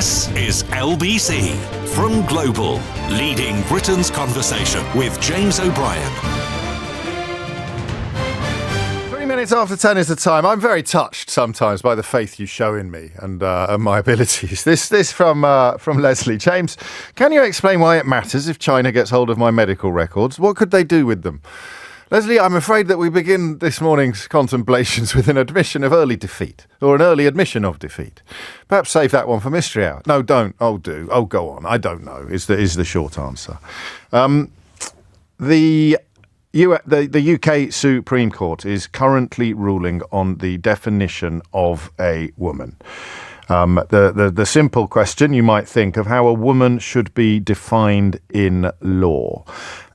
This is LBC from Global, leading Britain's conversation with James O'Brien. 3 minutes after 10 is the time. I'm very touched sometimes by the faith you show in me and my abilities. This from Leslie. James, can you explain why it matters if China gets hold of my medical records? What could they do with them? Leslie, I'm afraid that we begin this morning's contemplations with an admission of early defeat, or an early admission of defeat. Perhaps save that one for Mystery Hour. No, don't. Oh, do. Oh, go on. I don't know, is the short answer. The UK Supreme Court is currently ruling on the definition of a woman. The simple question, you might think, of how a woman should be defined in law.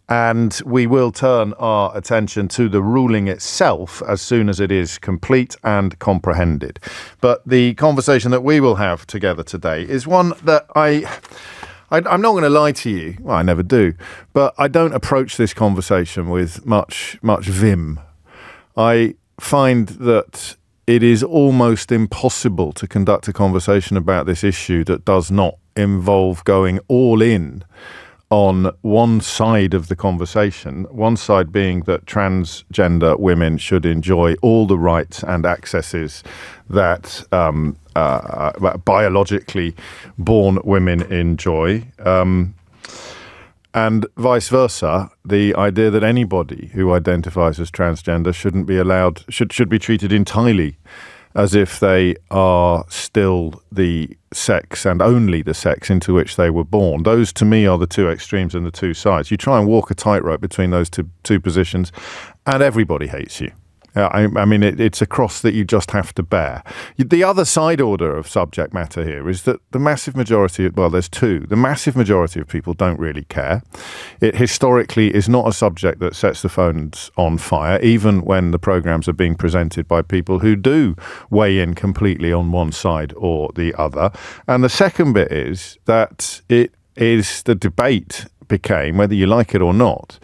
And we will turn our attention to the ruling itself as soon as it is complete and comprehended. But the conversation that we will have together today is one that I'm not going to lie to you. Well, I never do. But I don't approach this conversation with much vim. I find that it is almost impossible to conduct a conversation about this issue that does not involve going all in on one side of the conversation, one side being that transgender women should enjoy all the rights and accesses that biologically born women enjoy, and vice versa, the idea that anybody who identifies as transgender should be treated entirely as if they are still the sex and only the sex into which they were born. Those, to me, are the two extremes and the two sides. You try and walk a tightrope between those two positions, and everybody hates you. I mean, it's a cross that you just have to bear. The other side order of subject matter here is that the massive majority, well, there's two. The massive majority of people don't really care. It historically is not a subject that sets the phones on fire, even when the programmes are being presented by people who do weigh in completely on one side or the other. And the second bit is that it is the debate became, whether you like it or not,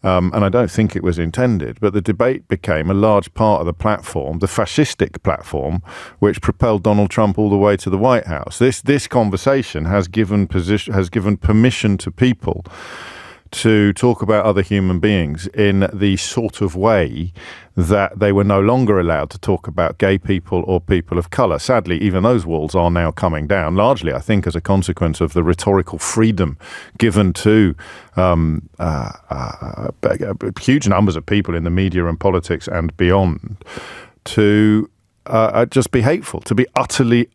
and I don't think it was intended, but the debate became a large part of the platform, the fascistic platform, which propelled Donald Trump all the way to the White House. This conversation has given permission to people to talk about other human beings in the sort of way that they were no longer allowed to talk about gay people or people of colour. Sadly, even those walls are now coming down, largely, I think, as a consequence of the rhetorical freedom given to huge numbers of people in the media and politics and beyond to just be hateful, to be utterly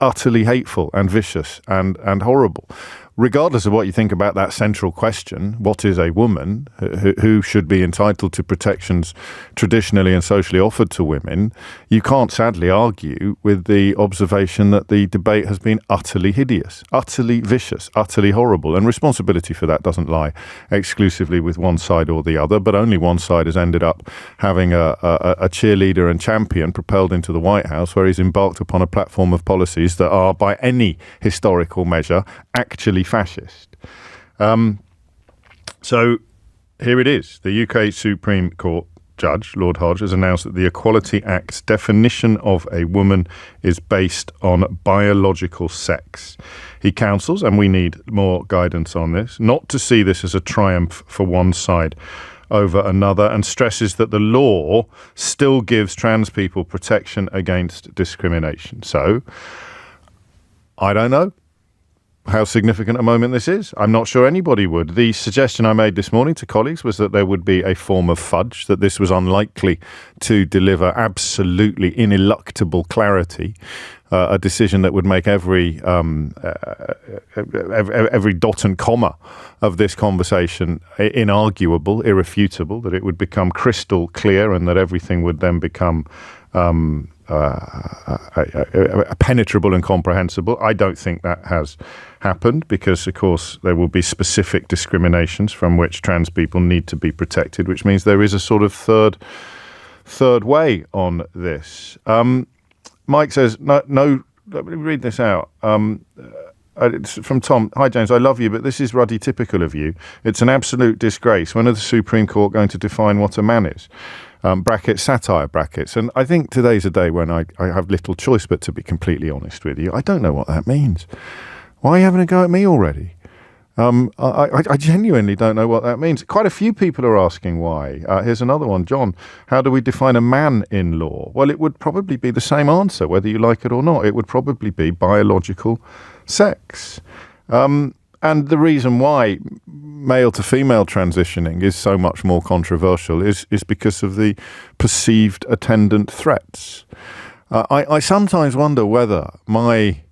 hateful and vicious and horrible. Regardless of what you think about that central question, what is a woman, who should be entitled to protections traditionally and socially offered to women, you can't sadly argue with the observation that the debate has been utterly hideous, utterly vicious, utterly horrible. And responsibility for that doesn't lie exclusively with one side or the other, but only one side has ended up having a cheerleader and champion propelled into the White House, where he's embarked upon a platform of policies that are, by any historical measure, actually fascist. So here it is. The UK Supreme Court Judge, Lord Hodge, has announced that the Equality Act's definition of a woman is based on biological sex. He counsels, and we need more guidance on this, not to see this as a triumph for one side over another, and stresses that the law still gives trans people protection against discrimination. So, I don't know how significant a moment this is. I'm not sure anybody would. The suggestion I made this morning to colleagues was that there would be a form of fudge, that this was unlikely to deliver absolutely ineluctable clarity, a decision that would make every dot and comma of this conversation inarguable, irrefutable, that it would become crystal clear, and that everything would then become penetrable and comprehensible. I don't think that has happened, because, of course, there will be specific discriminations from which trans people need to be protected, which means there is a sort of third way on this. Mike says, no, let me read this out. It's from Tom. Hi, James, I love you, but this is ruddy typical of you. It's an absolute disgrace. When are the Supreme Court going to define what a man is? Brackets, satire brackets. And I think today's a day when I have little choice but to be completely honest with you. I don't know what that means. Why are you having a go at me already? I genuinely don't know what that means. Quite a few people are asking why. Here's another one. John, how do we define a man in law? Well, it would probably be the same answer, whether you like it or not. It would probably be biological sex. And the reason why male to female transitioning is so much more controversial is because of the perceived attendant threats. I sometimes wonder whether my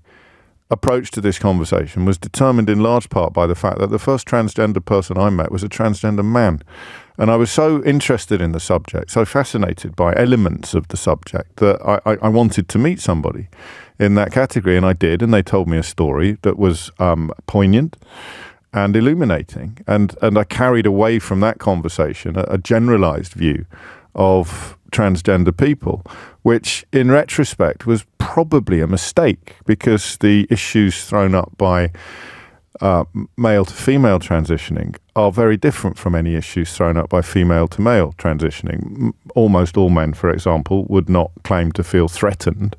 approach to this conversation was determined in large part by the fact that the first transgender person I met was a transgender man. And I was so interested in the subject, so fascinated by elements of the subject, that I wanted to meet somebody in that category. And I did, and they told me a story that was poignant and illuminating. And I carried away from that conversation a generalized view of transgender people, which in retrospect was probably a mistake, because the issues thrown up by male to female transitioning are very different from any issues thrown up by female to male transitioning. Almost all men, for example, would not claim to feel threatened,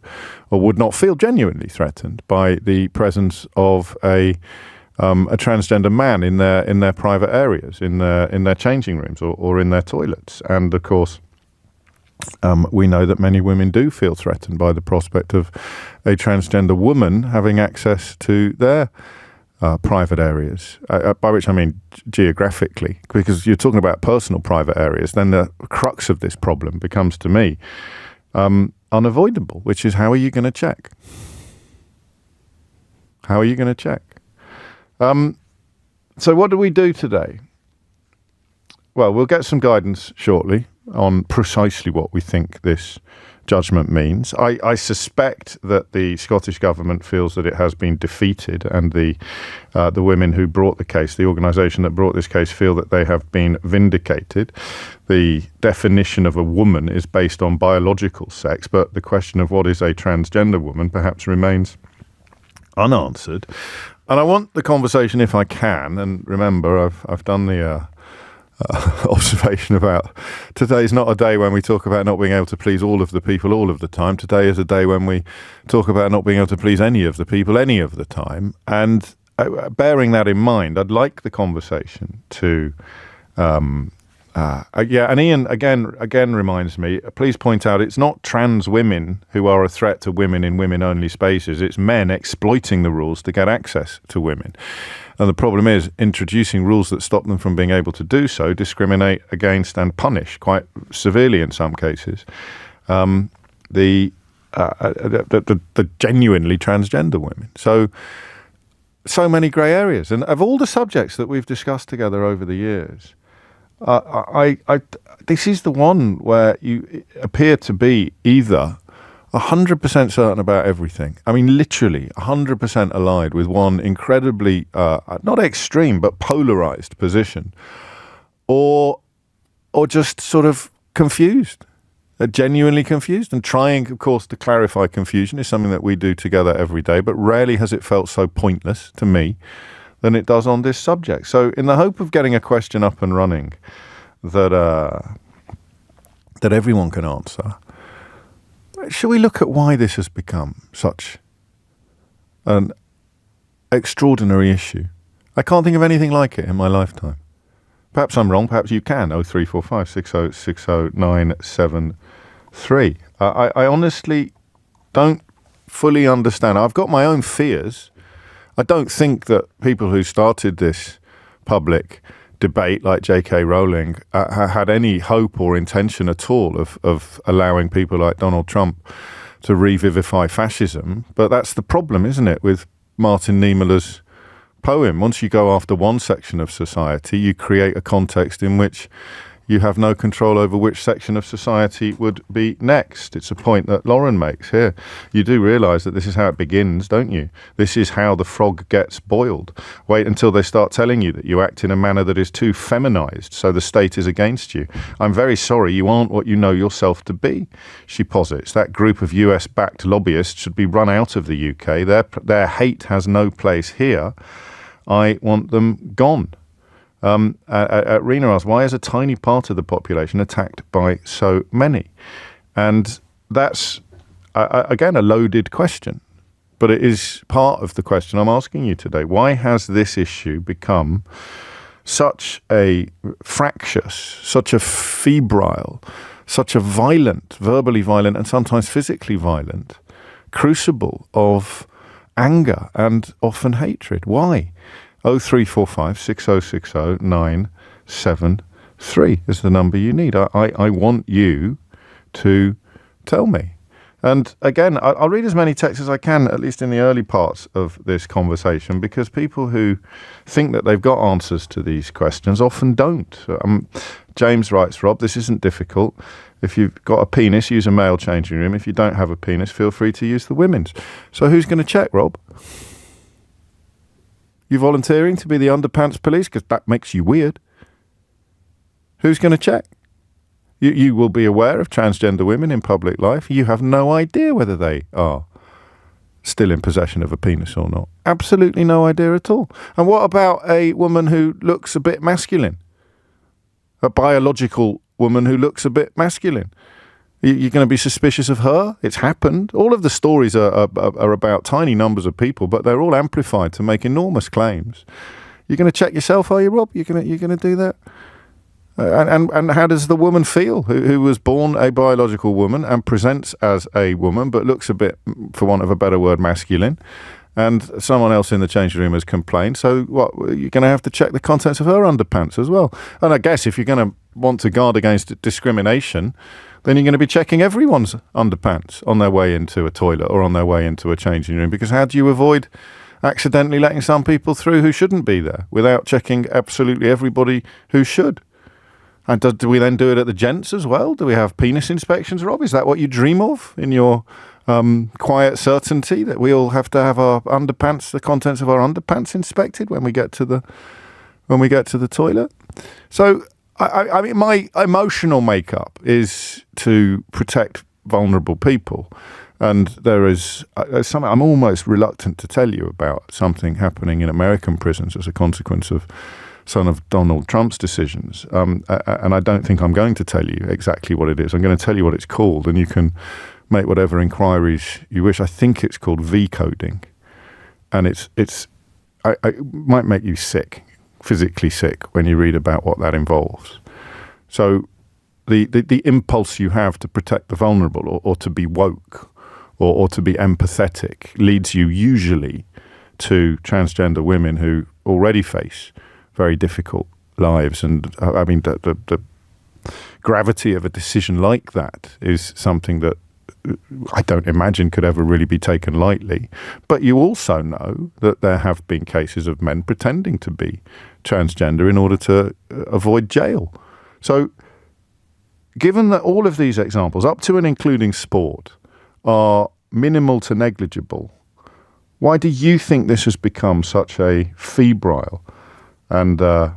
or would not feel genuinely threatened by the presence of a transgender man in their private areas, in their changing rooms or in their toilets. And of course, we know that many women do feel threatened by the prospect of a transgender woman having access to their private areas, by which I mean geographically, because you're talking about personal private areas. Then the crux of this problem becomes, to me, unavoidable, which is, how are you going to check? How are you going to check? So what do we do today? Well, we'll get some guidance shortly on precisely what we think this judgment means. I suspect that the Scottish government feels that it has been defeated, and the women who brought the case, the organisation that brought this case, feel that they have been vindicated. The definition of a woman is based on biological sex, but the question of what is a transgender woman perhaps remains unanswered. And I want the conversation, if I can, and remember, I've done the observation about today's not a day when we talk about not being able to please all of the people all of the time. Today is a day when we talk about not being able to please any of the people any of the time. And bearing that in mind, I'd like the conversation to and Ian again reminds me, please point out it's not trans women who are a threat to women in women-only spaces. It's men exploiting the rules to get access to women. And the problem is, introducing rules that stop them from being able to do so discriminate against and punish, quite severely in some cases, the genuinely transgender women. So many grey areas. And of all the subjects that we've discussed together over the years, this is the one where you appear to be either 100% certain about everything. I mean, literally 100% allied with one incredibly, not extreme, but polarized position, or just sort of confused, genuinely confused. And trying, of course, to clarify confusion is something that we do together every day, but rarely has it felt so pointless to me than it does on this subject. So in the hope of getting a question up and running that everyone can answer, shall we look at why this has become such an extraordinary issue? I can't think of anything like it in my lifetime. Perhaps I'm wrong, perhaps you can. 0345 6060 973. I honestly don't fully understand. I've got my own fears. I don't think that people who started this public debate, like J.K. Rowling, had any hope or intention at all of allowing people like Donald Trump to revivify fascism. But that's the problem, isn't it, with Martin Niemöller's poem? Once you go after one section of society, you create a context in which you have no control over which section of society would be next. It's a point that Lauren makes here. You do realise that this is how it begins, don't you? This is how the frog gets boiled. Wait until they start telling you that you act in a manner that is too feminised, so the state is against you. I'm very sorry, you aren't what you know yourself to be, she posits. That group of US-backed lobbyists should be run out of the UK. Their hate has no place here. I want them gone. Rena asks, why is a tiny part of the population attacked by so many? And that's, again, a loaded question. but it is part of the question I'm asking you today. Why has this issue become such a fractious, such a febrile, such a violent, verbally violent and sometimes physically violent crucible of anger and often hatred? Why? 0345 6060 973 is the number you need. I want you to tell me. And again, I'll read as many texts as I can, at least in the early parts of this conversation, because people who think that they've got answers to these questions often don't. James writes, Rob, this isn't difficult. If you've got a penis, use a male changing room. If you don't have a penis, feel free to use the women's. So who's going to check, Rob? You volunteering to be the underpants police? Because that makes you weird. Who's going to check? You will be aware of transgender women in public life. You have no idea whether they are still in possession of a penis or not. Absolutely no idea at all. And what about a woman who looks a bit masculine? A biological woman who looks a bit masculine? You're going to be suspicious of her? It's happened. All of the stories are about tiny numbers of people, but they're all amplified to make enormous claims. You're going to check yourself, are you, Rob? You're going to do that? And how does the woman feel who was born a biological woman and presents as a woman but looks a bit, for want of a better word, masculine, and someone else in the changing room has complained? So what, you're going to have to check the contents of her underpants as well. And I guess if you're going to want to guard against discrimination, then you're going to be checking everyone's underpants on their way into a toilet or on their way into a changing room, because how do you avoid accidentally letting some people through who shouldn't be there without checking absolutely everybody who should? And do we then do it at the gents as well? Do we have penis inspections, Rob? Is that what you dream of in your quiet certainty, that we all have to have our underpants, the contents of our underpants inspected when we get to the toilet? So, I mean, my emotional makeup is to protect vulnerable people. And there is something I'm almost reluctant to tell you about, something happening in American prisons as a consequence of some of Donald Trump's decisions. And I don't think I'm going to tell you exactly what it is. I'm going to tell you what it's called, and you can make whatever inquiries you wish. I think it's called V-coding. And it might make you sick, physically sick, when you read about what that involves. So the impulse you have to protect the vulnerable or to be woke or to be empathetic leads you usually to transgender women who already face very difficult lives. And I mean, the gravity of a decision like that is something that I don't imagine could ever really be taken lightly. But you also know that there have been cases of men pretending to be transgender in order to avoid jail. So given that all of these examples, up to and including sport, are minimal to negligible, why do you think this has become such a febrile and a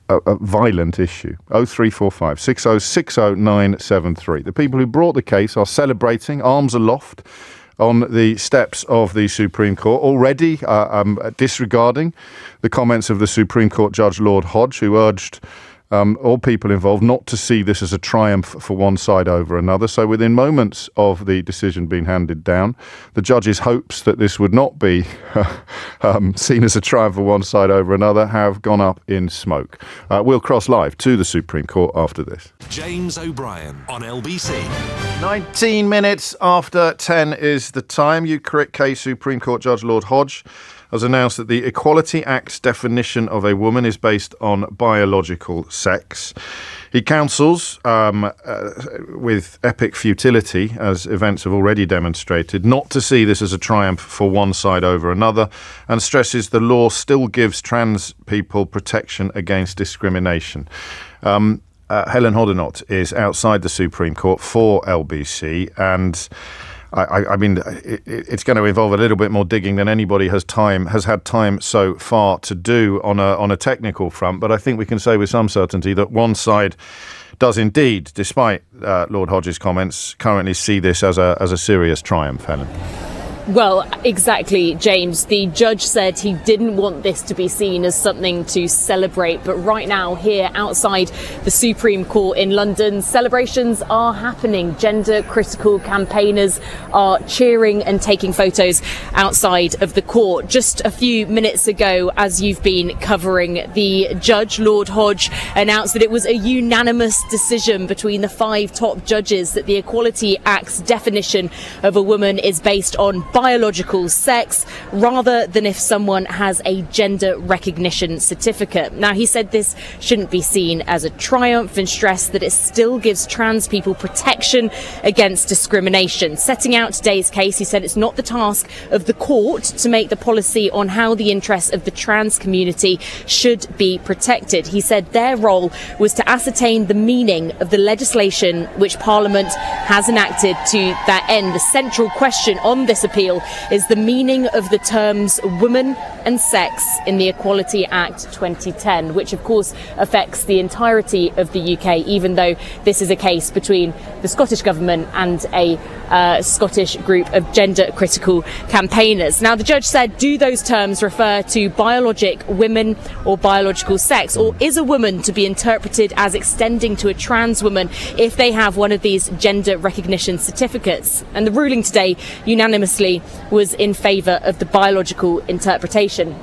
violent issue? 0345 6060 973. The people who brought the case are celebrating, arms aloft, on the steps of the Supreme Court, already disregarding the comments of the Supreme Court Judge Lord Hodge, who urged all people involved not to see this as a triumph for one side over another. So within moments of the decision being handed down, the judge's hopes that this would not be seen as a triumph for one side over another have gone up in smoke. We'll cross live to the Supreme Court after this. James O'Brien on LBC. 19 minutes after 10 is the time. UK Supreme Court Judge Lord Hodge has announced that the Equality Act's definition of a woman is based on biological sex. He counsels, with epic futility, as events have already demonstrated, not to see this as a triumph for one side over another, and stresses the law still gives trans people protection against discrimination. Helen Hoddinott is outside the Supreme Court for LBC, and I mean, it's going to involve a little bit more digging than anybody has had time so far to do on a technical front. But I think we can say with some certainty that one side does indeed, despite Lord Hodge's comments, currently see this as a serious triumph, Helen. Well, exactly, James. The judge said he didn't want this to be seen as something to celebrate. But right now, here outside the Supreme Court in London, celebrations are happening. Gender critical campaigners are cheering and taking photos outside of the court. Just a few minutes ago, as you've been covering, the judge, Lord Hodge, announced that it was a unanimous decision between the 5 top judges that the Equality Act's definition of a woman is based on biological sex rather than if someone has a gender recognition certificate. Now, he said this shouldn't be seen as a triumph and stressed that it still gives trans people protection against discrimination. Setting out today's case, he said it's not the task of the court to make the policy on how the interests of the trans community should be protected. He said their role was to ascertain the meaning of the legislation which Parliament has enacted to that end. The central question on this appeal is the meaning of the terms woman and sex in the Equality Act 2010, which of course affects the entirety of the UK, even though this is a case between the Scottish Government and a Scottish group of gender critical campaigners. Now, the judge said, do those terms refer to biologic women or biological sex, or is a woman to be interpreted as extending to a trans woman if they have one of these gender recognition certificates? And the ruling today unanimously was in favour of the biological interpretation.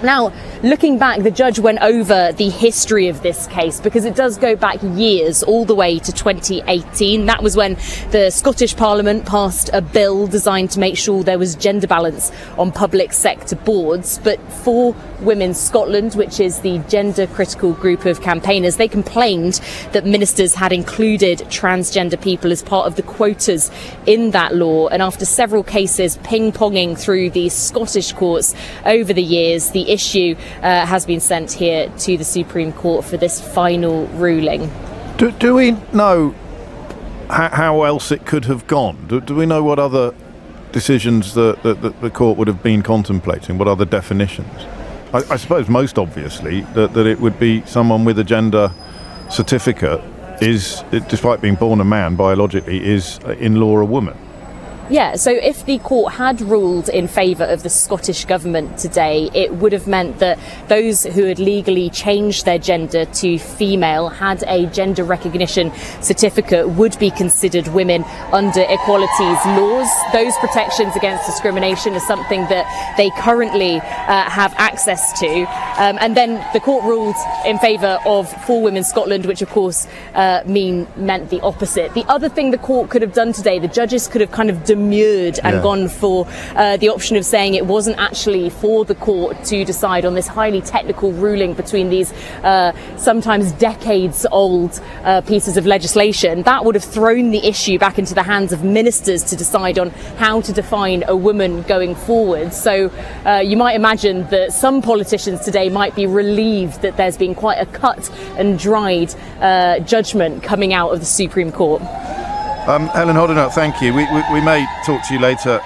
Now, looking back, the judge went over the history of this case because it does go back years, all the way to 2018. That was when the Scottish Parliament passed a bill designed to make sure there was gender balance on public sector boards. But for Women Scotland, which is the gender critical group of campaigners, they complained that ministers had included transgender people as part of the quotas in that law. And after several cases ping-ponging through the Scottish courts over the years, the issue has been sent here to the Supreme Court for this final ruling. Do we know how else it could have gone? Do we know what other decisions the court would have been contemplating, what other definitions? I suppose most obviously that it would be someone with a gender certificate is, despite being born a man biologically, is in law a woman. Yeah, so if the court had ruled in favour of the Scottish Government today, it would have meant that those who had legally changed their gender to female, had a gender recognition certificate, would be considered women under equalities laws. Those protections against discrimination are something that they currently have access to. And then the court ruled in favour of For Women Scotland, which of course meant the opposite. The other thing the court could have done today, the judges could have kind of demurred and gone for the option of saying it wasn't actually for the court to decide on this highly technical ruling between these sometimes decades old pieces of legislation. That would have thrown the issue back into the hands of ministers to decide on how to define a woman going forward. So you might imagine that some politicians today might be relieved that there's been quite a cut and dried judgment coming out of the Supreme Court. Helen Hodder, thank you. We may talk to you later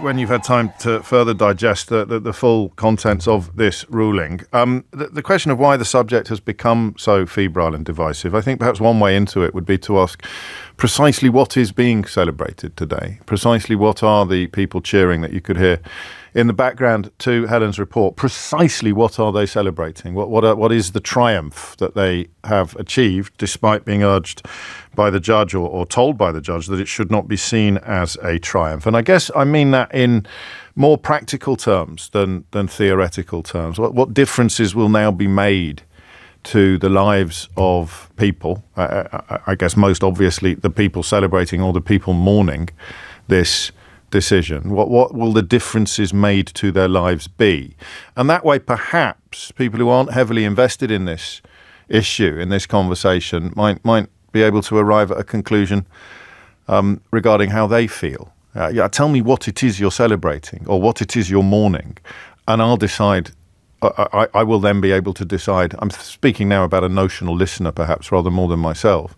when you've had time to further digest the full contents of this ruling. The question of why the subject has become so febrile and divisive, I think perhaps one way into it would be to ask precisely what is being celebrated today, precisely what are the people cheering that you could hear in the background to Helen's report. Precisely what are they celebrating? What is the triumph that they have achieved, despite being urged by the judge or told by the judge that it should not be seen as a triumph? And I guess I mean that in more practical terms than theoretical terms. What differences will now be made to the lives of people? I guess most obviously the people celebrating or the people mourning this decision. What will the differences made to their lives be? And that way, perhaps people who aren't heavily invested in this issue, in this conversation, might be able to arrive at a conclusion regarding how they feel. Tell me what it is you're celebrating or what it is you're mourning, and I'll decide. I will then be able to decide. I'm speaking now about a notional listener, perhaps, rather more than myself.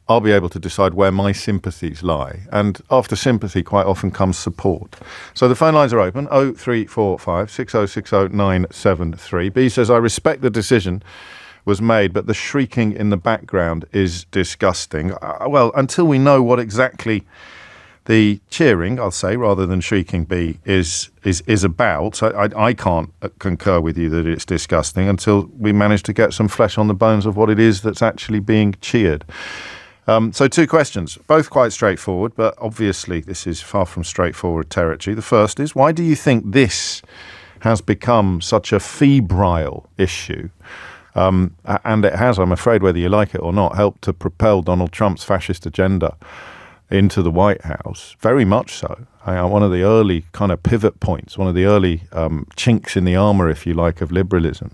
I'll be able to decide where my sympathies lie. And after sympathy, quite often comes support. So the phone lines are open, 0345 6060 973. B says, I respect the decision was made, but the shrieking in the background is disgusting. Well, until we know what exactly the cheering, I'll say, rather than shrieking bee, is about. I can't concur with you that it's disgusting until we manage to get some flesh on the bones of what it is that's actually being cheered. So 2 questions, both quite straightforward, but obviously this is far from straightforward territory. The first is, why do you think this has become such a febrile issue? And it has, I'm afraid, whether you like it or not, helped to propel Donald Trump's fascist agenda into the White House, very much so. One of the early kind of pivot points, one of the early chinks in the armour, if you like, of liberalism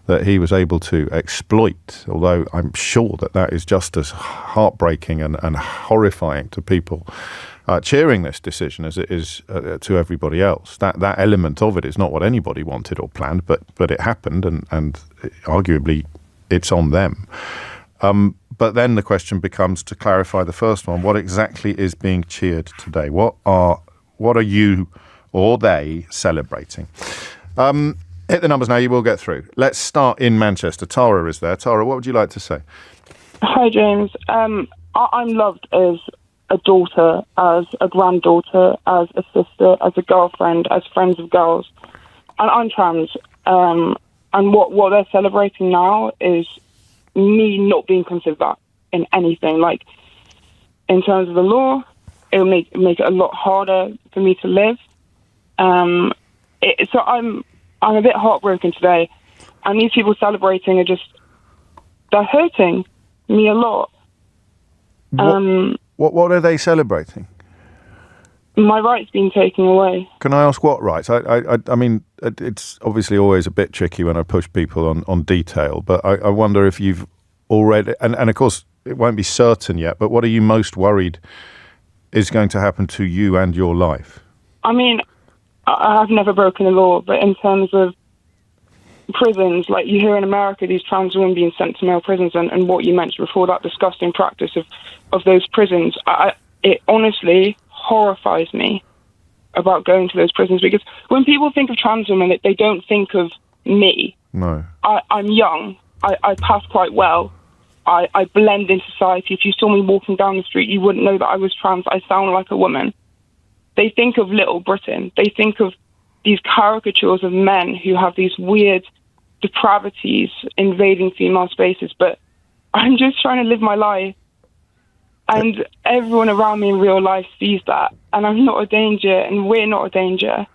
that he was able to exploit, although I'm sure that is just as heartbreaking and horrifying to people cheering this decision as it is to everybody else. That element of it is not what anybody wanted or planned, but it happened, and arguably it's on them. But then the question becomes, to clarify the first one, what exactly is being cheered today? What are you or they celebrating? Hit the numbers now, you will get through. Let's start in Manchester. Tara is there. Tara, what would you like to say? Hi, James. I'm loved as a daughter, as a granddaughter, as a sister, as a girlfriend, as friends of girls. And I'm trans. And what they're celebrating now is me not being considered that in anything. Like, in terms of the law, it will make it a lot harder for me to live. So I'm a bit heartbroken today. And these people celebrating they're hurting me a lot. What are they celebrating? My rights being taken away. Can I ask what rights? I mean, it's obviously always a bit tricky when I push people on detail, but I wonder if you've already, and of course it won't be certain yet, but what are you most worried is going to happen to you and your life? I mean, I've never broken the law, but in terms of prisons, like you hear in America, these trans women being sent to male prisons, and what you mentioned before, that disgusting practice of those prisons, it honestly horrifies me about going to those prisons, because when people think of trans women, they don't think of me. No. I'm young. I pass quite well. I blend in society. If you saw me walking down the street, you wouldn't know that I was trans. I sound like a woman. They think of Little Britain. They think of these caricatures of men who have these weird depravities invading female spaces. But I'm just trying to live my life. And everyone around me in real life sees that. And I'm not a danger, and we're not a danger.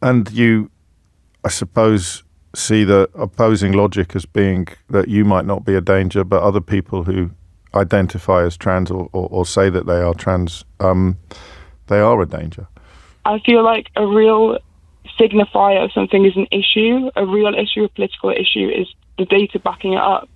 And you, I suppose, see the opposing logic as being that you might not be a danger, but other people who identify as trans or say that they are trans, they are a danger. I feel like a real signifier of something is an issue. A real issue, a political issue, is the data backing it up.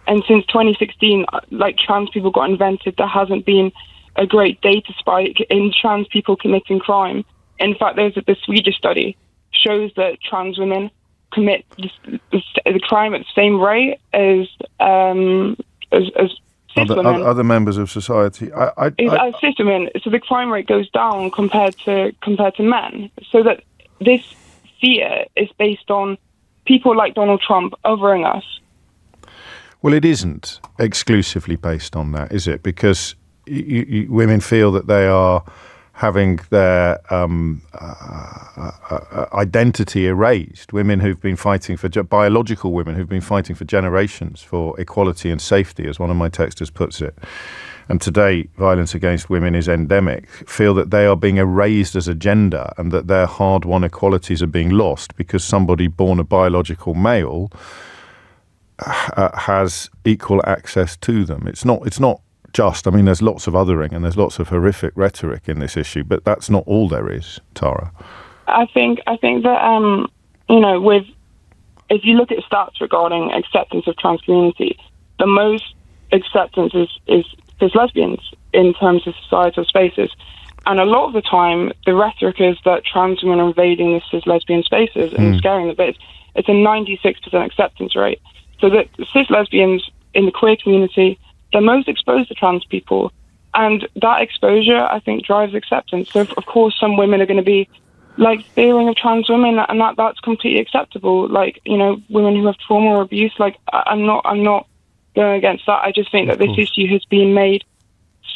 And since 2016, like, trans people got invented, there hasn't been a great data spike in trans people committing crime. In fact, there's the Swedish study shows that trans women commit the crime at the same rate as cis women. Other members of society. As cis women, so the crime rate goes down compared to men. So that this fear is based on people like Donald Trump othering us. Well, it isn't exclusively based on that, is it? Because women feel that they are having their identity erased. Women who've been fighting for, biological women who've been fighting for generations for equality and safety, as one of my texters puts it. And today, violence against women is endemic, feel that they are being erased as a gender and that their hard-won equalities are being lost because somebody born a biological male has equal access to them. It's not just, I mean, there's lots of othering and there's lots of horrific rhetoric in this issue, but that's not all there is, Tara. I think that, if you look at stats regarding acceptance of trans community, the most acceptance is cis lesbians in terms of societal spaces. And a lot of the time, the rhetoric is that trans women are invading the cis lesbian spaces and scaring them, but it's a 96% acceptance rate. So that cis lesbians in the queer community, they're most exposed to trans people. And that exposure, I think, drives acceptance. So, of course, some women are going to be, like, fearing of trans women, and that's completely acceptable. Like, women who have trauma or abuse, like, I'm not going against that. I just think that this issue has been made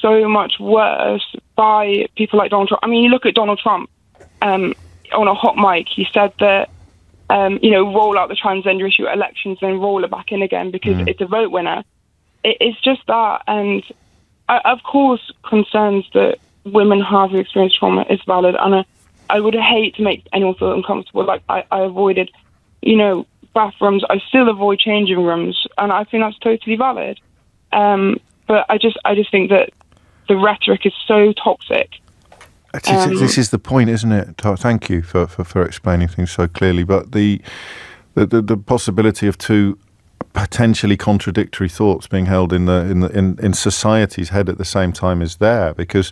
so much worse by people like Donald Trump. I mean, you look at Donald Trump on a hot mic. He said that, roll out the transgender issue at elections and roll it back in again because it's a vote winner. It's just that. And of course, concerns that women have who experience trauma is valid. And I would hate to make anyone feel uncomfortable. Like I avoided, bathrooms. I still avoid changing rooms. And I think that's totally valid. But I just think that the rhetoric is so toxic. This is the point, isn't it? Thank you for explaining things so clearly. But the possibility of two potentially contradictory thoughts being held in society's head at the same time is there, because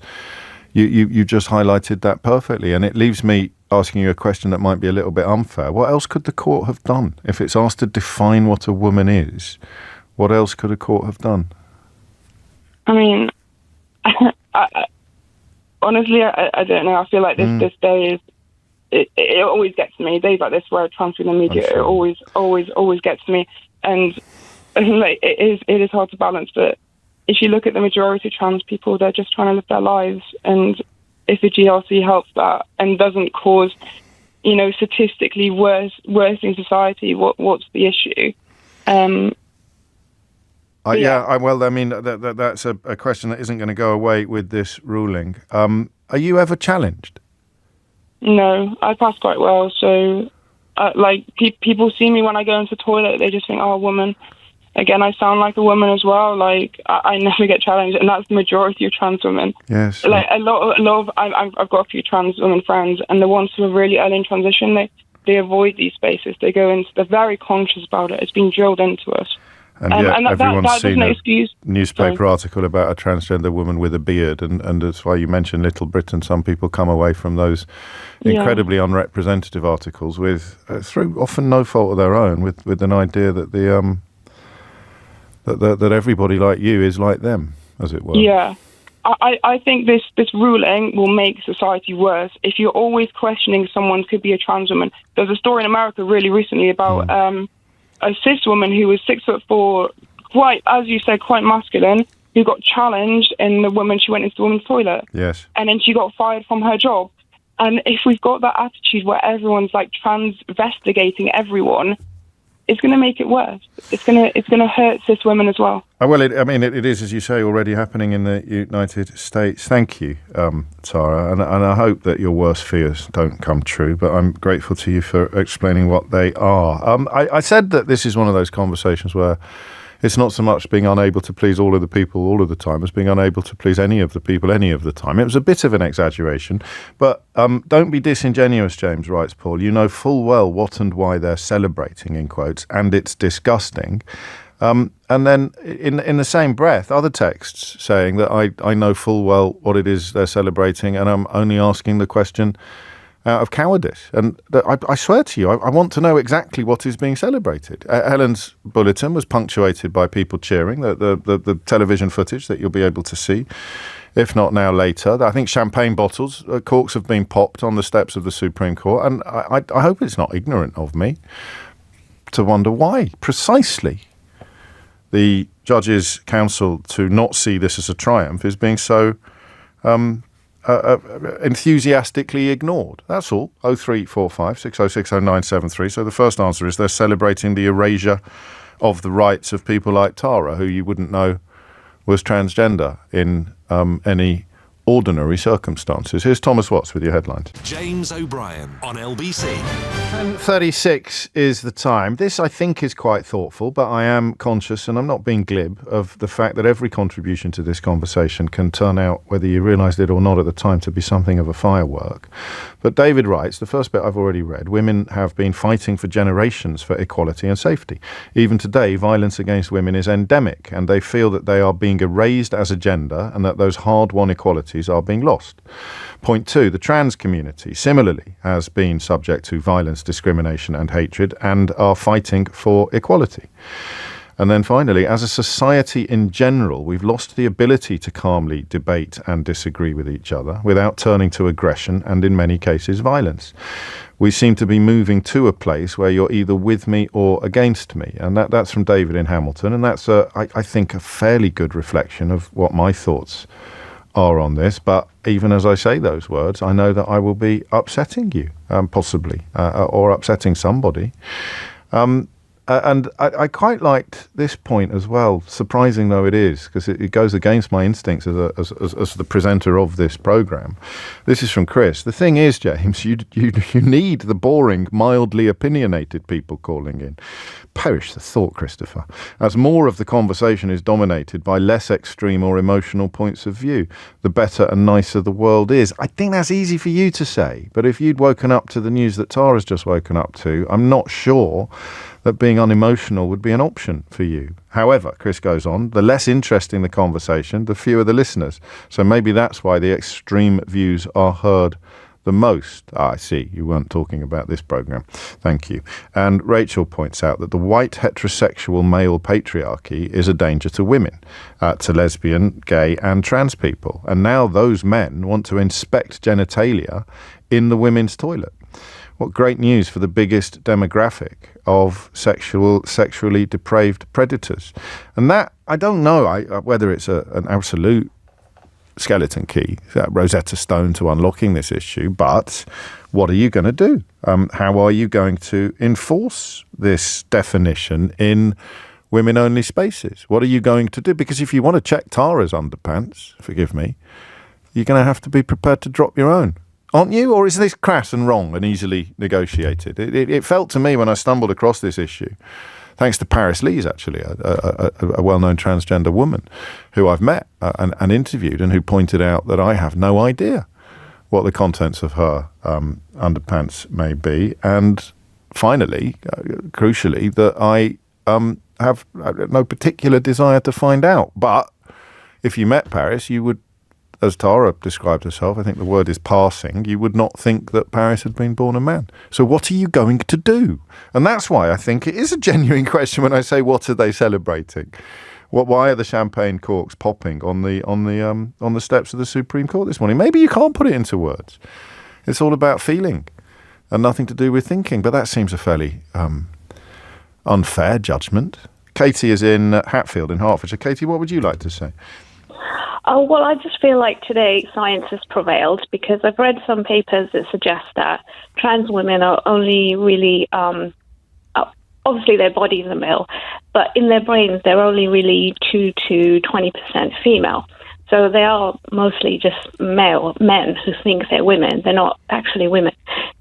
you just highlighted that perfectly, and it leaves me asking you a question that might be a little bit unfair. What else could the court have done if it's asked to define what a woman is? What else could a court have done? I mean, honestly, I don't know. I feel like this day is, it always gets to me. Days like this where I transfer the media, sure. It always gets to me. And like, it is hard to balance. But if you look at the majority of trans people, they're just trying to live their lives. And if the GRC helps that and doesn't cause, statistically worsening society, what's the issue? That's a question that isn't going to go away with this ruling. Are you ever challenged? No, I pass quite well. So, people see me when I go into the toilet, they just think, oh, a woman. Again, I sound like a woman as well. Like, I never get challenged, and that's the majority of trans women. Yes. Like, a lot of I've got a few trans women friends, and the ones who are really early in transition, they avoid these spaces. They're very conscious about it. It's been drilled into us. And yet everyone's seen a newspaper article about a transgender woman with a beard, and that's why you mentioned Little Britain. Some people come away from those incredibly unrepresentative articles with, through often no fault of their own, with an idea that that everybody like you is like them, as it were. Yeah. I think this ruling will make society worse. If you're always questioning someone could be a trans woman. There's a story in America really recently about a cis woman who was 6'4", quite, as you said, quite masculine, who got challenged in the woman, she went into the women's toilet. Yes. And then she got fired from her job. And if we've got that attitude where everyone's like trans-investigating everyone, it's going to make it worse. It's going to hurt cis women as well. Well, it is, as you say, already happening in the United States. Thank you, Tara, and I hope that your worst fears don't come true, but I'm grateful to you for explaining what they are. I said that this is one of those conversations where it's not so much being unable to please all of the people all of the time as being unable to please any of the people any of the time. It was a bit of an exaggeration, but don't be disingenuous, James, writes Paul. You know full well what and why they're celebrating, in quotes, and it's disgusting. And then in the same breath, other texts saying that I know full well what it is they're celebrating, and I'm only asking the question out of cowardice. And I swear to you, I want to know exactly what is being celebrated. Helen's bulletin was punctuated by people cheering, the television footage that you'll be able to see, if not now, later. I think champagne bottles, corks have been popped on the steps of the Supreme Court, and I hope it's not ignorant of me to wonder why, precisely, the Judges' Council to not see this as a triumph is being so enthusiastically ignored. That's all. 0345 606 0973. So the first answer is they're celebrating the erasure of the rights of people like Tara, who you wouldn't know was transgender in any ordinary circumstances. Here's Thomas Watts with your headlines. James O'Brien on LBC. 10:36 is the time. This, I think, is quite thoughtful, but I am conscious, and I'm not being glib, of the fact that every contribution to this conversation can turn out, whether you realised it or not at the time, to be something of a firework. But David writes, the first bit I've already read, women have been fighting for generations for equality and safety. Even today, violence against women is endemic, and they feel that they are being erased as a gender and that those hard-won equalities are being lost. Point 2, the trans community similarly has been subject to violence, discrimination and hatred and are fighting for equality. And then finally, as a society in general, we've lost the ability to calmly debate and disagree with each other without turning to aggression and, in many cases, violence. We seem to be moving to a place where you're either with me or against me. And that's from David in Hamilton. And that's, I think, a fairly good reflection of what my thoughts are on this. But even as I say those words, I know that I will be upsetting you, possibly, or upsetting somebody. And I quite liked this point as well, surprising though it is, because it goes against my instincts as the presenter of this programme. This is from Chris. The thing is, James, you need the boring, mildly opinionated people calling in. Perish the thought, Christopher. As more of the conversation is dominated by less extreme or emotional points of view, the better and nicer the world is. I think that's easy for you to say, but if you'd woken up to the news that Tara's just woken up to, I'm not sure that being unemotional would be an option for you. However, Chris goes on, the less interesting the conversation, the fewer the listeners. So maybe that's why the extreme views are heard the most. I see, you weren't talking about this programme. Thank you. And Rachel points out that the white heterosexual male patriarchy is a danger to women, to lesbian, gay and trans people. And now those men want to inspect genitalia in the women's toilet. What great news for the biggest demographic of sexually depraved predators. And that, I don't know whether it's an absolute skeleton key, Rosetta Stone to unlocking this issue, but what are you going to do? How are you going to enforce this definition in women-only spaces? What are you going to do? Because if you want to check Tara's underpants, forgive me, you're going to have to be prepared to drop your own. Aren't you? Or is this crass and wrong and easily negotiated? It felt to me when I stumbled across this issue, thanks to Paris Lees, actually, a well-known transgender woman who I've met and interviewed and who pointed out that I have no idea what the contents of her underpants may be. And finally, crucially, that I have no particular desire to find out. But if you met Paris, you would, as Tara described herself, I think the word is passing, you would not think that Paris had been born a man. So what are you going to do? And that's why I think it is a genuine question when I say, what are they celebrating? Why are the champagne corks popping on the steps of the Supreme Court this morning? Maybe you can't put it into words. It's all about feeling and nothing to do with thinking. But that seems a fairly unfair judgment. Katie is in Hatfield in Hertfordshire. Katie, what would you like to say? Oh, well, I just feel like today science has prevailed because I've read some papers that suggest that trans women are only really, obviously their bodies are male, but in their brains they're only really 2 to 20% female. So they are mostly just men who think they're women. They're not actually women.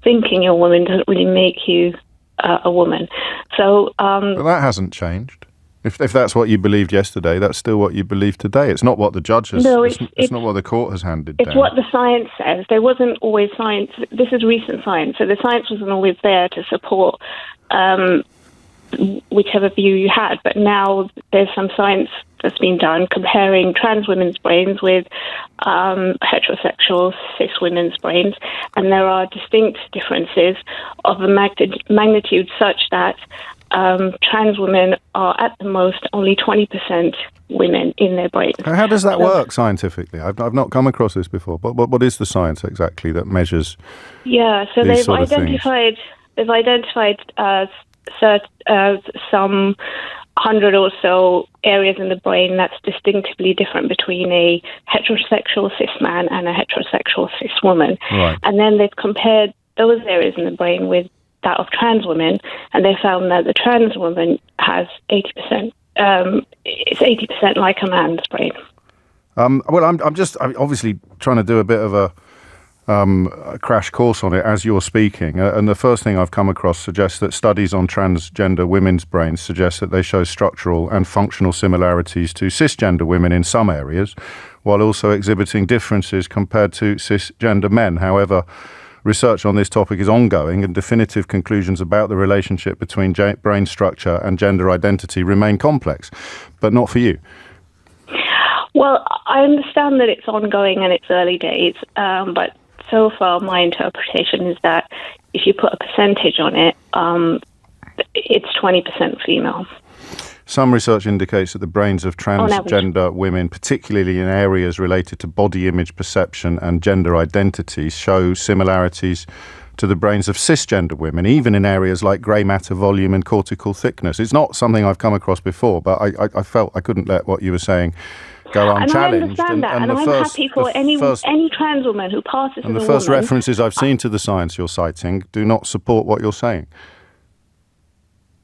Thinking you're a woman doesn't really make you a woman. So, but that hasn't changed. If that's what you believed yesterday, that's still what you believe today. It's not what the judge has. No, it's not what the court has handed down. It's what the science says. There wasn't always science. This is recent science, so the science wasn't always there to support whichever view you had. But now there's some science that's been done comparing trans women's brains with heterosexual cis women's brains, and there are distinct differences of a magnitude such that trans women are at the most only 20% women in their brains. How does that work scientifically? I've not come across this before. But what is the science exactly that measures? Yeah, so they've identified some 100 or so areas in the brain that's distinctively different between a heterosexual cis man and a heterosexual cis woman. Right. And then they've compared those areas in the brain with that of trans women, and they found that the trans woman has 80%. It's 80% like a man's brain. Well, I'm obviously trying to do a bit of a crash course on it as you're speaking, and the first thing I've come across suggests that studies on transgender women's brains suggest that they show structural and functional similarities to cisgender women in some areas, while also exhibiting differences compared to cisgender men. However, research on this topic is ongoing, and definitive conclusions about the relationship between brain structure and gender identity remain complex, but not for you. Well, I understand that it's ongoing and it's early days, but so far my interpretation is that if you put a percentage on it, it's 20% female. some research indicates that the brains of transgender women, particularly in areas related to body image perception and gender identity, show similarities to the brains of cisgender women, even in areas like grey matter volume and cortical thickness. It's not something I've come across before, but I felt I couldn't let what you were saying go unchallenged. And I understand that, and I'm happy for any trans woman who passes as a woman. And the first references I've seen to the science you're citing do not support what you're saying.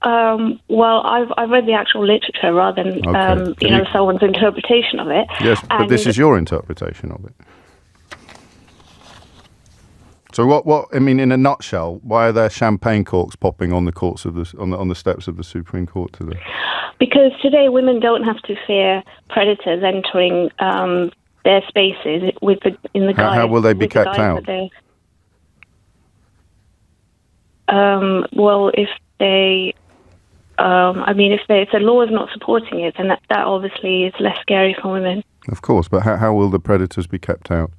Well, I've read the actual literature rather than someone's interpretation of it. Yes, but this is your interpretation of it. So what? I mean, in a nutshell, why are there champagne corks popping on the courts of on the steps of the Supreme Court today? Because today women don't have to fear predators entering their spaces in the guise. How will they be kept out? Well, if they, if the law is not supporting it, then that obviously is less scary for women. Of course, but how will the predators be kept out?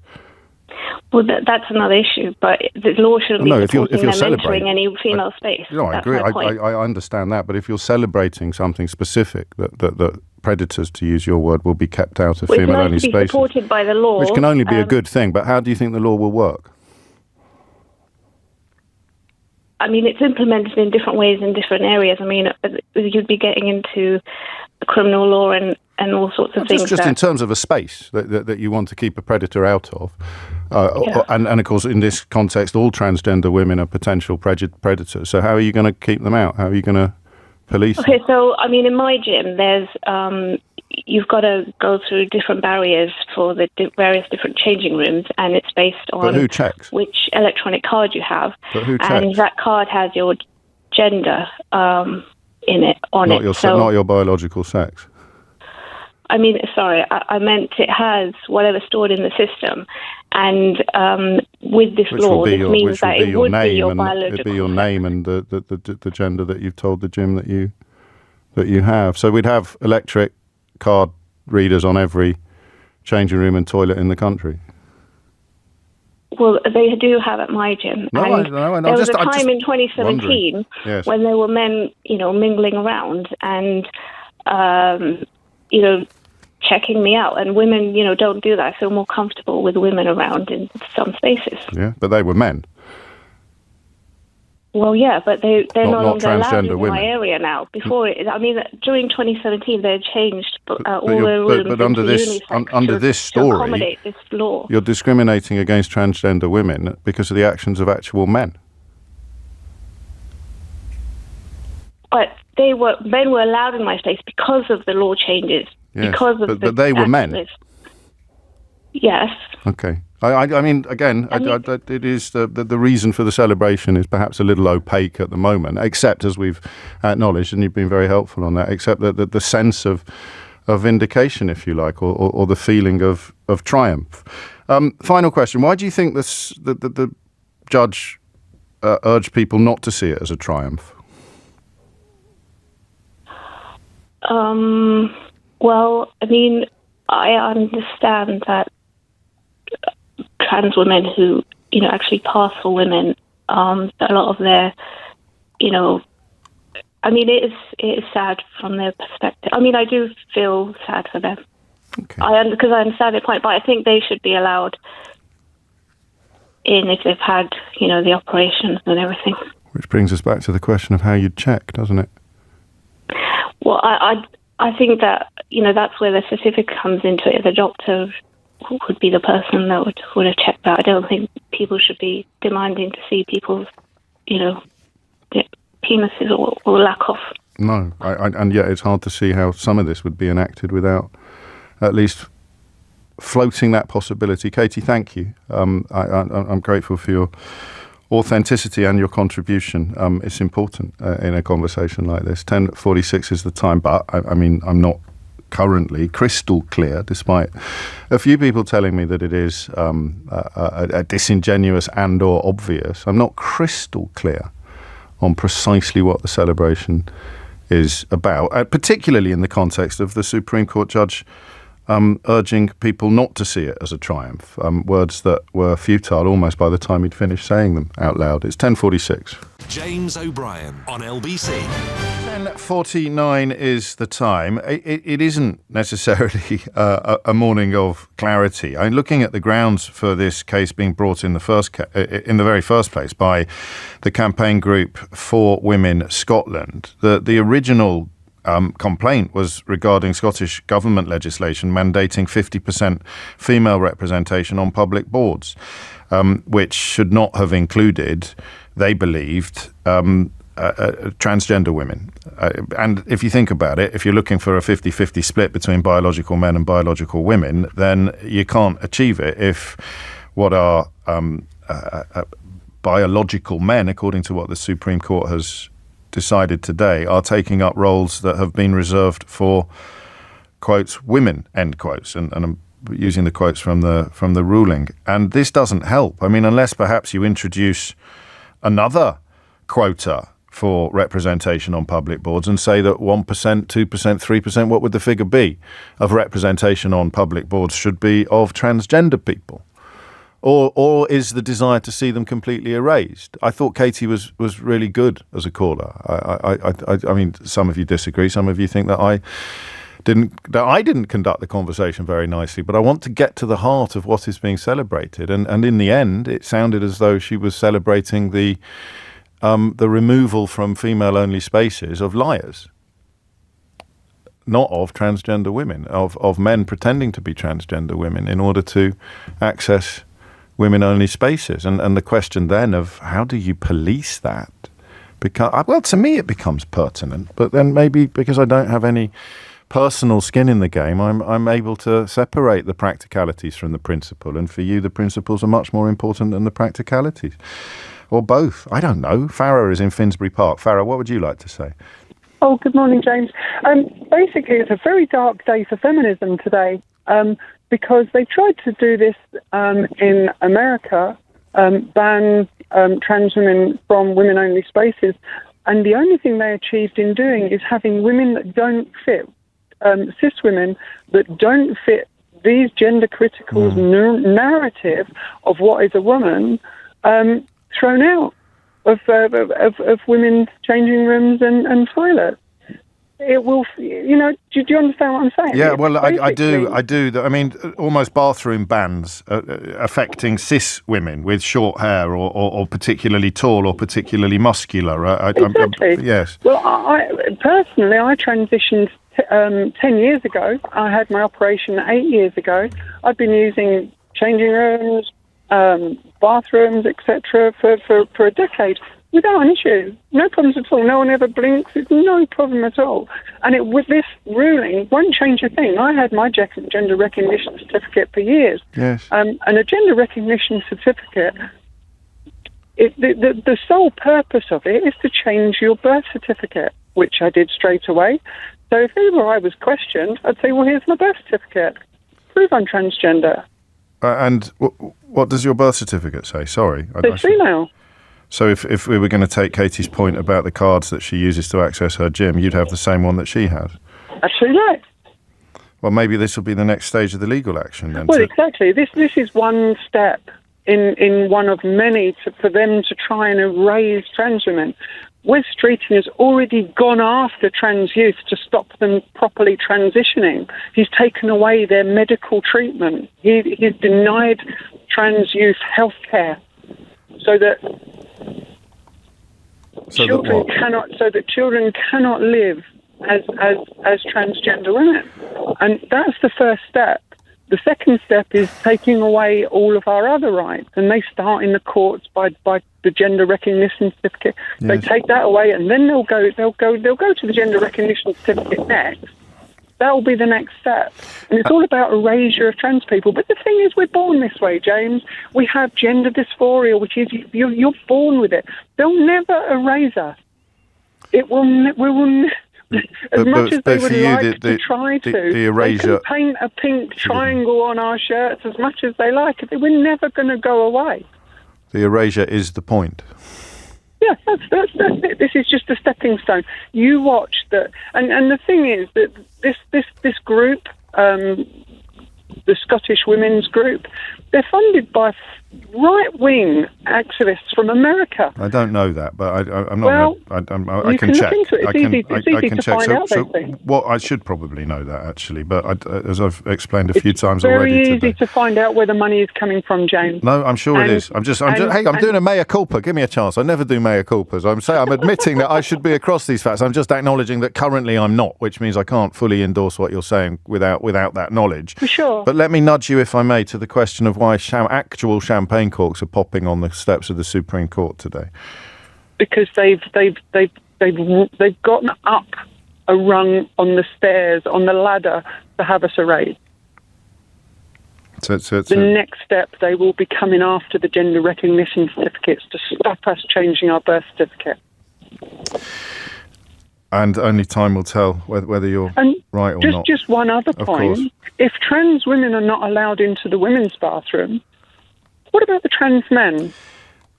Well, that's another issue, but the law shouldn't be supporting them entering any female space. No, I agree. I understand that, but if you're celebrating something specific, that predators, to use your word, will be kept out of female-only spaces, supported by the law, which can only be a good thing. But how do you think the law will work? I mean, it's implemented in different ways in different areas. I mean, you'd be getting into criminal law and all sorts of things. Just in terms of a space that you want to keep a predator out of. And of course, in this context, all transgender women are potential predators. So how are you going to keep them out? How are you going to police them? Okay, so, I mean, in my gym, there's you've got to go through different barriers for the various different changing rooms, and it's based on who checks? Which electronic card you have. But who checks? And that card has your gender in it, not your biological sex. I mean, sorry, I meant it has whatever stored in the system. And with this law, this means that it would be your biological sex. It'd be your name and the gender that you've told the gym that you have. So we'd have electric card readers on every changing room and toilet in the country. Well, they do have at my gym. There was a time in 2017 when there were men, mingling around and, checking me out. And women, don't do that. I feel more comfortable with women around in some spaces. Yeah, but they were men. Well, yeah, but they're no longer allowed in women. My area now. Before, during 2017, they changed all the rooms. But under this story, to accommodate this law, you're discriminating against transgender women because of the actions of actual men. But men were allowed in my space because of the law changes. Yes, but they were men. Yes. Okay. I mean, again, it is the reason for the celebration is perhaps a little opaque at the moment, except as we've acknowledged, and you've been very helpful on that, except that the sense of vindication, if you like, or the feeling of triumph. Final question: why do you think the judge urged people not to see it as a triumph? Well, I mean, I understand that trans women who, actually pass for women, a lot of their, I mean, it is sad from their perspective. I mean, I do feel sad for them. Okay. Because I understand their point, but I think they should be allowed in if they've had, the operations and everything. Which brings us back to the question of how you'd check, doesn't it? Well, I think that, that's where the certificate comes into it. The doctor would be the person that would have checked that. I don't think people should be demanding to see people's, penises or lack of. No, and yet it's hard to see how some of this would be enacted without at least floating that possibility. Katie, thank you. I'm grateful for your authenticity and your contribution. It's important in a conversation like this. 10:46 is the time, but I mean, I'm not currently crystal clear, despite a few people telling me that it is a disingenuous and or obvious. I'm not crystal clear on precisely what the celebration is about, particularly in the context of the Supreme Court judge urging people not to see it as a triumph, words that were futile almost by the time he'd finished saying them out loud. It's 10:46. James O'Brien on LBC. 10:49 is the time. It isn't necessarily a morning of clarity. I'm looking at the grounds for this case being brought in the very first place by the campaign group For Women Scotland. The original complaint was regarding Scottish government legislation mandating 50% female representation on public boards, which should not have included, they believed, transgender women. And if you think about it, if you're looking for a 50-50 split between biological men and biological women, then you can't achieve it if what are biological men, according to what the Supreme Court has decided today, are taking up roles that have been reserved for, quotes, women, end quotes. And I'm using the quotes from the ruling. And this doesn't help. I mean, unless perhaps you introduce another quota for representation on public boards and say that 1%, 2%, 3%, what would the figure be, of representation on public boards should be of transgender people? Or is the desire to see them completely erased? I thought Katie was really good as a caller. I mean, some of you disagree. Some of you think that I didn't conduct the conversation very nicely. But I want to get to the heart of what is being celebrated. And in the end, it sounded as though she was celebrating the removal from female-only spaces of liars, not of transgender women, of men pretending to be transgender women in order to access women-only spaces. And the question then of how do you police that? Well, to me it becomes pertinent, but then maybe because I don't have any personal skin in the game, I'm able to separate the practicalities from the principle. And for you, the principles are much more important than the practicalities. Or both. I don't know. Farah is in Finsbury Park. Farah, what would you like to say? Oh, good morning, James. Basically, it's a very dark day for feminism today because they tried to do this in America, ban trans women from women-only spaces, and the only thing they achieved in doing is having women that don't fit, cis women that don't fit these gender-critical narrative of what is a woman, thrown out of women's changing rooms and toilets. It will, do you understand what I'm saying? Yeah, well, I do. I mean, almost bathroom bans affecting cis women with short hair or particularly tall or particularly muscular. Exactly. Yes. Well, I transitioned 10 years ago. I had my operation 8 years ago. I've been using changing rooms, bathrooms, etc. for a decade without an issue. No problems at all. No one ever blinks. It's no problem at all. And with this ruling, won't change a thing. I had my gender recognition certificate for years. Yes. And a gender recognition certificate, the sole purpose of it is to change your birth certificate, which I did straight away. So if ever I was questioned, I'd say, well, here's my birth certificate. Prove I'm transgender. And what does your birth certificate say? Sorry. It's female. So if we were going to take Katie's point about the cards that she uses to access her gym, you'd have the same one that she has. Absolutely right. Well, maybe this will be the next stage of the legal action then. Well, exactly. This is one step in one of many for them to try and erase trans women. Wes Streeting has already gone after trans youth to stop them properly transitioning. He's taken away their medical treatment. He's denied trans youth health care so that children cannot live as transgender women. And that's the first step. The second step is taking away all of our other rights, and they start in the courts by the gender recognition certificate. Yes. They take that away, and then they'll go to the gender recognition certificate next. That will be the next step, and it's all about erasure of trans people. But the thing is, we're born this way, James. We have gender dysphoria, which is you're born with it. They'll never erase us. We will. As much as they would like to try to, the erasure, they can paint a pink triangle on our shirts as much as they like. We're never going to go away. The erasure is the point. Yeah, that's it. This is just a stepping stone. You watch that, and the thing is that this group, the Scottish Women's Group, They're funded by right-wing activists from America. I don't know that, but I'm not. Well, I you can check. Look into it. It's easy to find out those things. Well, I should probably know that actually, but as I've explained a few times already today, today, it's very easy to find out where the money is coming from, James. No, I'm sure it is. I'm doing a mea culpa. Give me a chance. I never do mea culpas. I'm admitting that I should be across these facts. I'm just acknowledging that currently I'm not, which means I can't fully endorse what you're saying without that knowledge. For sure. But let me nudge you, if I may, to the question of why actual champagne corks are popping on the steps of the Supreme Court today. Because they've gotten up a rung on the stairs, on the ladder, to have us arrayed. The next step, they will be coming after the gender recognition certificates to stop us changing our birth certificate. And only time will tell whether you're right or not. Just one other point. If trans women are not allowed into the women's bathroom, what about the trans men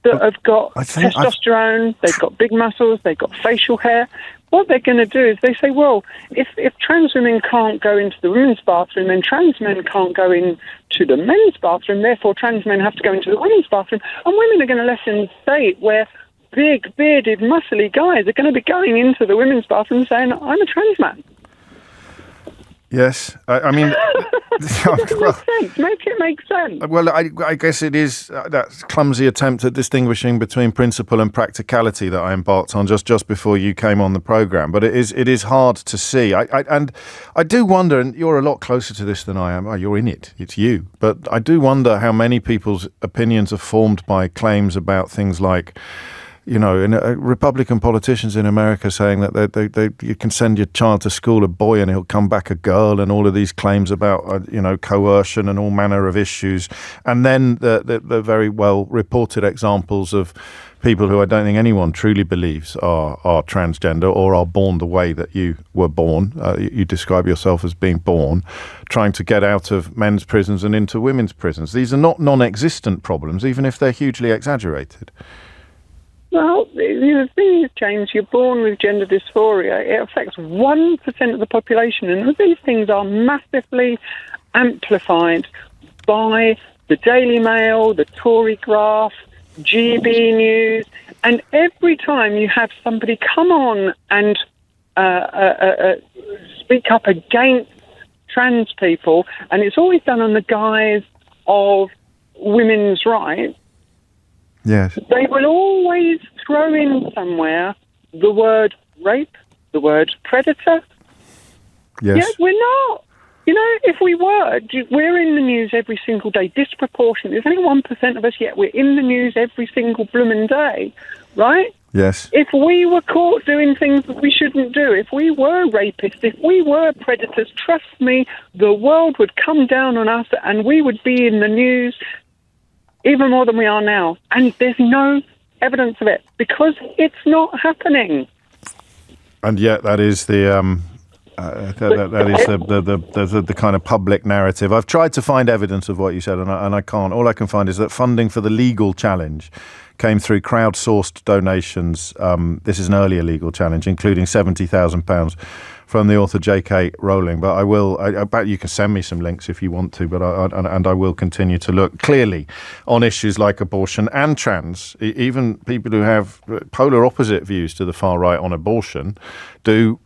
that have got testosterone, they've got big muscles, they've got facial hair? What they're going to do is they say, well, if trans women can't go into the women's bathroom, then trans men can't go into the men's bathroom, therefore trans men have to go into the women's bathroom. And women are going to lessen the state where big, bearded, muscly guys are going to be going into the women's bathroom saying, I'm a trans man. Yes, I mean... Make it make sense. Well, I guess it is that clumsy attempt at distinguishing between principle and practicality that I embarked on just before you came on the programme. But it is hard to see. And I do wonder, and you're a lot closer to this than I am. Oh, you're in it. It's you. But I do wonder how many people's opinions are formed by claims about things like, you know, Republican politicians in America saying that you can send your child to school a boy and he'll come back a girl, and all of these claims about coercion and all manner of issues, and then the very well reported examples of people who I don't think anyone truly believes are transgender or are born the way that you were born. You describe yourself as being born, trying to get out of men's prisons and into women's prisons. These are not non-existent problems, even if they're hugely exaggerated. Well, the thing is, James, you're born with gender dysphoria. It affects 1% of the population, and these things are massively amplified by the Daily Mail, the Tory Graph, GB News, and every time you have somebody come on and speak up against trans people, and it's always done on the guise of women's rights, yes, they will always throw in somewhere the word rape, the word predator. Yes. Yes, we're not. You know, if we were, we're in the news every single day, disproportionately. There's only 1% of us yet. We're in the news every single blooming day, right? Yes. If we were caught doing things that we shouldn't do, if we were rapists, if we were predators, trust me, the world would come down on us and we would be in the news even more than we are now. And there's no evidence of it because it's not happening. And yet that is the the kind of public narrative. I've tried to find evidence of what you said, and I can't. All I can find is that funding for the legal challenge came through crowdsourced donations. This is an earlier legal challenge, including £70,000 from the author J.K. Rowling. But I bet you can send me some links if you want to. But I will continue to look clearly on issues like abortion and trans. Even people who have polar opposite views to the far right on abortion do.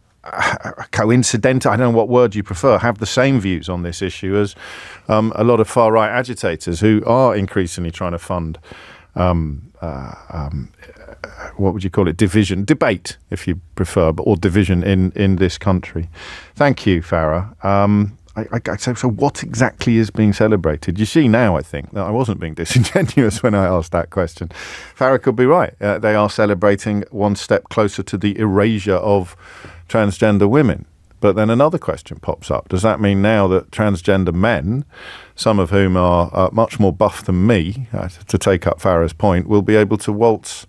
Coincidental, I don't know what word you prefer, have the same views on this issue as a lot of far-right agitators who are increasingly trying to fund, what would you call it, debate, if you prefer, or division in this country. Thank you, Farah. So what exactly is being celebrated? You see now, I think, that I wasn't being disingenuous when I asked that question. Farah could be right. They are celebrating one step closer to the erasure of transgender women. But then another question pops up. Does that mean now that transgender men, some of whom are much more buff than me, to take up Farah's point, will be able to waltz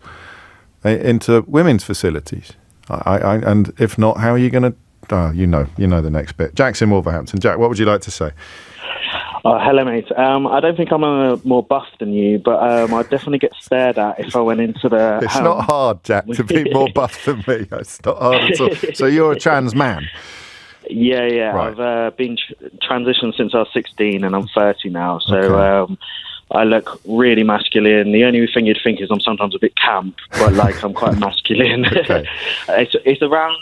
into women's facilities? And if not, how are you going to... you know the next bit. Jack's in Wolverhampton. Jack, what would you like to say? Hello, mate. I don't think I'm more buff than you, but I'd definitely get stared at if I went into the... It's not hard, Jack, to be more buff than me. It's not hard at all. So you're a trans man? Yeah. Right. I've been transitioned since I was 16, and I'm 30 now. So Okay. I look really masculine. The only thing you'd think is I'm sometimes a bit camp, but like I'm quite masculine. Okay. It's around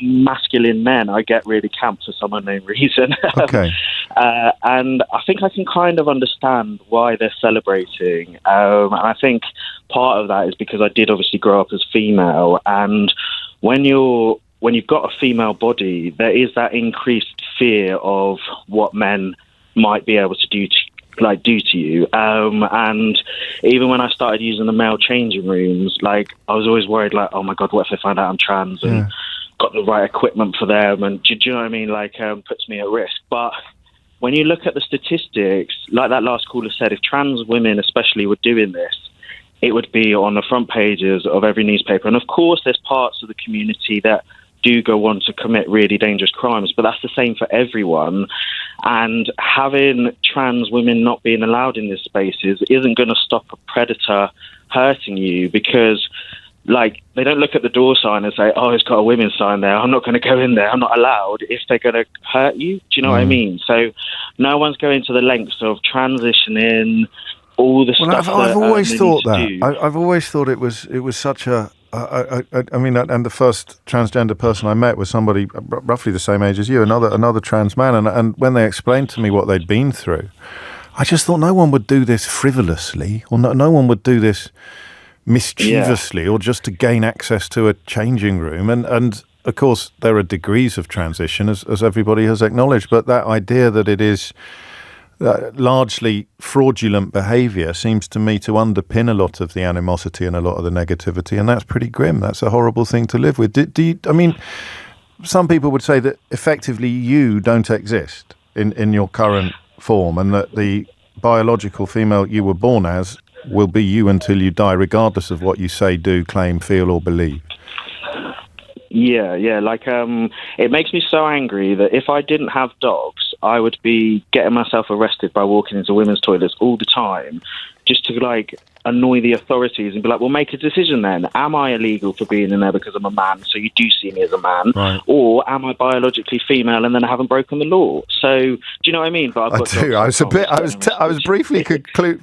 masculine men I get really camp for some unknown reason. Okay. And I think I can kind of understand why they're celebrating. And I think part of that is because I did obviously grow up as female, and when you've got a female body, there is that increased fear of what men might be able to do to you. And even when I started using the male changing rooms, like I was always worried, like, oh my God, what if they find out I'm trans and got the right equipment for them? And do you know what I mean? Like, puts me at risk. But when you look at the statistics, like that last caller said, if trans women especially were doing this, it would be on the front pages of every newspaper. And of course, there's parts of the community that do go on to commit really dangerous crimes, but that's the same for everyone. And having trans women not being allowed in these spaces isn't going to stop a predator hurting you, because like they don't look at the door sign and say, oh, it's got a women's sign there, I'm not going to go in there, I'm not allowed, if they're going to hurt you. Do you know what I mean? So no one's going to the lengths of transitioning, all the stuff. I've always thought that. do. I've always thought it was such a. I mean, and the first transgender person I met was somebody roughly the same age as you, another trans man, and when they explained to me what they'd been through, I just thought no one would do this frivolously, or no one would do this mischievously, or just to gain access to a changing room. And of course, there are degrees of transition, as everybody has acknowledged, but that idea that it is largely fraudulent behaviour seems to me to underpin a lot of the animosity and a lot of the negativity, and that's pretty grim. That's a horrible thing to live with. I mean, some people would say that effectively you don't exist in your current form, and that the biological female you were born as will be you until you die, regardless of what you say, do, claim, feel or believe. Yeah, like it makes me so angry that if I didn't have dogs, I would be getting myself arrested by walking into women's toilets all the time, just to like annoy the authorities and be like, well, make a decision then. Am I illegal for being in there because I'm a man, so you do see me as a man? Right. Or am I biologically female and then I haven't broken the law? So, do you know what I mean? But I do. I was briefly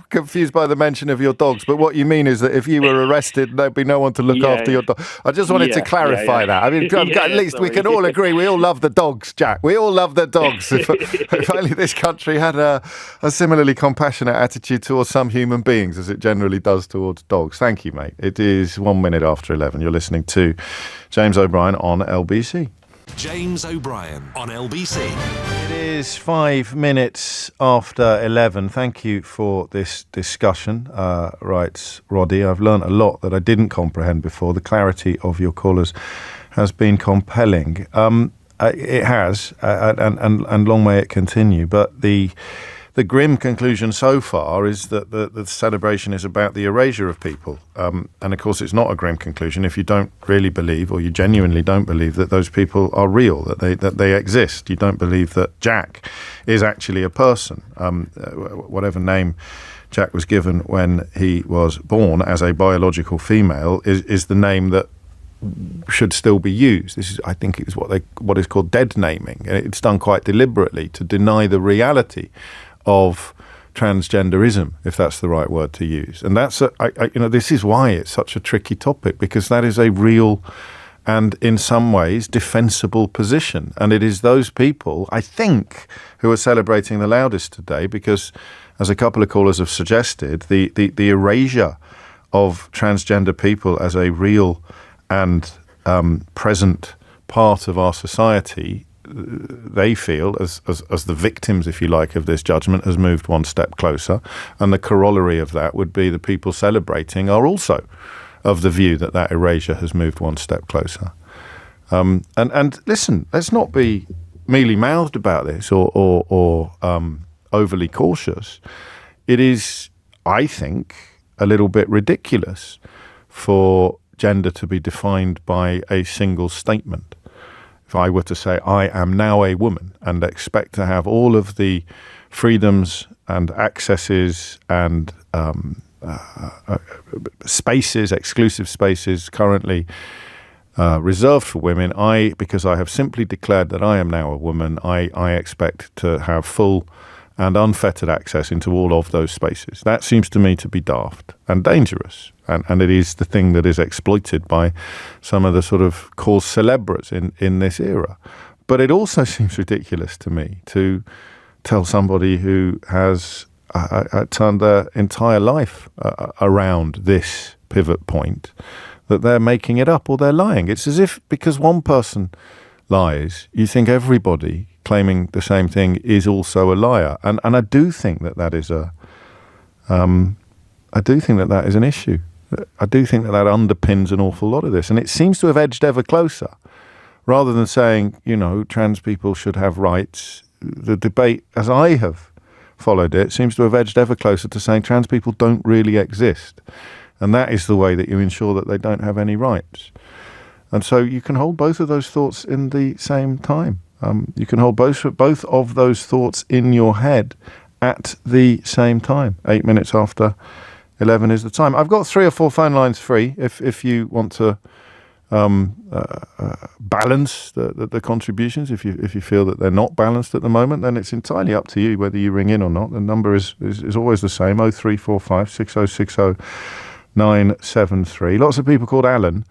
confused by the mention of your dogs, but what you mean is that if you were arrested, there'd be no one to look after your dog. I just wanted to clarify that. I mean, at least we can all agree we all love the dogs, Jack. We all love the dogs. If only this country had a similarly compassionate attitude towards some human beings as it generally does towards dogs. Thank you, mate. It is 1 minute after 11. You're listening to James O'Brien on LBC. James O'Brien on LBC. It is 5 minutes after 11. Thank you for this discussion, writes Roddy. I've learnt a lot that I didn't comprehend before. The clarity of your callers has been compelling. It has, and long may it continue. But the grim conclusion so far is that the celebration is about the erasure of people. And of course, it's not a grim conclusion if you don't really believe, or you genuinely don't believe, that those people are real, that they exist. You don't believe that Jack is actually a person. Whatever name Jack was given when he was born as a biological female is the name that should still be used. This is, I think, is what is called dead naming. It's done quite deliberately to deny the reality of transgenderism, if that's the right word to use. And that's this is why it's such a tricky topic, because that is a real and in some ways defensible position. And it is those people, I think, who are celebrating the loudest today, because as a couple of callers have suggested, the erasure of transgender people as a real and present part of our society, they feel, as the victims, if you like, of this judgment, has moved one step closer. And the corollary of that would be the people celebrating are also of the view that erasure has moved one step closer. And listen, let's not be mealy-mouthed about this or overly cautious. It is, I think, a little bit ridiculous for gender to be defined by a single statement. If I were to say, I am now a woman, and expect to have all of the freedoms and accesses and spaces, exclusive spaces currently reserved for women. Because I have simply declared that I am now a woman, I expect to have full and unfettered access into all of those spaces. That seems to me to be daft and dangerous. And it is the thing that is exploited by some of the sort of cause célèbres in this era. But it also seems ridiculous to me to tell somebody who has turned their entire life around this pivot point that they're making it up or they're lying. It's as if because one person lies, you think everybody claiming the same thing is also a liar. And I do think that is an issue. I do think that underpins an awful lot of this. And it seems to have edged ever closer. Rather than saying, trans people should have rights, the debate, as I have followed it, seems to have edged ever closer to saying trans people don't really exist. And that is the way that you ensure that they don't have any rights. And so you can hold both of those thoughts in the same time. You can hold both of those thoughts in your head at the same time. 8 minutes after 11 is the time. I've got 3 or 4 phone lines free if you want to balance the contributions. If you feel that they're not balanced at the moment, then it's entirely up to you whether you ring in or not. The number is always the same, 0345 6060 973. Lots of people called Alan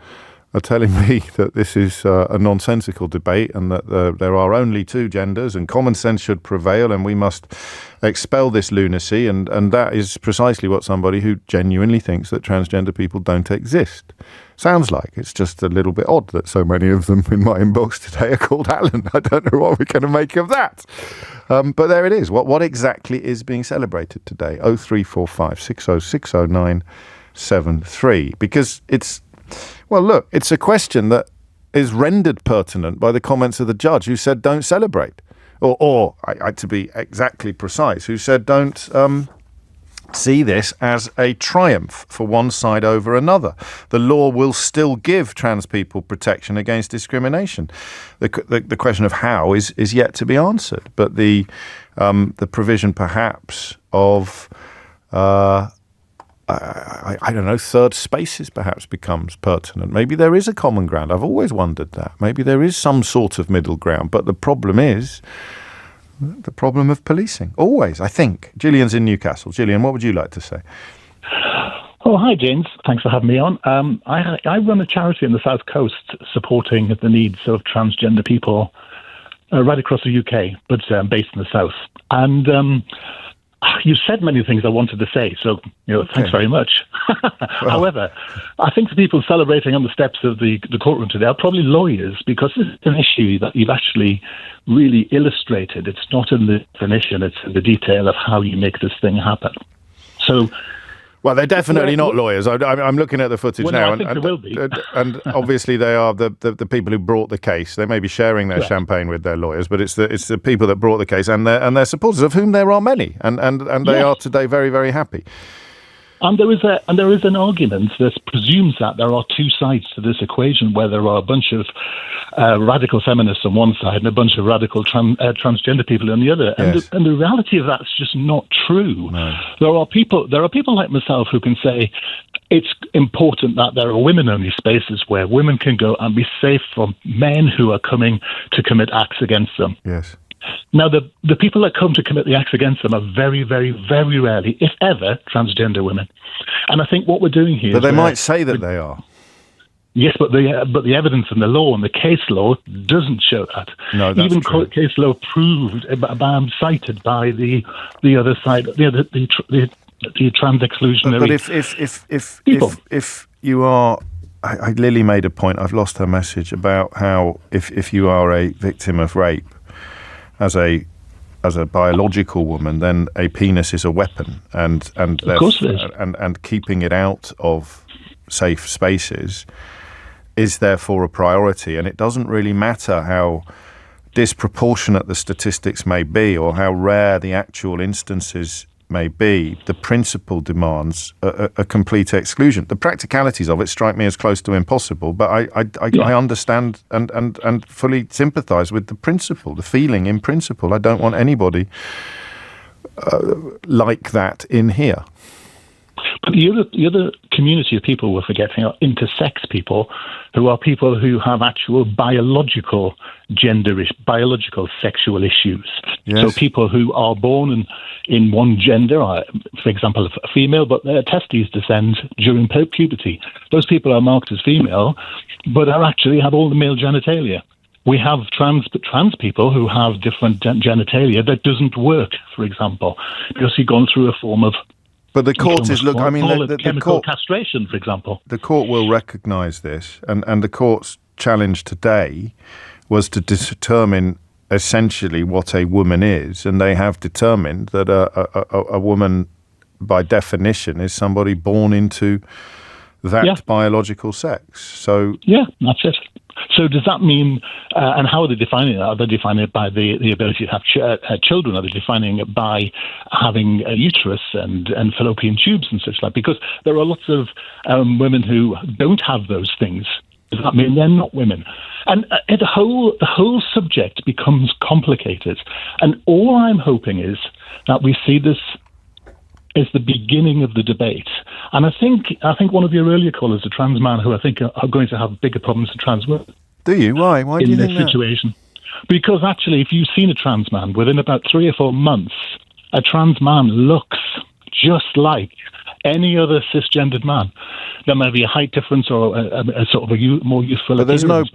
are telling me that this is a nonsensical debate and that there are only 2 genders and common sense should prevail and we must expel this lunacy. And that is precisely what somebody who genuinely thinks that transgender people don't exist sounds like. It's just a little bit odd that so many of them in my inbox today are called Alan. I don't know what we're going to make of that. But there it is. What exactly is being celebrated today? 0345 6060 973. Because it's a question that is rendered pertinent by the comments of the judge who said don't celebrate. Or to be exactly precise, who said don't see this as a triumph for one side over another. The law will still give trans people protection against discrimination. The question of how is yet to be answered. But the provision perhaps of I don't know, third spaces perhaps becomes pertinent. Maybe there is a common ground. I've always wondered that. Maybe there is some sort of middle ground. But the problem is the problem of policing. Always, I think. Gillian's in Newcastle. Gillian, what would you like to say? Oh, hi, James. Thanks for having me on. I run a charity in the South Coast supporting the needs of transgender people right across the UK, but based in the South. And you said many things I wanted to say, so thanks very much. However, I think the people celebrating on the steps of the courtroom today are probably lawyers, because this is an issue that you've actually really illustrated. It's not in the definition, it's in the detail of how you make this thing happen. So, well, they're definitely not lawyers. I'm looking at the footage now, I think they will be. And obviously they are the people who brought the case. They may be sharing their champagne with their lawyers, but it's the people that brought the case and their supporters, of whom there are many, and they are today very, very happy. And there is an argument that presumes that there are 2 sides to this equation, where there are a bunch of radical feminists on one side and a bunch of radical transgender people on the other. Yes. And the reality of that's just not true. No. There are people like myself who can say it's important that there are women-only spaces where women can go and be safe from men who are coming to commit acts against them. Yes. Now, the people that come to commit the acts against them are very, very, very rarely, if ever, transgender women. And I think what we're doing here... But they might say that they are. Yes, but the evidence in the law and the case law doesn't show that. No, that's even true. Case law proved, cited by the other side, the trans exclusionary. But if you are... Lily made a point, I've lost her message, about how if you are a victim of rape, as a biological woman, then a penis is a weapon, and of course it is. And keeping it out of safe spaces is therefore a priority. And it doesn't really matter how disproportionate the statistics may be or how rare the actual instances may be. The principle demands a complete exclusion. The practicalities of it strike me as close to impossible, but I understand and fully sympathise with the principle, the feeling in principle. I don't want anybody like that in here. But the other community of people we're forgetting are intersex people, who are people who have actual biological biological sexual issues. Yes. So people who are born in one gender, for example, a female, but their testes descend during puberty. Those people are marked as female, but actually have all the male genitalia. We have trans people who have different genitalia that doesn't work, for example, because you've gone through a form of. But the court is, look, I mean, the chemical court, castration, for example. The court will recognise this, and the court's challenge today was to determine essentially what a woman is, and they have determined that a woman, by definition, is somebody born into that biological sex. So yeah, that's it. So does that mean, and how are they defining it? Are they defining it by the ability to have children? Are they defining it by having a uterus and fallopian tubes and such like? Because there are lots of women who don't have those things. Does that mean they're not women? And the whole subject becomes complicated. And all I'm hoping is that we see this is the beginning of the debate. And I think one of your earlier callers, a trans man, who I think are going to have bigger problems than trans women. Do you? Why? Why do you think that? In this situation. Because actually, if you've seen a trans man, within about 3 or 4 months, a trans man looks just like any other cisgendered man. There may be a height difference or a sort of a more youthful. But there's no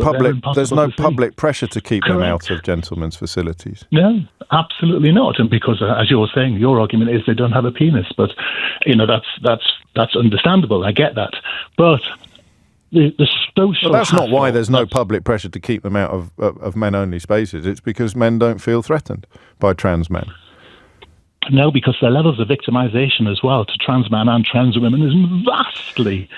public pressure to keep them out of gentlemen's facilities. No, absolutely not. And because, as you're saying, your argument is they don't have a penis. But that's understandable. I get that. But the social. Well, that's not why there's no public pressure to keep them out of men-only spaces. It's because men don't feel threatened by trans men. No, because the levels of victimization as well to trans men and trans women is vastly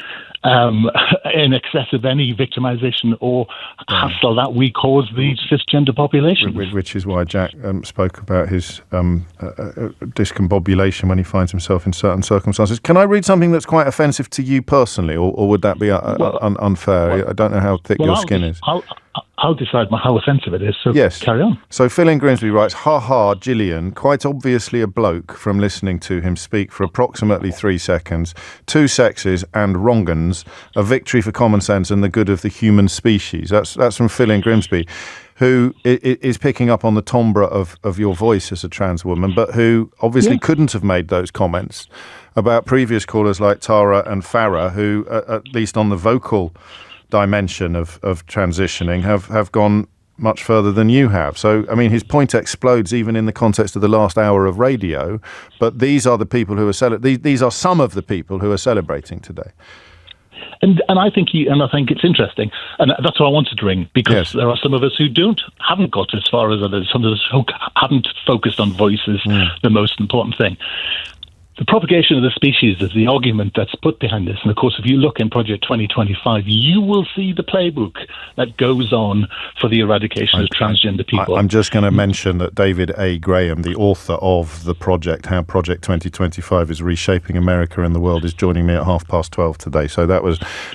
in excess of any victimization or hassle that we cause the cisgender population. Which is why Jack spoke about his discombobulation when he finds himself in certain circumstances. Can I read something that's quite offensive to you personally, or would that be unfair? I don't know how thick your skin is. I'll decide how offensive it is, so carry on. So Phil in Grimsby writes, ha, Gillian, quite obviously a bloke from listening to him speak for approximately 3 seconds, 2 sexes and wrong'uns, a victory for common sense and the good of the human species. That's from Phil in Grimsby, who is picking up on the timbre of your voice as a trans woman, but who obviously couldn't have made those comments about previous callers like Tara and Farah, who, at least on the vocal dimension of transitioning, have gone much further than you have. So, I mean, his point explodes even in the context of the last hour of radio, but these are the people who are these are some of the people who are celebrating today. And I think it's interesting, and that's what I wanted to ring, because there are some of us who haven't got as far as others. Some of us who haven't focused on voice as the most important thing. The propagation of the species is the argument that's put behind this. And of course, if you look in Project 2025, you will see the playbook that goes on for the eradication of transgender people. I'm just going to mention that David A. Graham, the author of the project, How Project 2025 is Reshaping America and the World, is joining me at 12:30 today. So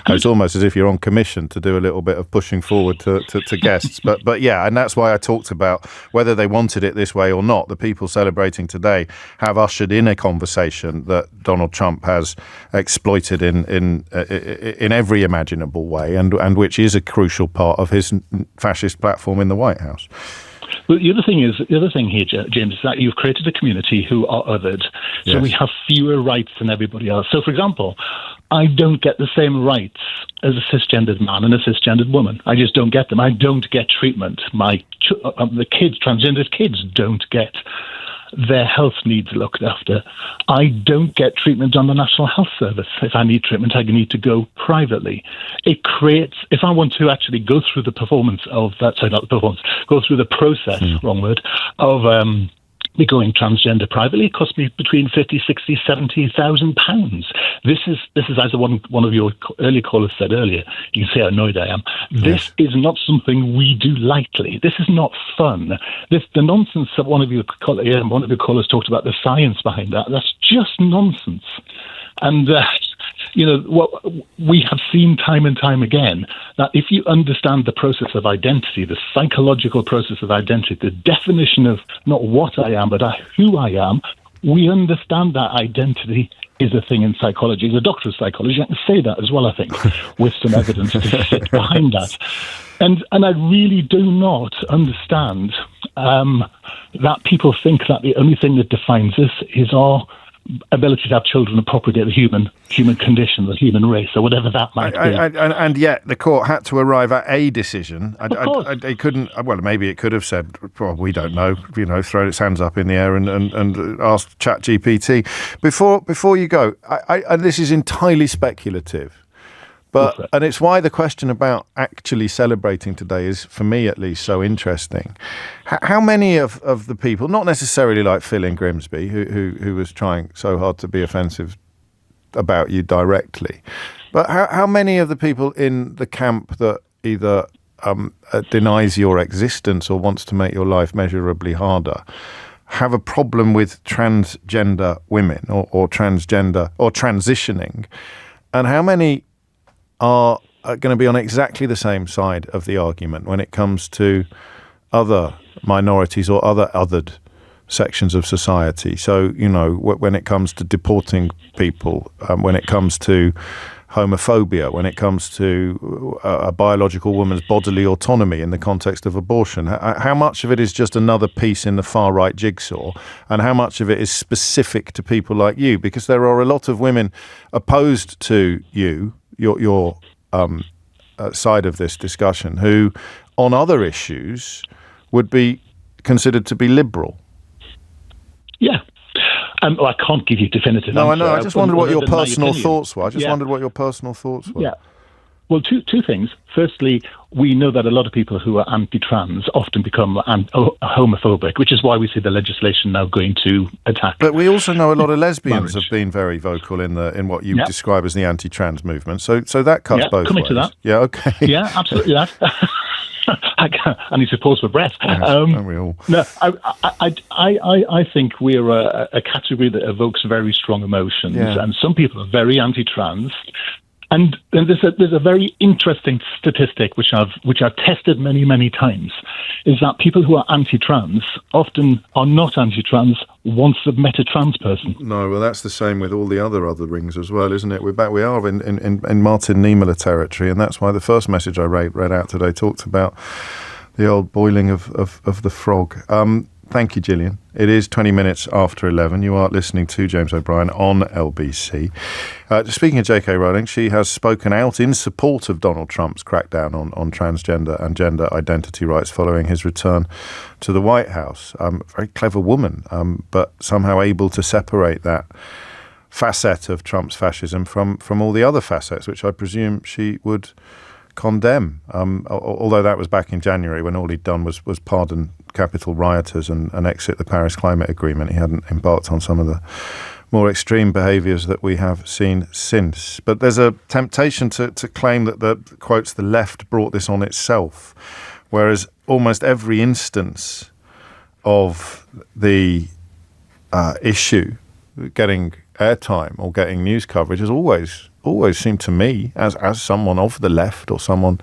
it's almost as if you're on commission to do a little bit of pushing forward to guests. But yeah, and that's why I talked about whether they wanted it this way or not. The people celebrating today have ushered in a conversation that Donald Trump has exploited in every imaginable way, and which is a crucial part of his fascist platform in the White House. But the other thing here, James, is that you've created a community who are othered, so we have fewer rights than everybody else. So, for example, I don't get the same rights as a cisgendered man and a cisgendered woman. I just don't get them. I don't get treatment. Transgendered kids don't get their health needs looked after. I don't get treatment on the National Health Service. If I need treatment, I need to go privately. It creates, if I want to actually go through the performance of that, go through the process, of becoming transgender privately, it costs me between 50, 60, 70,000 pounds. This is as one of your early callers said earlier. You can see how annoyed I am. This is not something we do lightly. This is not fun. The nonsense that one of your callers talked about, the science behind that, that's just nonsense. And what we have seen time and time again, that if you understand the process of identity, the psychological process of identity, the definition of not what I am, but who I am, we understand that identity is a thing in psychology. As a doctor of psychology, I can say that as well, I think, with some evidence to sit behind that. And I really do not understand that people think that the only thing that defines us is our ability to have children and propagate the human condition, the human race, or whatever that might be. And yet the court had to arrive at a decision. They couldn't. Well, maybe it could have said, "Well, we don't know." Thrown its hands up in the air and asked ChatGPT. Before you go, and this is entirely speculative. And it's why the question about actually celebrating today is, for me at least, so interesting. How many of the people, not necessarily like Phil in Grimsby, who was trying so hard to be offensive about you directly, but how many of the people in the camp that either denies your existence or wants to make your life measurably harder have a problem with transgender women or transgender or transitioning, and how many are going to be on exactly the same side of the argument when it comes to other minorities or other othered sections of society? So, when it comes to deporting people, when it comes to homophobia, when it comes to a biological woman's bodily autonomy in the context of abortion, how much of it is just another piece in the far-right jigsaw, and how much of it is specific to people like you? Because there are a lot of women opposed to your side of this discussion who, on other issues, would be considered to be liberal. Yeah. I can't give you definitive answer. No, I know. I just wondered what your personal thoughts were. Yeah. Well, two things. Firstly, we know that a lot of people who are anti-trans often become homophobic, which is why we see the legislation now going to attack. But we also know a lot of lesbians have been very vocal in what you describe as the anti-trans movement. So that cuts both ways. To that. Yeah, okay. Yeah, absolutely. That. I need to pause for breath. Don't we all? No, I think we're a category that evokes very strong emotions, and some people are very anti-trans. And there's a very interesting statistic which I've tested many times, is that people who are anti-trans often are not anti-trans once they've met a trans person. No, well, that's the same with all the other rings as well, isn't it? We are in Martin Niemöller territory, and that's why the first message I read out today talked about the old boiling of the frog. Thank you, Gillian. It is 20 minutes after 11. You are listening to James O'Brien on LBC. Speaking of J.K. Rowling, she has spoken out in support of Donald Trump's crackdown on transgender and gender identity rights following his return to the White House. Very clever woman, but somehow able to separate that facet of Trump's fascism from all the other facets, which I presume she would condemn. Although that was back in January when all he'd done was pardon Capitol rioters and exit the Paris Climate Agreement. He hadn't embarked on some of the more extreme behaviours that we have seen since. But there's a temptation to claim that the left brought this on itself, whereas almost every instance of the issue getting airtime or getting news coverage has always seemed to me, as someone of the left or someone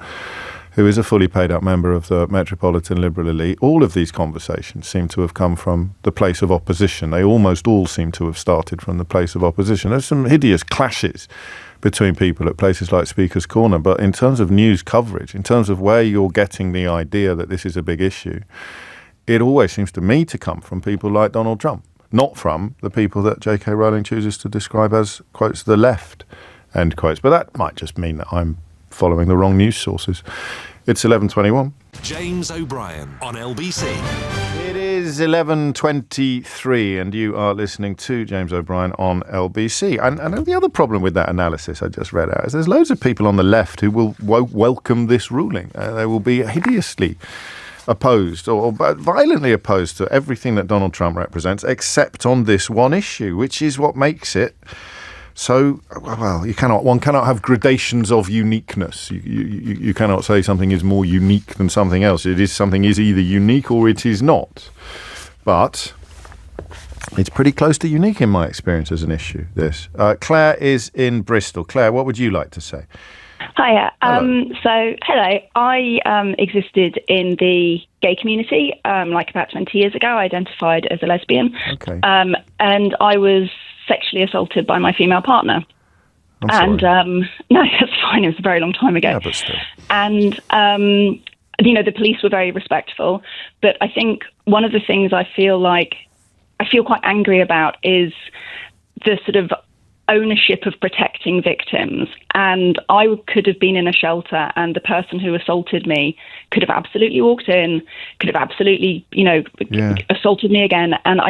who is a fully paid up member of the Metropolitan Liberal elite, all of these conversations seem to have come from the place of opposition. They almost all seem to have started from the place of opposition. There's some hideous clashes between people at places like Speaker's Corner, but in terms of news coverage, in terms of where you're getting the idea that this is a big issue, it always seems to me to come from people like Donald Trump, not from the people that J.K. Rowling chooses to describe as, quotes, the left, end quotes. But that might just mean that I'm following the wrong news sources. It's 11:21. James O'Brien on LBC. It is 11:23 and you are listening to James O'Brien on LBC. And the other problem with that analysis I just read out is there's loads of people on the left who will welcome this ruling. They will be hideously opposed or violently opposed to everything that Donald Trump represents, except on this one issue, which is what makes it so, well, one cannot have gradations of uniqueness. You cannot say something is more unique than something else. Something is either unique or it is not. But it's pretty close to unique in my experience as an issue, this. Claire is in Bristol. Claire, what would you like to say? Hiya. Hello. I existed in the gay community like about 20 years ago. I identified as a lesbian. Okay. And I was sexually assaulted by my female partner. I'm sorry. No, that's fine. It was a very long time ago. Yeah, but still. And, the police were very respectful. But I think one of the things I feel quite angry about is the sort of ownership of protecting victims. And I could have been in a shelter and the person who assaulted me could have absolutely walked in, could have absolutely, assaulted me again. And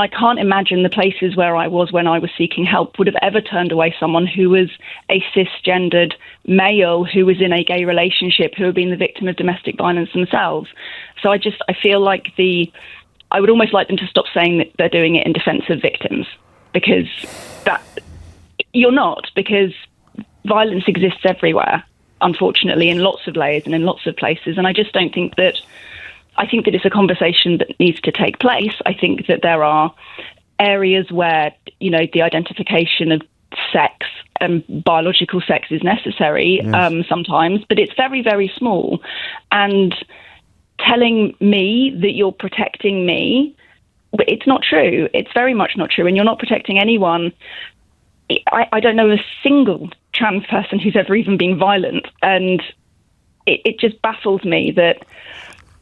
I can't imagine the places where I was when I was seeking help would have ever turned away someone who was a cisgendered male who was in a gay relationship, who had been the victim of domestic violence themselves. So I feel like I would almost like them to stop saying that they're doing it in defense of victims, because you're not, because violence exists everywhere, unfortunately, in lots of layers and in lots of places. And I just don't think that. I think that it's a conversation that needs to take place. I think that there are areas where, the identification of sex and biological sex is necessary sometimes, but it's very, very small. And telling me that you're protecting me, it's not true. It's very much not true. And you're not protecting anyone. I don't know a single trans person who's ever even been violent. And it just baffles me that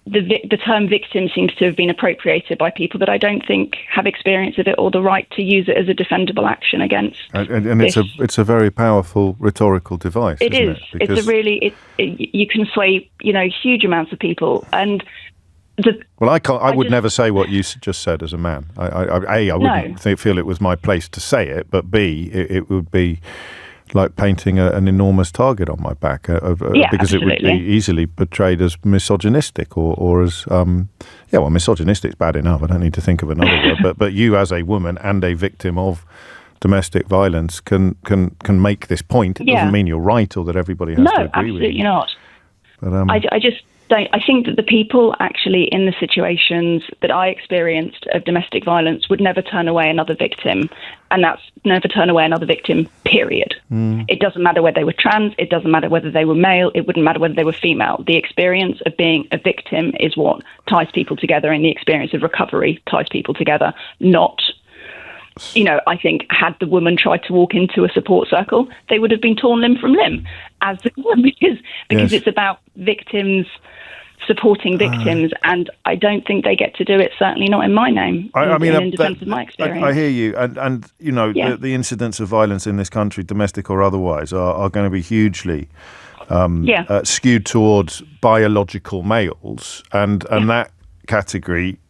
the term victim seems to have been appropriated by people that I don't think have experience of it or the right to use it as a defendable action against. And it's a very powerful rhetorical device. It isn't is. It? Because It's a really. You can sway, huge amounts of people. And I would never say what you just said as a man. I wouldn't feel it was my place to say it, but B, it would be like painting an enormous target on my back because absolutely. It would be easily portrayed as misogynistic or as misogynistic is bad enough. I don't need to think of another word. But you as a woman and a victim of domestic violence can make this point. It doesn't mean you're right or that everybody has to agree with you. No, absolutely not. But I just don't. I think that the people actually in the situations that I experienced of domestic violence would never turn away another victim, and that's never turn away another victim, period. It doesn't matter whether they were trans, it doesn't matter whether they were male, it wouldn't matter whether they were female. The experience of being a victim is what ties people together, and the experience of recovery ties people together, not... I think had the woman tried to walk into a support circle, they would have been torn limb from limb, because it's about victims supporting victims, and I don't think they get to do it. Certainly not in my name. In defence of my experience. I hear you, and the incidents of violence in this country, domestic or otherwise, are going to be hugely skewed towards biological males, and that category.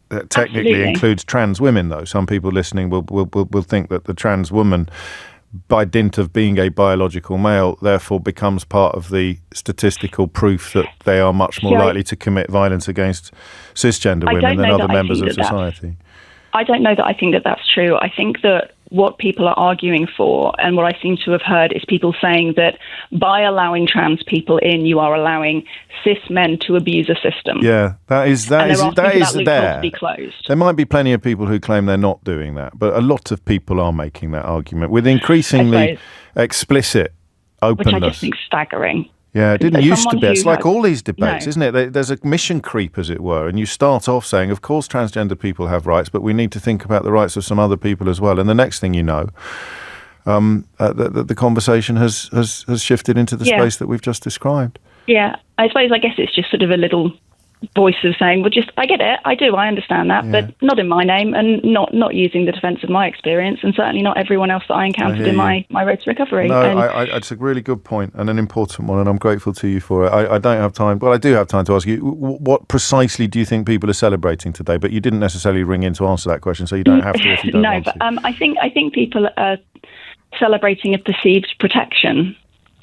That technically Absolutely. includes trans women, though. Some people listening will think that the trans woman, by dint of being a biological male, therefore becomes part of the statistical proof that they are much more likely to commit violence against cisgender women than other members of society. I don't know that I think that that's true. I think that what people are arguing for, and what I seem to have heard, is people saying that by allowing trans people in, you are allowing cis men to abuse a system. Yeah, that is there. To be closed. There might be plenty of people who claim they're not doing that, but a lot of people are making that argument with increasingly explicit openness. Which I just think staggering. Yeah, it didn't used to be. It's like all these debates, No. isn't it? There's a mission creep, as it were, and you start off saying, of course, transgender people have rights, but we need to think about the rights of some other people as well. And the next thing you know, the conversation has shifted into the space that we've just described. Yeah, I guess it's just sort of a little voice of saying, well, just, I get it, I understand that, but not in my name, and not using the defence of my experience, and certainly not everyone else that I encountered in my road to recovery. No, it's a really good point and an important one, and I'm grateful to you for it. I don't have time, well, I do have time to ask you, what precisely do you think people are celebrating today? But you didn't necessarily ring in to answer that question, so you don't have to if you don't want to. No, but I think people are celebrating a perceived protection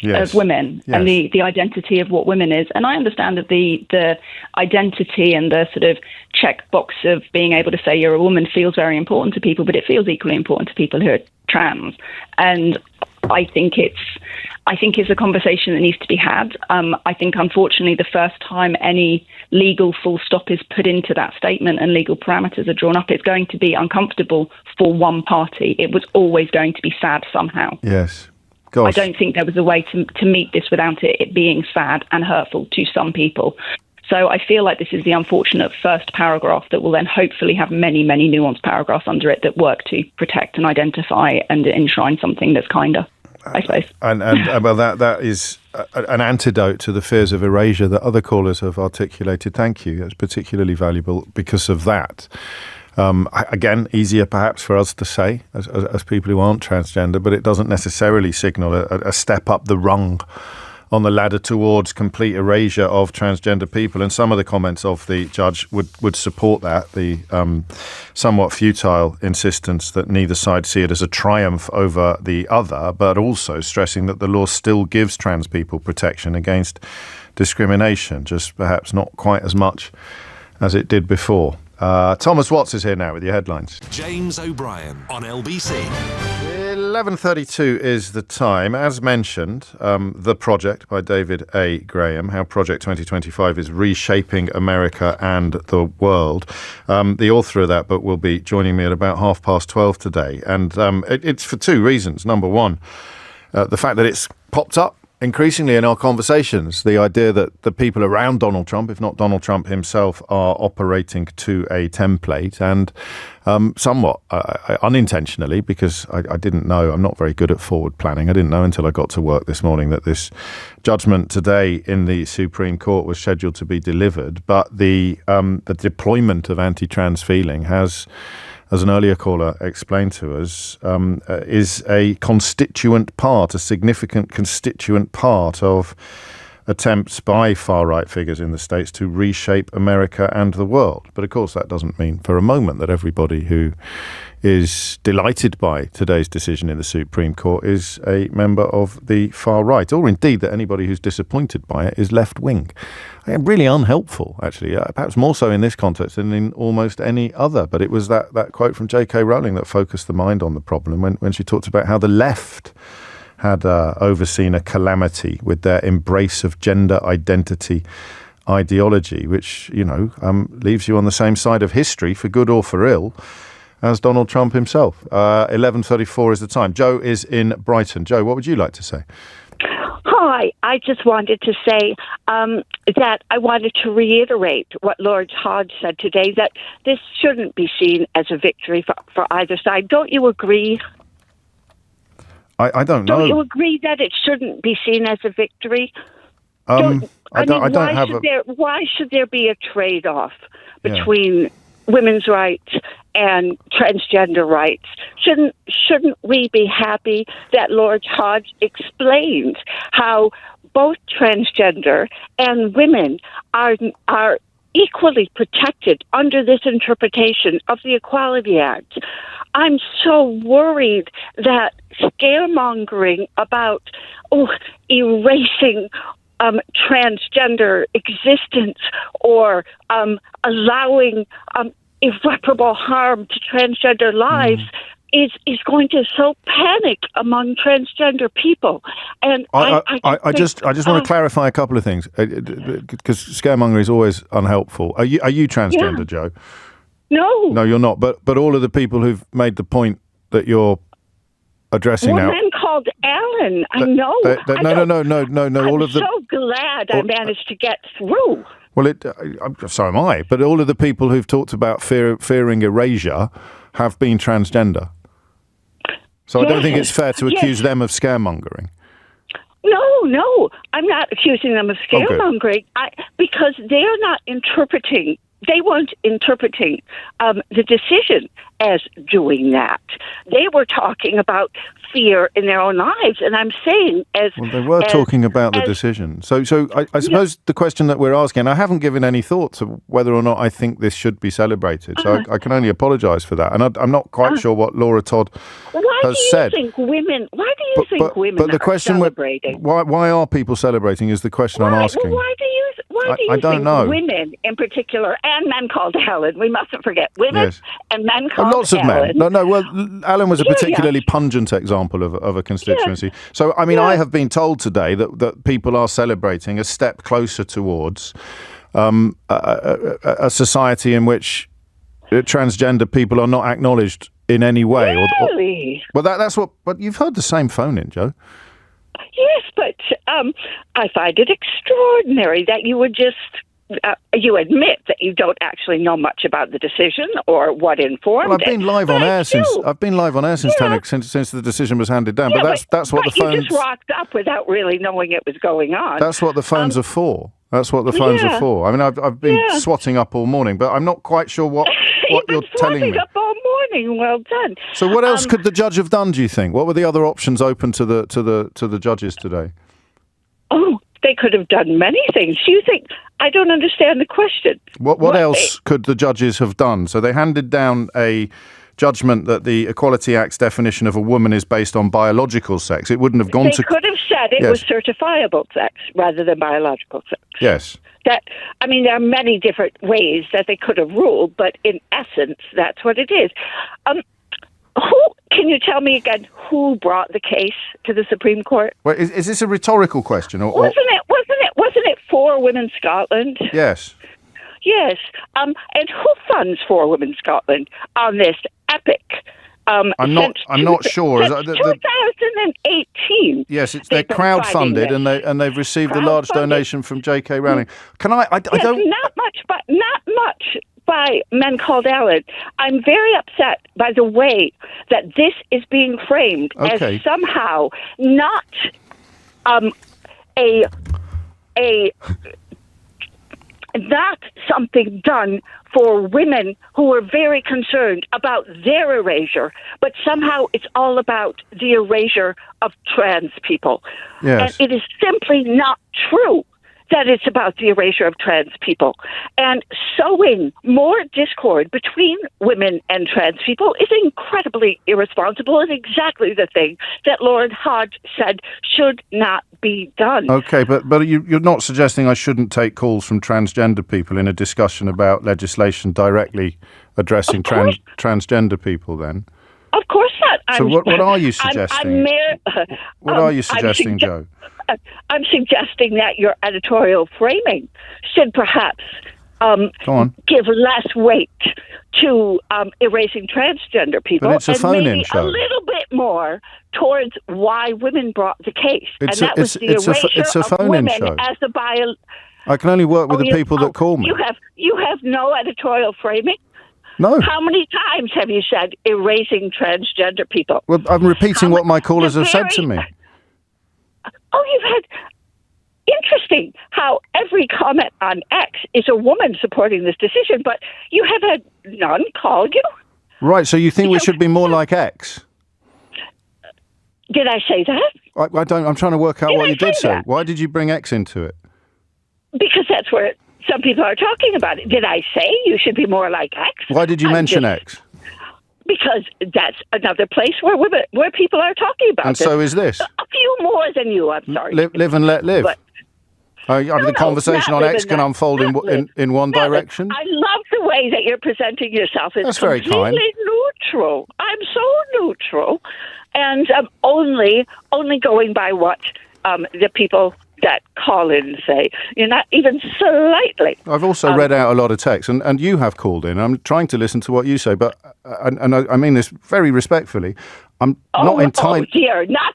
of women and the identity of what women is. And I understand that the identity and the sort of checkbox of being able to say you're a woman feels very important to people, but it feels equally important to people who are trans. And I think it's a conversation that needs to be had. I think, unfortunately, the first time any legal full stop is put into that statement and legal parameters are drawn up, it's going to be uncomfortable for one party. It was always going to be sad somehow. Yes. Gosh. I don't think there was a way to meet this without it being sad and hurtful to some people. So I feel like this is the unfortunate first paragraph that will then hopefully have many, many nuanced paragraphs under it that work to protect and identify and enshrine something that's kinder, I suppose. And well, that is an antidote to the fears of erasure that other callers have articulated. Thank you. That's particularly valuable because of that. Again, easier perhaps for us to say as people who aren't transgender, but it doesn't necessarily signal a step up the rung on the ladder towards complete erasure of transgender people. And some of the comments of the judge would support that, the somewhat futile insistence that neither side see it as a triumph over the other, but also stressing that the law still gives trans people protection against discrimination, just perhaps not quite as much as it did before. Thomas Watts is here now with your headlines. James O'Brien on LBC. 11:32 is the time. As mentioned, The Project by David A. Graham, how Project 2025 is reshaping America and the world. The author of that book will be joining me at about 12:30 today. And it's for two reasons. Number one, the fact that it's popped up increasingly in our conversations, the idea that the people around Donald Trump, if not Donald Trump himself, are operating to a template, and somewhat unintentionally, because I didn't know, I'm not very good at forward planning. I didn't know until I got to work this morning that this judgment today in the Supreme Court was scheduled to be delivered. But the deployment of anti-trans feeling has, as an earlier caller explained to us, is a significant constituent part of attempts by far-right figures in the States to reshape America and the world. But of course, that doesn't mean for a moment that everybody who is delighted by today's decision in the Supreme Court is a member of the far right, or indeed that anybody who's disappointed by it is left-wing. Really unhelpful, actually, perhaps more so in this context than in almost any other. But it was that quote from J.K. Rowling that focused the mind on the problem when she talked about how the left had overseen a calamity with their embrace of gender identity ideology, which, leaves you on the same side of history, for good or for ill, as Donald Trump himself. 11:34 is the time. Joe is in Brighton. Joe, what would you like to say? Hi, I just wanted to say that I wanted to reiterate what Lord Hodge said today, that this shouldn't be seen as a victory for either side. Don't you agree? I don't know. Don't you agree that it shouldn't be seen as a victory? Why should there be a trade-off between women's rights and transgender rights? Shouldn't we be happy that Lord Hodge explained how both transgender and women are equally protected under this interpretation of the Equality Act? I'm so worried that scaremongering about erasing transgender existence or allowing irreparable harm to transgender lives is going to sow panic among transgender people. And I just want to clarify a couple of things, because scaremongering is always unhelpful. Are you transgender, Joe? No, you're not. But all of the people who've made the point that you're addressing now. One man called Alan. I know. No. I'm so glad I managed to get through. Well, so am I. But all of the people who've talked about fearing erasure have been transgender. So I don't think it's fair to accuse them of scaremongering. No, I'm not accusing them of scaremongering because they're not interpreting. They weren't interpreting the decision as doing that. They were talking about fear in their own lives, and I'm saying they were talking about the decision. So I suppose the question that we're asking, I haven't given any thought to whether or not I think this should be celebrated. So I can only apologise for that, and I'm not quite sure what Laura Todd has said. Why do you think women the question are celebrating? Why are people celebrating is the question I'm asking. Why do you think women in particular, and men called Alan, we mustn't forget women and men called lots of Alan. men. Well, Alan was a particularly pungent example of a constituency. Yeah. So, I have been told today that people are celebrating a step closer towards a society in which transgender people are not acknowledged in any way. Really? That's what. But you've heard the same phone in, Joe. Yes, but I find it extraordinary that you would just you admit that you don't actually know much about the decision or what informed Well, I've been live on air since 10 since the decision was handed down. Yeah, but that's what the phones. You just rocked up without really knowing it was going on. That's what the phones are for. That's what the phones are for. I mean, I've been swatting up all morning, but I'm not quite sure what you're telling me. Swatting up all morning. Well done. So what else could the judge have done? Do you think? What were the other options open to the judges today? Oh, they could have done many things. Do you think? I don't understand the question. What else could the judges have done? So they handed down a judgment that the Equality Act's definition of a woman is based on biological sex. It wouldn't have gone to... They could have said it was certifiable sex rather than biological sex. Yes. There are many different ways that they could have ruled, but in essence, that's what it is. Can you tell me again who brought the case to the Supreme Court? Well, is this a rhetorical question? Wasn't it For Women Scotland? Yes. Yes. And who funds For Women Scotland on this epic? I'm not sure. Since 2018. Yes, they're crowdfunded and they've received a large donation from J.K. Rowling. I don't. Not much by Men Called Ellen. I'm very upset by the way that this is being framed as somehow not not something done for women who are very concerned about their erasure, but somehow it's all about the erasure of trans people. Yes. And it is simply not true that it's about the erasure of trans people. And sowing more discord between women and trans people is incredibly irresponsible and exactly the thing that Lord Hodge said should not be done. Okay, but you're not suggesting I shouldn't take calls from transgender people in a discussion about legislation directly addressing transgender people then? Of course not. So what are you suggesting? What are you suggesting, Joe? I'm suggesting that your editorial framing should perhaps give less weight to erasing transgender people, but it's a phone-in show. A little bit more towards why women brought the case, it's the erasure of women show. As a bio. I can only work with the people that call me. You have no editorial framing. No. How many times have you said erasing transgender people? Well, I'm repeating what my callers have said to me. Oh, you've had... Interesting how every comment on X is a woman supporting this decision, but you have had none call you. Right, so you think we should be more like X? Did I say that? I don't. I'm trying to work out what you did say. That? Why did you bring X into it? Because that's where some people are talking about it. Did I say you should be more like X? Why did you mention X? Because that's another place where people are talking about it. And so is this. A few more than you, I'm sorry. Live and let live. But, the conversation on X can unfold in one direction. I love the way that you're presenting yourself. It's completely neutral. I'm so neutral. And I'm only going by what the people that call in and say. You're not even slightly. I've also read out a lot of text, and you have called in. I'm trying to listen to what you say, but and I mean this very respectfully. I'm not entirely. Oh dear, not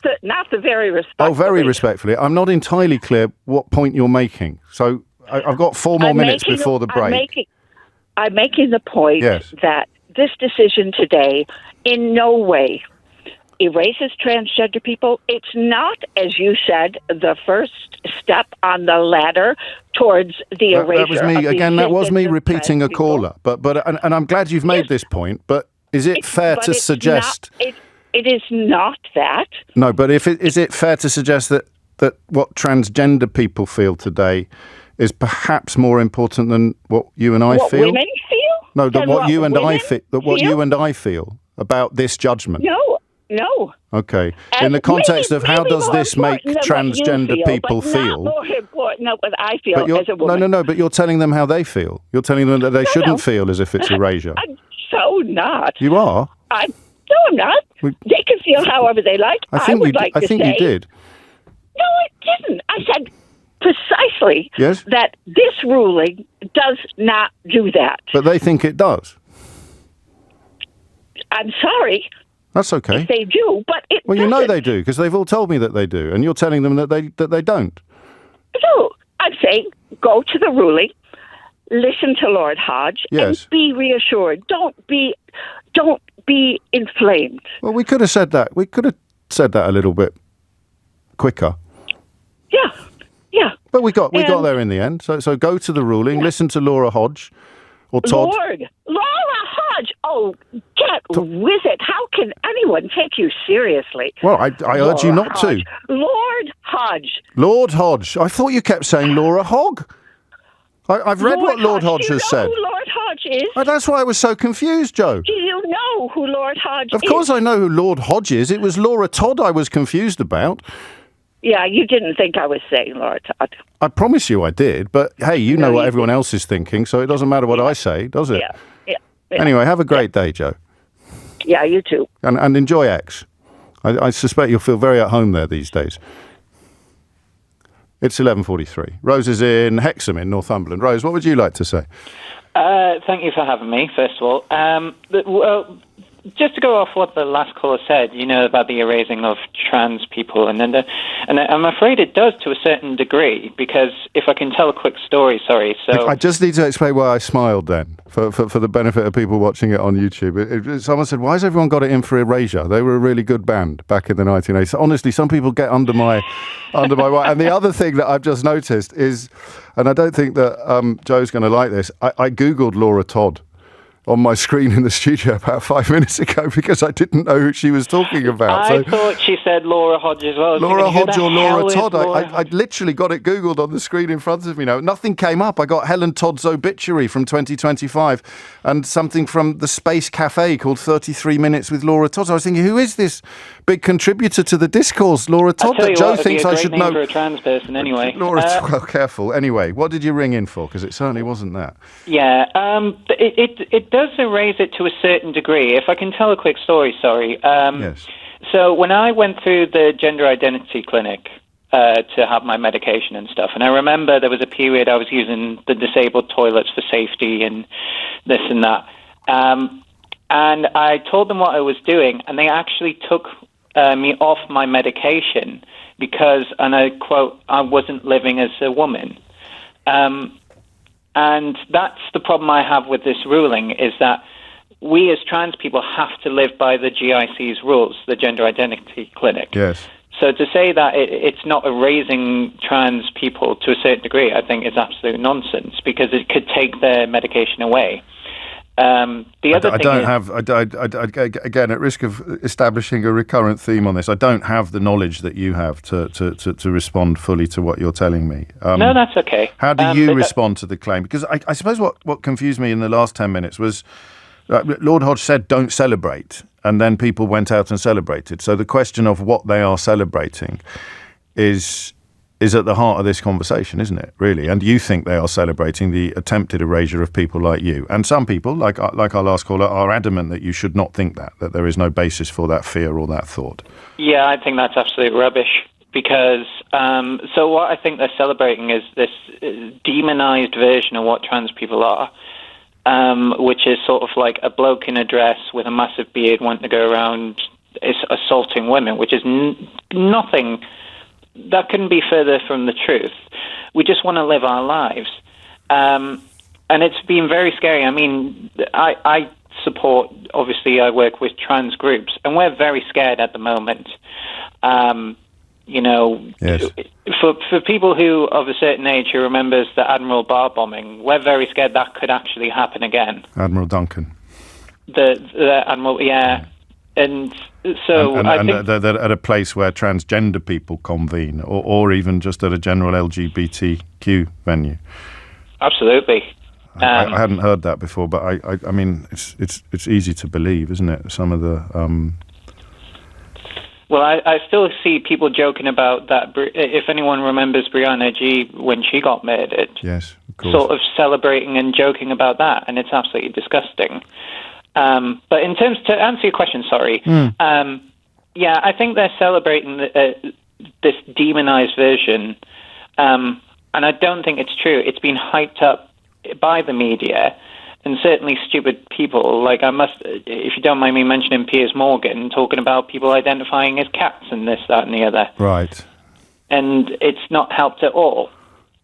the very respectfully. Oh, very respectfully. I'm not entirely clear what point you're making. So I've got 4 more minutes before the break. I'm making the point that this decision today in no way erases transgender people. It's not, as you said, the first step on the ladder towards the erasure. That was me again. That was me repeating a caller. But I'm glad you've made this point. But is it fair to suggest? It is not that. No, but is it fair to suggest that what transgender people feel today is perhaps more important than what you and I feel? What women feel? No, that what you and I feel. That what feel? You and I feel about this judgment. No. Okay. In the context of how does this make transgender people feel? Not more important than what I feel as a woman. No. But you're telling them how they feel. You're telling them that they shouldn't feel as if it's erasure. I'm so not. You are. I'm not. They can feel however they like. I think you did. No, I didn't. I said precisely yes? that this ruling does not do that. But they think it does. I'm sorry. That's okay. If they do, but it well, you know they do, because they've all told me that they do, and you're telling them that they don't. No, I'm saying go to the ruling listen to Lord Hodge Yes. and be reassured. Don't be inflamed. Well, we could have said that. We could have said that a little bit quicker. Yeah. But we got there in the end. So go to the ruling, listen to Laura Hodge or Todd. Laura Hodge. Oh, get with it. How can anyone take you seriously? Well, I urge you not Hodge. to. Lord Hodge. Lord Hodge. I thought you kept saying Laura Hogg. I've read what Lord Hodge has said. Do you know who Lord Hodge is? That's why I was so confused, Joe. Do you know who Lord Hodge is? Of course I know who Lord Hodge is. It was Laura Todd I was confused about. Yeah, you didn't think I was saying Laura Todd. I promise you I did, but hey, you know what everyone else is thinking, so it doesn't matter what I say, does it? Yeah. Anyway, have a great day, Joe. Yeah, you too. And enjoy X. I suspect you'll feel very at home there these days. It's 11:43. Rose is in Hexham in Northumberland. Rose, what would you like to say? Thank you for having me, first of all. Well, just to go off what the last caller said, about the erasing of trans people, and I'm afraid it does to a certain degree, because if I can tell a quick story, I just need to explain why I smiled then, for the benefit of people watching it on YouTube. Someone said, why has everyone got it in for Erasure? They were a really good band back in the 1980s. Honestly, some people get under my right. And the other thing that I've just noticed is, and I don't think that Joe's going to like this, I Googled Laura Todd on my screen in the studio about 5 minutes ago because I didn't know who she was talking about. I thought she said Laura Hodge as well. Laura Hodge or Laura Todd. I literally got it Googled on the screen in front of me now. Nothing came up. I got Helen Todd's obituary from 2025 and something from the Space Cafe called 33 Minutes with Laura Todd. So I was thinking, who is this big contributor to the discourse, Laura Todd, that Joe thinks I should know? For a trans person, anyway. Laura Todd, well, careful. Anyway, what did you ring in for? Because it certainly wasn't that. Yeah, it does erase it to a certain degree. If I can tell a quick story, sorry. Yes. So when I went through the gender identity clinic to have my medication and stuff, and I remember there was a period I was using the disabled toilets for safety and this and that. And I told them what I was doing, and they actually took me off my medication because, and I quote, I wasn't living as a woman. And that's the problem I have with this ruling, is that we as trans people have to live by the GIC's rules, the Gender Identity Clinic. Yes. So to say that it's not erasing trans people to a certain degree, I think is absolute nonsense, because it could take their medication away. The other thing again, at risk of establishing a recurrent theme on this, I don't have the knowledge that you have to respond fully to what you're telling me. No, that's okay. How do you respond to the claim? Because I suppose what confused me in the last 10 minutes was Lord Hodge said don't celebrate, and then people went out and celebrated. So the question of what they are celebrating is at the heart of this conversation, isn't it, really? And you think they are celebrating the attempted erasure of people like you. And some people, like our last caller, are adamant that you should not think that there is no basis for that fear or that thought. Yeah, I think that's absolute rubbish, because so what I think they're celebrating is this demonized version of what trans people are, which is sort of like a bloke in a dress with a massive beard wanting to go around assaulting women, which is nothing. That couldn't be further from the truth. We just want to live our lives. And it's been very scary. I mean, I support, obviously, I work with trans groups, and we're very scared at the moment. Yes. For people who of a certain age who remembers the Admiral Bar bombing, we're very scared that could actually happen again. Admiral Duncan. The Admiral, yeah. And so I think that at a place where transgender people convene, or even just at a general LGBTQ venue. Absolutely. I hadn't heard that before, but I mean, it's easy to believe, isn't it? Some of the. Well, I still see people joking about that. If anyone remembers Brianna G. when she got murdered, yes, of course. Sort of celebrating and joking about that, and it's absolutely disgusting. But in terms to answer your question, sorry, yeah, I think they're celebrating this demonized version, and I don't think it's true. It's been hyped up by the media, and certainly stupid people. Like if you don't mind me mentioning Piers Morgan, talking about people identifying as cats and this, that, and the other. Right. And it's not helped at all.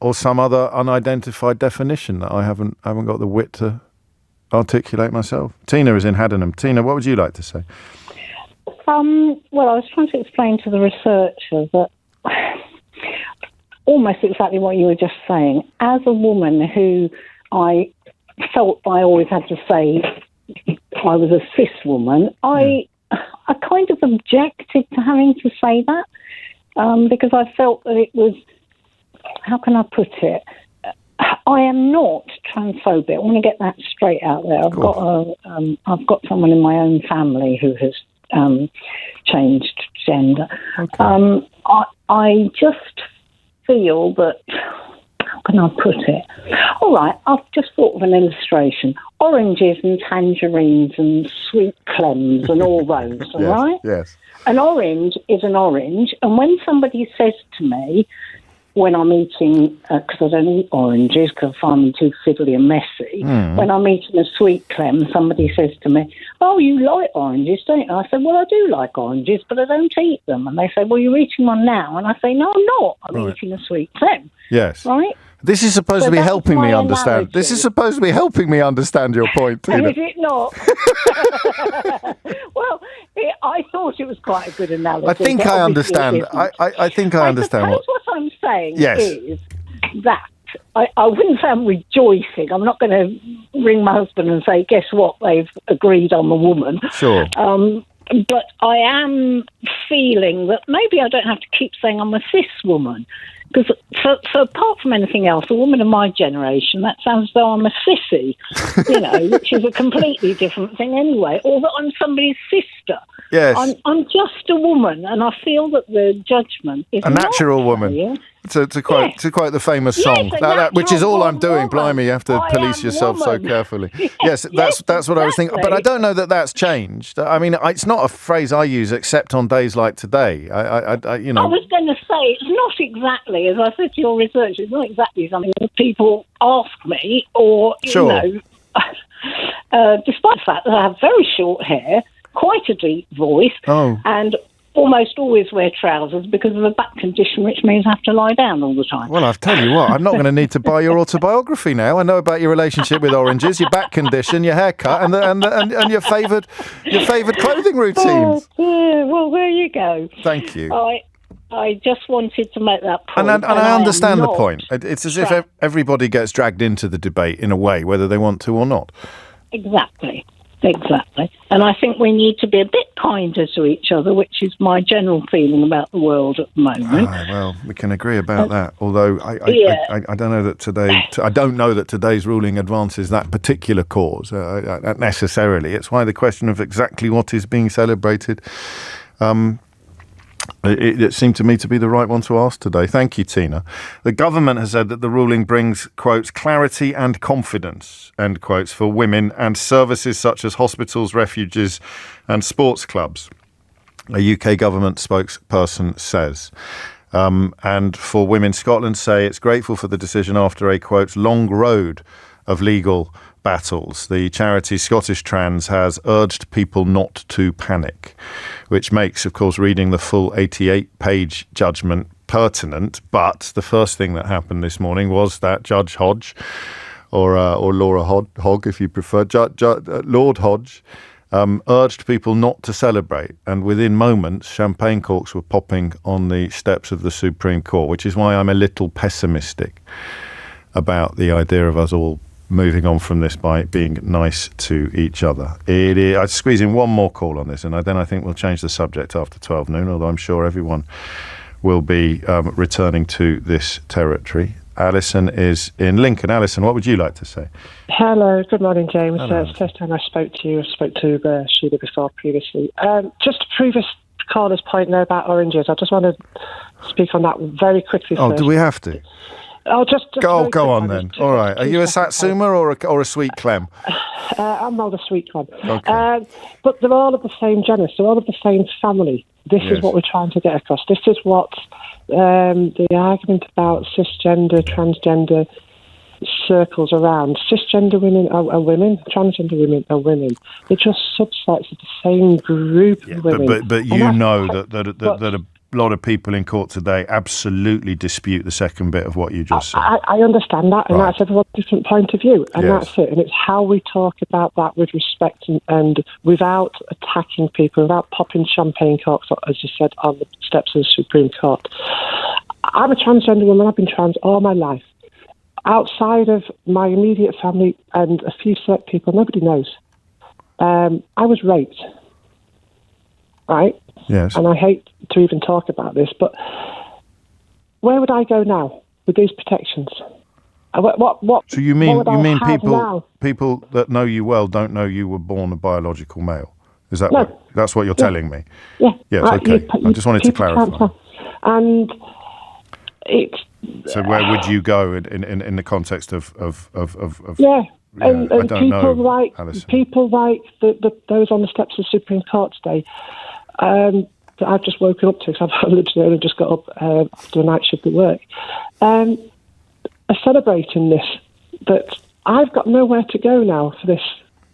or some other unidentified definition that I haven't got the wit to articulate myself. Tina is in Haddenham. Tina, what would you like to say? Well, I was trying to explain to the researcher that almost exactly what you were just saying. As a woman who I felt I always had to say I was a cis woman, I kind of objected to having to say that because I felt that it was, how can I put it? I am not transphobic. I want to get that straight out there. I've got someone in my own family who has changed gender. Okay. I just feel that, how can I put it? All right, I've just thought of an illustration. Oranges and tangerines and sweet clems and all those, all right? Yes. An orange is an orange, and when somebody says to me, when I'm eating, because I don't eat oranges because I find them too fiddly and messy, when I'm eating a sweet clem, somebody says to me, oh, you like oranges, don't you? I say, well, I do like oranges, but I don't eat them. And they say, well, you're eating one now. And I say, no, I'm not. I'm eating a sweet clem. Yes. Right? This is supposed to be helping me understand. Analogy. This is supposed to be helping me understand your point, Tina. And is it not? Well, I thought it was quite a good analogy. I think I understand. I think I understand. What I'm saying yes. is that I wouldn't say I'm rejoicing. I'm not going to ring my husband and say, guess what, they've agreed on the woman. Sure. But I am feeling that maybe I don't have to keep saying I'm a cis woman. Because so apart from anything else, a woman of my generation, that sounds as though I'm a sissy, which is a completely different thing anyway, or that I'm somebody's sister. Yes. I'm just a woman, and I feel that the judgment is a natural woman. Fair. To quote the famous song, which is all I'm doing. Blimey, you have to police yourself so carefully. Yes, that's what I was thinking. But I don't know that that's changed. I mean, it's not a phrase I use except on days like today. I was going to say, it's not exactly, as I said to your research, it's not exactly something that people ask me, or, despite the fact that I have very short hair, quite a deep voice, and almost always wear trousers because of a back condition, which means I have to lie down all the time. Well, I'll tell you what, I'm not going to need to buy your autobiography now. I know about your relationship with oranges, your back condition, your haircut, and your favoured clothing routines. Well, there you go. Thank you. I just wanted to make that point. And I understand the point. It's as if everybody gets dragged into the debate in a way, whether they want to or not. Exactly. And I think we need to be a bit kinder to each other, which is my general feeling about the world at the moment. Well, we can agree about that. Although I don't know that today. I don't know that today's ruling advances that particular cause necessarily. It's why the question of exactly what is being celebrated. It seemed to me to be the right one to ask today. Thank you, Tina. The government has said that the ruling brings, quotes, clarity and confidence, end quotes, for women and services such as hospitals, refuges and sports clubs, a UK government spokesperson says. And for Women Scotland say it's grateful for the decision after a, quote, long road of legal battles. The charity Scottish Trans has urged people not to panic, which makes, of course, reading the full 88-page judgment pertinent. But the first thing that happened this morning was that Judge Hodge, or Laura Hogg, if you prefer, Lord Hodge, urged people not to celebrate. And within moments, champagne corks were popping on the steps of the Supreme Court, which is why I'm a little pessimistic about the idea of us all moving on from this by being nice to each other. I squeeze in one more call on this, and then I think we'll change the subject after 12 noon, although I'm sure everyone will be returning to this territory. Alison is in Lincoln. Alison, what would you like to say? Hello, good morning, James. Hello. It's the first time I spoke to you. I spoke to Sheila before previously. Just a previous caller's point there about oranges. I just want to speak on that very quickly first. Do we have to? Oh, just go on then. All right. Are you a Satsuma or a sweet clem? I'm not a sweet clem. Okay. But they're all of the same genus. They're all of the same family. This is what we're trying to get across. This is what the argument about cisgender, transgender circles around. Cisgender women are women. Transgender women are women. They're just subsets of the same group of women. But you know that lot of people in court today absolutely dispute the second bit of what you just said. I understand that, and that's everyone's different point of view, and Yes. that's it. And it's how we talk about that with respect and without attacking people, without popping champagne corks, as you said, on the steps of the Supreme Court. I'm a transgender woman. I've been trans all my life. Outside of my immediate family and a few select people, nobody knows. I was raped, right? Yes. And I hate to even talk about this, but where would I go now with these protections? What So you mean now? people that know you well don't know you were born a biological male? Is that No. that's what you're telling me? Yeah. Yes. Okay. I just wanted to clarify. And it's So where would you go in the context of yeah. And I don't people know, like Alison. people like those on the steps of the Supreme Court today. That I've just woken up to because I've literally only just got up after a night shift at work. Are celebrating this, that I've got nowhere to go now for this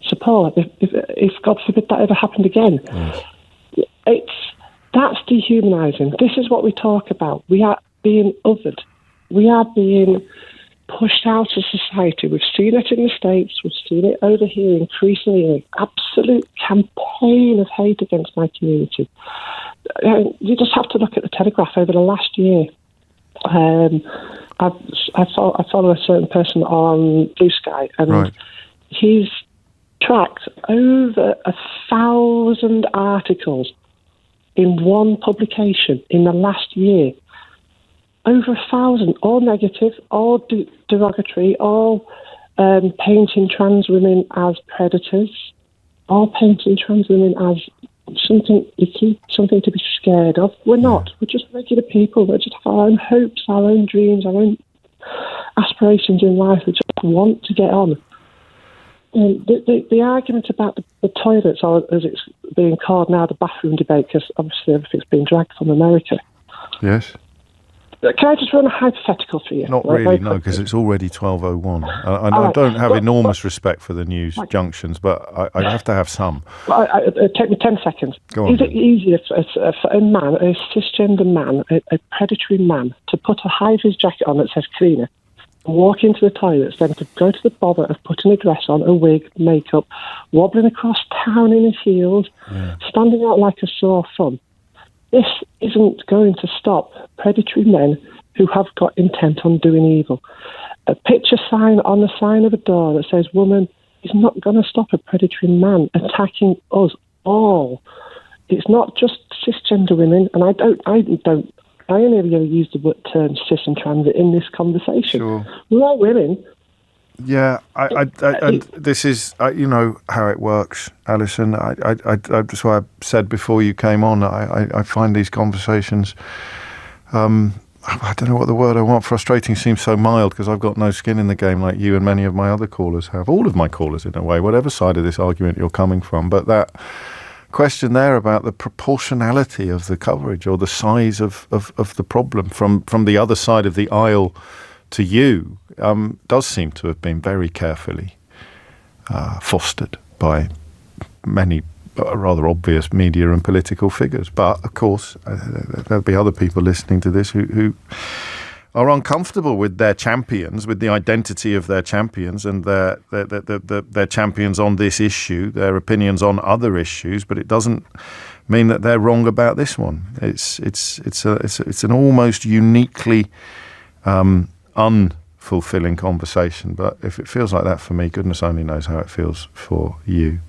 support. If God forbid that ever happened again, that's dehumanising. This is what we talk about. We are being othered. We are being pushed out of society. We've seen it in the States. We've seen it over here increasingly. An absolute campaign of hate against my community. You just have to look at the Telegraph over the last year. I follow a certain person on Blue Sky, and he's tracked over 1,000 articles in one publication in the last year. Over 1,000, all negative, all derogatory, all painting trans women as predators, all painting trans women as something icky, something to be scared of. We're not. We're just regular people. We just have our own hopes, our own dreams, our own aspirations in life. We just want to get on. And the argument about the toilets, or as it's being called now, the bathroom debate, because obviously everything's being dragged from America. Yes. Can I just run a hypothetical for you? Not really, no, because it's already 12:01. I don't have enormous respect for the news junctions, but I have to have some. Take me 10 seconds. Go on. Is it easier for a man, a cisgender man, a predatory man, to put a high-vis jacket on that says cleaner, and walk into the toilets, then to go to the bother of putting a dress on, a wig, makeup, wobbling across town in his heels, standing out like a sore thumb? This isn't going to stop predatory men who have got intent on doing evil. A picture sign on the sign of a door that says woman is not going to stop a predatory man attacking us all. It's not just cisgender women, and I only ever use the term cis and trans in this conversation. Sure. We're all women. Yeah, and this is, you know how it works, Alison. That's why I said before you came on, I find these conversations, I don't know what the word I want, frustrating seems so mild because I've got no skin in the game like you and many of my other callers have. All of my callers in a way, whatever side of this argument you're coming from. But that question there about the proportionality of the coverage or the size of the problem from the other side of the aisle to you does seem to have been very carefully fostered by many rather obvious media and political figures. But, of course, there'll be other people listening to this who are uncomfortable with their champions, with the identity of their champions and their champions on this issue, their opinions on other issues, but it doesn't mean that they're wrong about this one. It's an almost uniquely unfulfilling conversation, but if it feels like that for me, goodness only knows how it feels for you.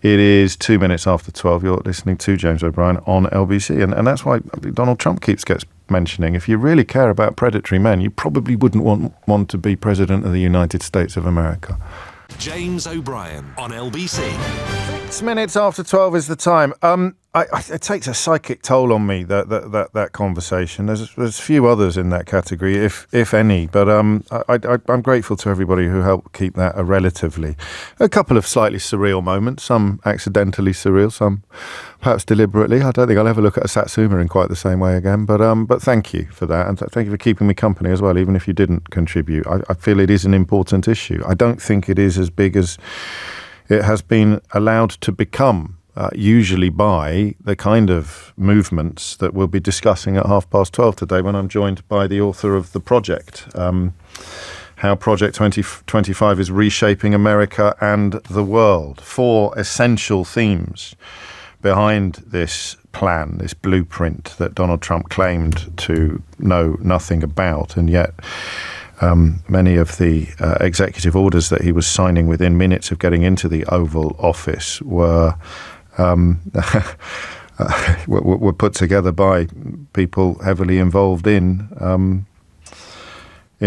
It is 2 minutes after 12. You're listening to James O'Brien on LBC, and that's why Donald Trump gets mentioning. If you really care about predatory men, you probably wouldn't want to be president of the United States of America. James O'Brien on LBC. 6 minutes after 12 is the time. It takes a psychic toll on me, that conversation. There's a few others in that category, if any, but I'm grateful to everybody who helped keep that a couple of slightly surreal moments, some accidentally surreal, some perhaps deliberately. I don't think I'll ever look at a Satsuma in quite the same way again, but thank you for that, and thank you for keeping me company as well, even if you didn't contribute. I feel it is an important issue. I don't think it is as big as it has been allowed to become usually by the kind of movements that we'll be discussing at 12:30 today when I'm joined by the author of the project, how Project 2025 is reshaping America and the world. 4 essential themes behind this plan, this blueprint that Donald Trump claimed to know nothing about, and yet many of the executive orders that he was signing within minutes of getting into the Oval Office were put together by people heavily involved in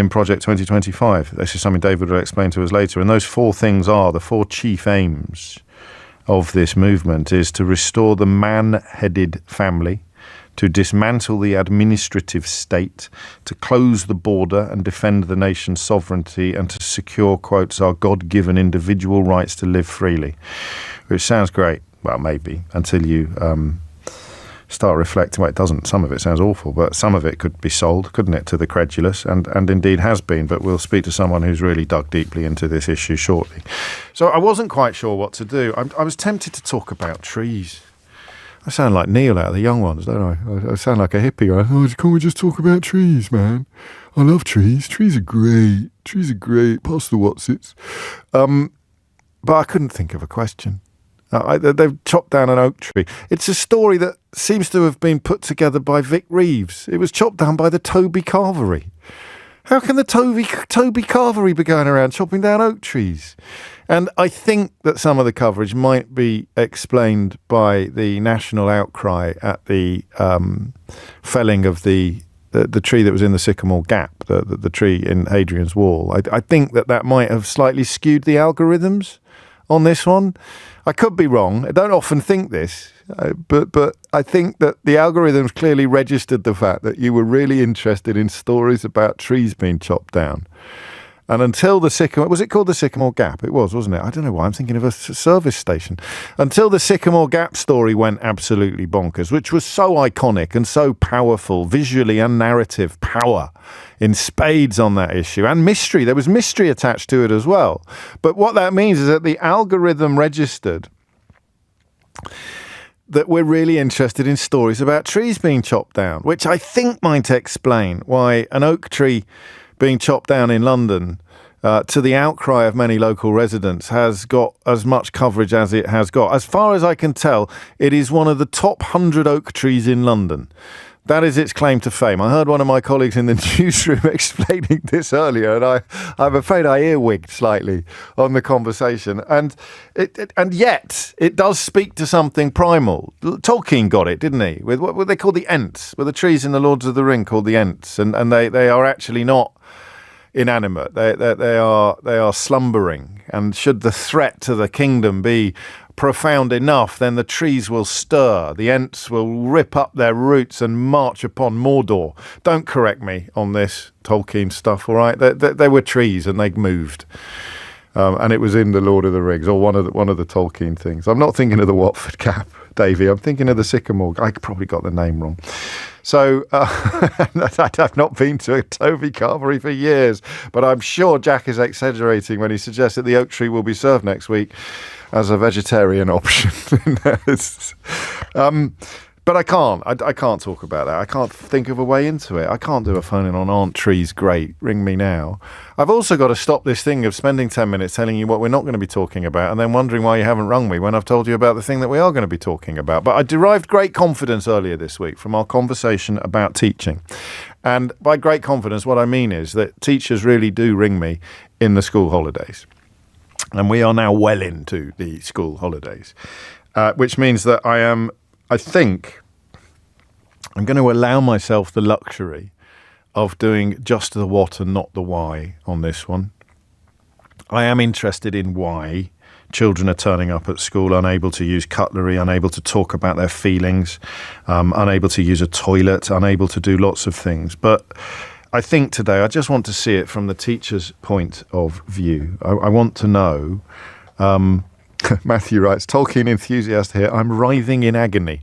Project 2025. This is something David will explain to us later. And those 4 things are, the 4 chief aims of this movement is to restore the man-headed family, to dismantle the administrative state, to close the border and defend the nation's sovereignty, and to secure, quotes, our God-given individual rights to live freely. Which sounds great. Well, maybe, until you start reflecting. Well, it doesn't. Some of it sounds awful, but some of it could be sold, couldn't it, to the credulous, and indeed has been. But we'll speak to someone who's really dug deeply into this issue shortly. So I wasn't quite sure what to do. I was tempted to talk about trees. I sound like Neil out of the Young Ones, don't I? I sound like a hippie. Can't we just talk about trees, man? I love trees. Trees are great. Trees are great. Pass the Watsits. But I couldn't think of a question. They've chopped down an oak tree. It's a story that seems to have been put together by Vic Reeves. It was chopped down by the Toby Carvery. How can the Toby Carvery be going around chopping down oak trees? And I think that some of the coverage might be explained by the national outcry at the felling of the tree that was in the Sycamore Gap, the tree in Hadrian's Wall. I think that might have slightly skewed the algorithms on this one. I could be wrong. I don't often think this, but I think that the algorithms clearly registered the fact that you were really interested in stories about trees being chopped down. And until the Sycamore... Was it called the Sycamore Gap? It was, wasn't it? I don't know why. I'm thinking of a service station. Until the Sycamore Gap story went absolutely bonkers, which was so iconic and so powerful, visually and narrative power in spades on that issue. And mystery. There was mystery attached to it as well. But what that means is that the algorithm registered that we're really interested in stories about trees being chopped down, which I think might explain why an oak tree being chopped down in London, to the outcry of many local residents, has got as much coverage as it has got. As far as I can tell, it is one of the top 100 oak trees in London. That is its claim to fame. I heard one of my colleagues in the newsroom explaining this earlier, and I'm afraid I earwigged slightly on the conversation. And yet it does speak to something primal. Tolkien got it, didn't he? With what they call the Ents, with the trees in the Lords of the Ring called the Ents, and they are actually not inanimate. They are slumbering. And should the threat to the kingdom be profound enough, then the trees will stir. The Ents will rip up their roots and march upon Mordor. Don't correct me on this Tolkien stuff, all right? They were trees and they moved. And it was in the Lord of the Rings, or one of the Tolkien things. I'm not thinking of the Watford Gap, Davey. I'm thinking of the Sycamore. I probably got the name wrong. So I've not been to a Toby Carvery for years, but I'm sure Jack is exaggerating when he suggests that the oak tree will be served next week as a vegetarian option. But I can't talk about that. I can't think of a way into it. I can't do a phone in on Aren't Trees Great? Ring me now. I've also got to stop this thing of spending 10 minutes telling you what we're not going to be talking about and then wondering why you haven't rung me when I've told you about the thing that we are going to be talking about. But I derived great confidence earlier this week from our conversation about teaching. And by great confidence, what I mean is that teachers really do ring me in the school holidays. And we are now well into the school holidays, which means that I think I'm going to allow myself the luxury of doing just the what and not the why on this one. I am interested in why children are turning up at school unable to use cutlery, unable to talk about their feelings, unable to use a toilet, unable to do lots of things. But I think today I just want to see it from the teacher's point of view. I want to know... Matthew writes, Tolkien enthusiast here, I'm writhing in agony.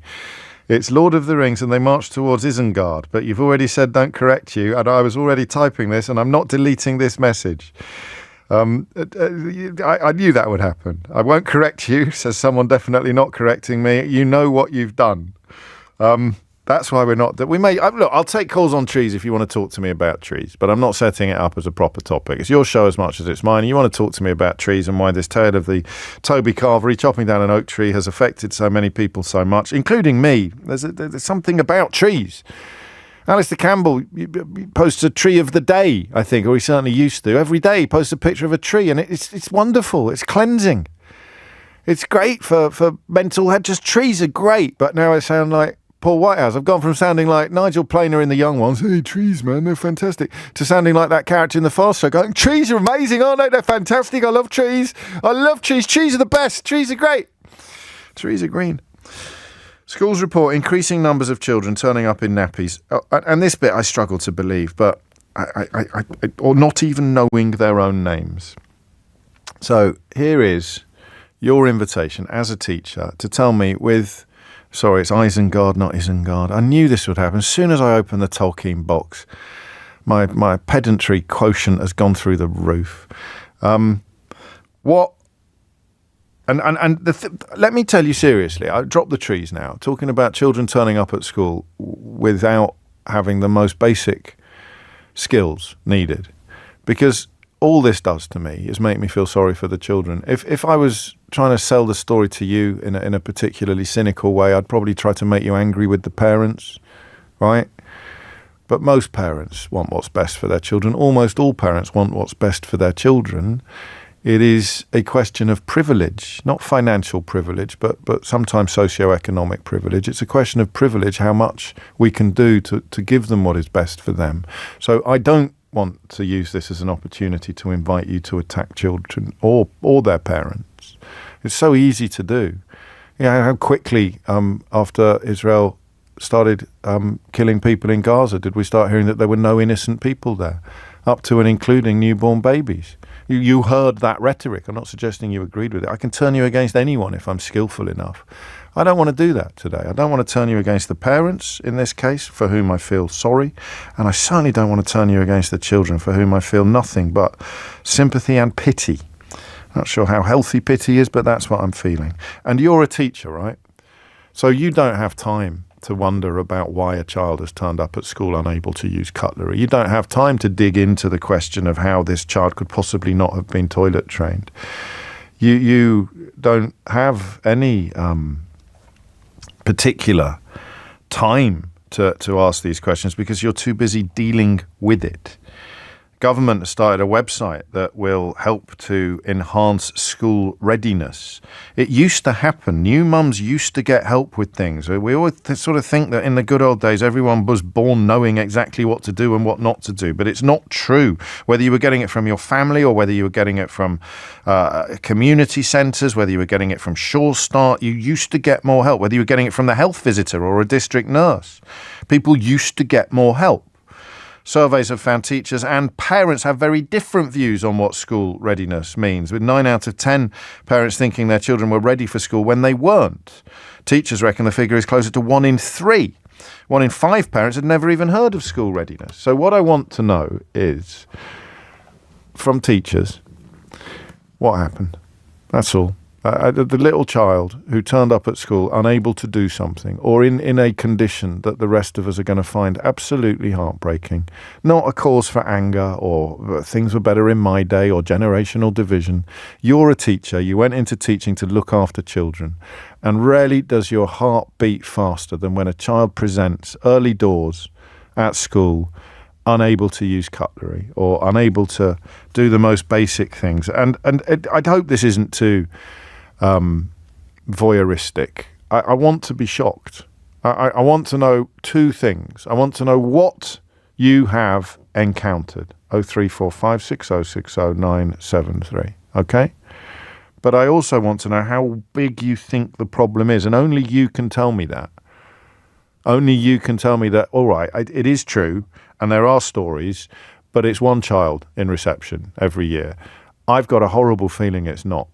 It's Lord of the Rings and they march towards Isengard, but you've already said don't correct you, and I was already typing this and I'm not deleting this message. I knew that would happen. I won't correct you, says someone definitely not correcting me. You know what you've done. That's why we're not. We may look. I'll take calls on trees if you want to talk to me about trees, but I'm not setting it up as a proper topic. It's your show as much as it's mine. You want to talk to me about trees and why this tale of the Toby Carvery chopping down an oak tree has affected so many people so much, including me. There's something about trees. Alistair Campbell posts a tree of the day, I think, or he certainly used to. Every day he posts a picture of a tree, and it's wonderful. It's cleansing. It's great for mental health. Just trees are great, but now I sound like Paul Whitehouse. I've gone from sounding like Nigel Planer in The Young Ones, hey, trees, man, they're fantastic, to sounding like that character in The Fast Show, going, trees are amazing, aren't they? They're fantastic. I love trees. I love trees. Trees are the best. Trees are great. Trees are green. Schools report increasing numbers of children turning up in nappies. And this bit I struggle to believe, but or not even knowing their own names. So here is your invitation as a teacher to tell me with... Sorry, it's Isengard, not Isengard. I knew this would happen. As soon as I opened the Tolkien box, my pedantry quotient has gone through the roof. What? Let me tell you seriously, I drop the trees now, talking about children turning up at school without having the most basic skills needed. Because all this does to me is make me feel sorry for the children. If I was trying to sell the story to you in a particularly cynical way, I'd probably try to make you angry with the parents, right? But most parents want what's best for their children. Almost all parents want what's best for their children. It is a question of privilege, not financial privilege, but sometimes socioeconomic privilege. It's a question of privilege, how much we can do to give them what is best for them. So I don't want to use this as an opportunity to invite you to attack children or their parents. It's so easy to do. How quickly after Israel started killing people in Gaza did we start hearing that there were no innocent people there, up to and including newborn babies. You heard that rhetoric. I'm not suggesting you agreed with it. I can turn you against anyone if I'm skillful enough. I don't want to do that today. I don't want to turn you against the parents, in this case, for whom I feel sorry. And I certainly don't want to turn you against the children, for whom I feel nothing but sympathy and pity. Not sure how healthy pity is, but that's what I'm feeling. And you're a teacher, right? So you don't have time to wonder about why a child has turned up at school unable to use cutlery. You don't have time to dig into the question of how this child could possibly not have been toilet trained. You don't have any particular time to ask these questions because you're too busy dealing with it. Government has started a website that will help to enhance school readiness. It used to happen. New mums used to get help with things. We always sort of think that in the good old days, everyone was born knowing exactly what to do and what not to do. But it's not true. Whether you were getting it from your family or whether you were getting it from community centres, whether you were getting it from Sure Start, you used to get more help. Whether you were getting it from the health visitor or a district nurse, people used to get more help. Surveys have found teachers and parents have very different views on what school readiness means, with 9 out of 10 parents thinking their children were ready for school when they weren't. Teachers reckon the figure is closer to 1 in 3. 1 in 5 parents had never even heard of school readiness. So what I want to know is, from teachers, what happened? That's all. The little child who turned up at school unable to do something or in a condition that the rest of us are going to find absolutely heartbreaking, not a cause for anger or things were better in my day or generational division. You're a teacher. You went into teaching to look after children, and rarely does your heart beat faster than when a child presents early doors at school unable to use cutlery or unable to do the most basic things. And I'd hope this isn't too voyeuristic. I want to be shocked. I want to know 2 things. I want to know what you have encountered. 03456060973. Okay? But I also want to know how big you think the problem is, and only you can tell me that. Only you can tell me that, all right, it is true, and there are stories, but it's 1 child in reception every year. I've got a horrible feeling it's not.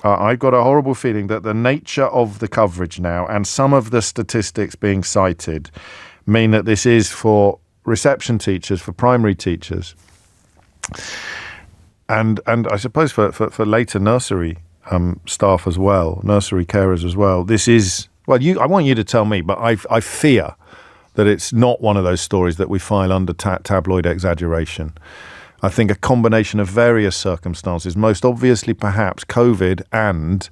I've got a horrible feeling that the nature of the coverage now and some of the statistics being cited mean that this is for reception teachers, for primary teachers. And I suppose for later nursery staff as well, nursery carers as well, this is, well, I want you to tell me, but I fear that it's not one of those stories that we file under tabloid exaggeration. I think a combination of various circumstances, most obviously perhaps COVID and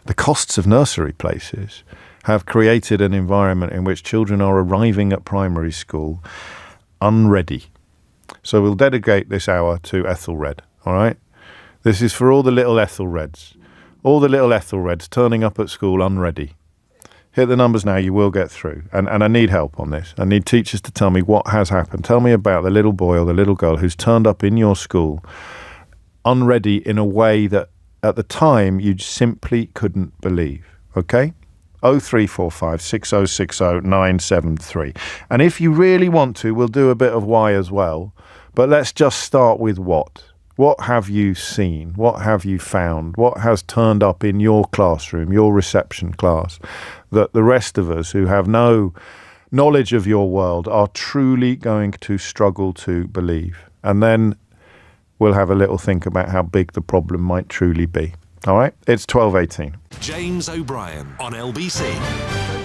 the costs of nursery places, have created an environment in which children are arriving at primary school unready. So we'll dedicate this hour to Ethelred, all right? This is for all the little Ethelreds. All the little Ethelreds turning up at school unready. Hit the numbers now, you will get through. And I need help on this. I need teachers to tell me what has happened. Tell me about the little boy or the little girl who's turned up in your school unready in a way that at the time you simply couldn't believe. Okay? 0345 6060 973. And if you really want to, we'll do a bit of why as well. But let's just start with what. What have you seen? What have you found? What has turned up in your classroom, your reception class, that the rest of us who have no knowledge of your world are truly going to struggle to believe? And then we'll have a little think about how big the problem might truly be. All right? It's 12:18. James O'Brien on LBC.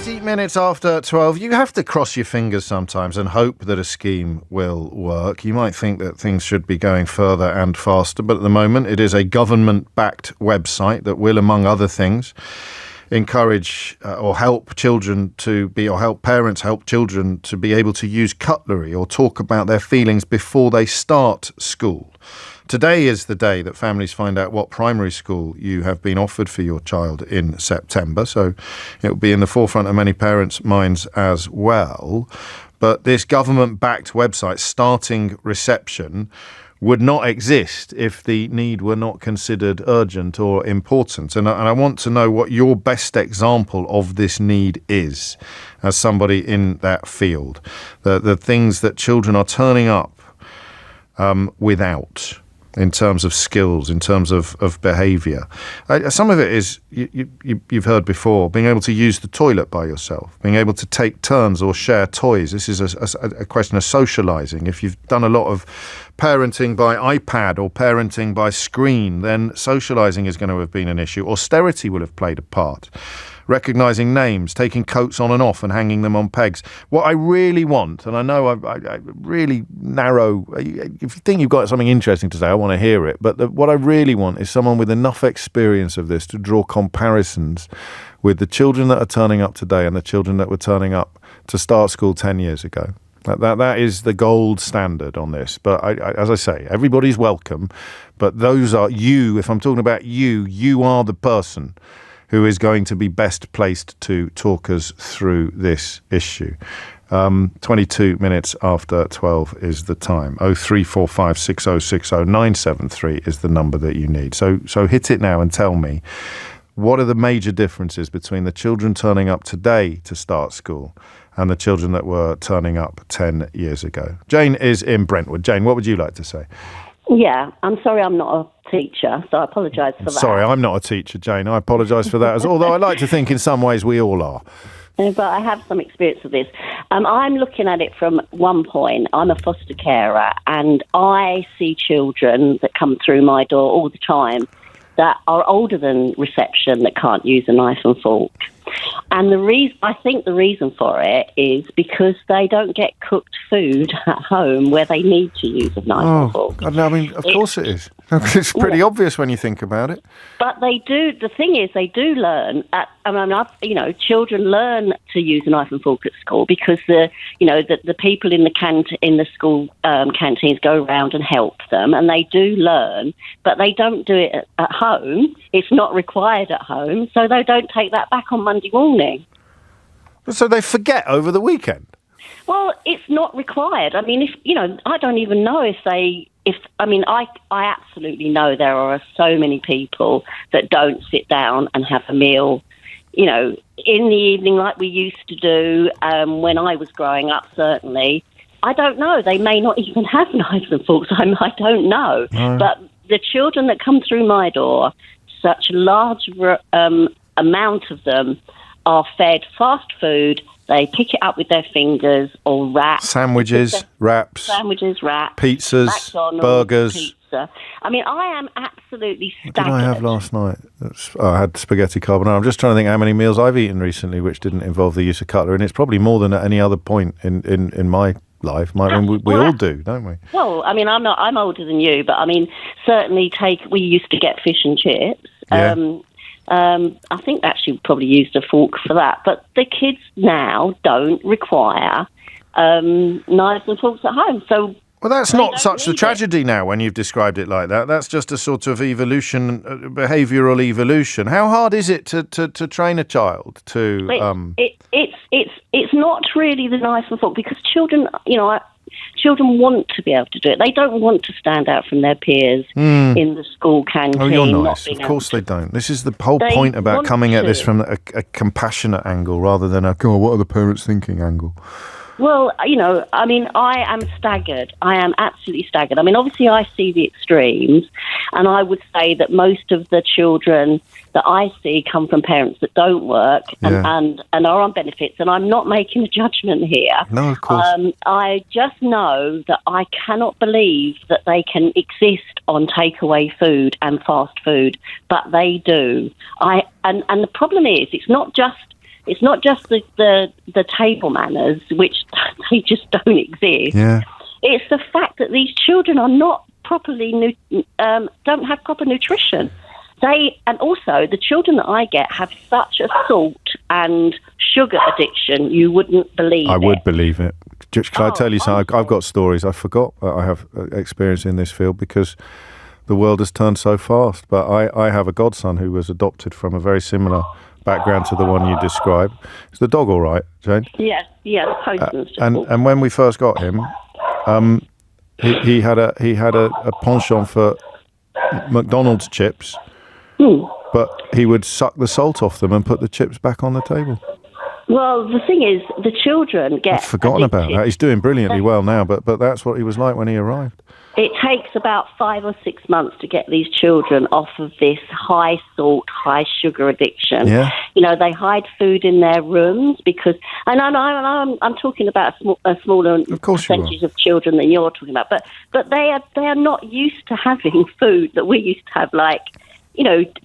20 minutes after 12, you have to cross your fingers sometimes and hope that a scheme will work. You might think that things should be going further and faster, but at the moment it is a government-backed website that will, among other things, encourage or help children to be, or help parents help children to be able to use cutlery or talk about their feelings before they start school. Today is the day that families find out what primary school you have been offered for your child in September. So it will be in the forefront of many parents' minds as well. But this government-backed website, Starting Reception, would not exist if the need were not considered urgent or important. And I want to know what your best example of this need is as somebody in that field. The things that children are turning up without, in terms of skills, in terms of behaviour. Some of it is, you've heard before, being able to use the toilet by yourself, being able to take turns or share toys. This is a question of socialising. If you've done a lot of parenting by iPad or parenting by screen, then socialising is going to have been an issue. Austerity will have played a part. Recognising names, taking coats on and off and hanging them on pegs. What I really want, and I know I really narrow, if you think you've got something interesting to say, I want to hear it, but what I really want is someone with enough experience of this to draw comparisons with the children that are turning up today and the children that were turning up to start school 10 years ago. That is the gold standard on this. But as I say, everybody's welcome, but those are you. If I'm talking about you, you are the person who is going to be best placed to talk us through this issue. 22 minutes after 12 is the time. 0345 6060 973 is the number that you need. So hit it now and tell me, what are the major differences between the children turning up today to start school and the children that were turning up 10 years ago? Jane is in Brentwood. Jane, what would you like to say? Yeah, I'm sorry I'm not a teacher, so I apologise for that. Sorry, I'm not a teacher, Jane. I apologise for that, although I like to think in some ways we all are. But I have some experience of this. I'm looking at it from one point. I'm a foster carer, and I see children that come through my door all the time that are older than reception that can't use a knife and fork. And I think the reason for it is because they don't get cooked food at home where they need to use a knife and fork. God, no, I mean, of course it is. It's pretty obvious when you think about it. But they do. The thing is, they do learn. Children learn to use a knife and fork at school because the people in the school canteens go around and help them, and they do learn. But they don't do it at home. It's not required at home, so they don't take that back on Monday morning. So they forget over the weekend. Well, it's not required. I mean, I don't even know I absolutely know there are so many people that don't sit down and have a meal, in the evening like we used to do when I was growing up, certainly. I don't know. They may not even have knives and forks. I don't know. No. But the children that come through my door, such a large amount of them are fed fast food. They pick it up with their fingers or wraps. Sandwiches, wraps. Pizzas, McDonald's, burgers. pizza. I mean, I am absolutely staggered. What did I have last night? I had spaghetti carbonara. I'm just trying to think how many meals I've eaten recently which didn't involve the use of cutlery, and it's probably more than at any other point in my life. We all do, don't we? Well, I mean, I'm older than you, but I mean, certainly we used to get fish and chips. Yeah. I think actually probably used a fork for that. But the kids now don't require knives and forks at home. So, well, that's not such a tragedy now when you've described it like that. That's just a sort of evolution, behavioural evolution. How hard is it to train a child to? It's not really the knife and fork, because children, children want to be able to do it. They don't want to stand out from their peers in the school canteen. Oh, you're nice. Of course they don't. This is the whole point about coming at this from a compassionate angle rather than what are the parents thinking angle. Well, I mean, I am staggered. I am absolutely staggered. I mean, obviously I see the extremes, and I would say that most of the children that I see come from parents that don't work and are on benefits, and I'm not making a judgment here. No, of course. I just know that I cannot believe that they can exist on takeaway food and fast food, but they do. And the problem is, it's not just the table manners, which they just don't exist. Yeah. It's the fact that these children are not properly don't have proper nutrition. And also the children that I get have such a salt and sugar addiction, you wouldn't believe it. I would believe it. Can I tell you something? I've got stories. I forgot that I have experience in this field because the world has turned so fast. But I have a godson who was adopted from a very similar background to the one you described. Is the dog all right, Jane? Yeah, the postman's just and when we first got him, he had a penchant for McDonald's chips, but he would suck the salt off them and put the chips back on the table. Well, the thing is, the children get I've forgotten about that. He's doing brilliantly well now, but that's what he was like when he arrived. It takes about 5 or 6 months to get these children off of this high salt, high sugar addiction. Yeah. They hide food in their rooms because, and I'm talking about a smaller percentage of children than you're talking about, but they are not used to having food that we used to have, like,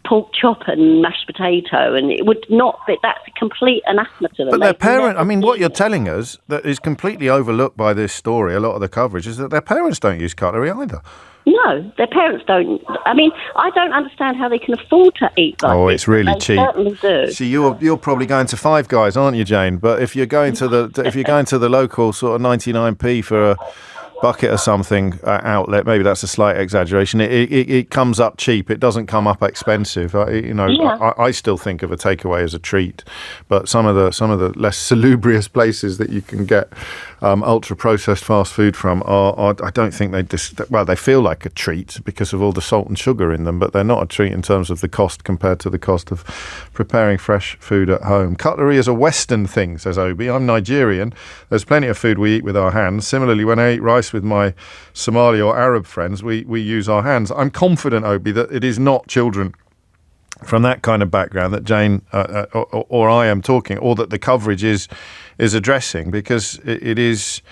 pork chop and mashed potato, and it would not be, that's a complete anathema to them. But their parent, what you're telling us that is completely overlooked by this story, a lot of the coverage, is that their parents don't use cutlery either. No, their parents don't. I mean, I don't understand how they can afford to eat like this. It's really cheap. They certainly do. See, you're probably going to Five Guys, aren't you, Jane? But if you're going to the local sort of 99p for a bucket or something outlet, maybe that's a slight exaggeration. It comes up cheap. It doesn't come up expensive. I still think of a takeaway as a treat, but some of the less salubrious places that you can get ultra processed fast food from are I don't think they feel like a treat because of all the salt and sugar in them, but they're not a treat in terms of the cost compared to the cost of preparing fresh food at home. Cutlery is a Western thing, says Obi. I'm Nigerian. There's plenty of food we eat with our hands. Similarly, when I eat rice with my Somali or Arab friends, we use our hands. I'm confident, Obi, that it is not children from that kind of background that Jane or I am talking, or that the coverage is addressing, because it's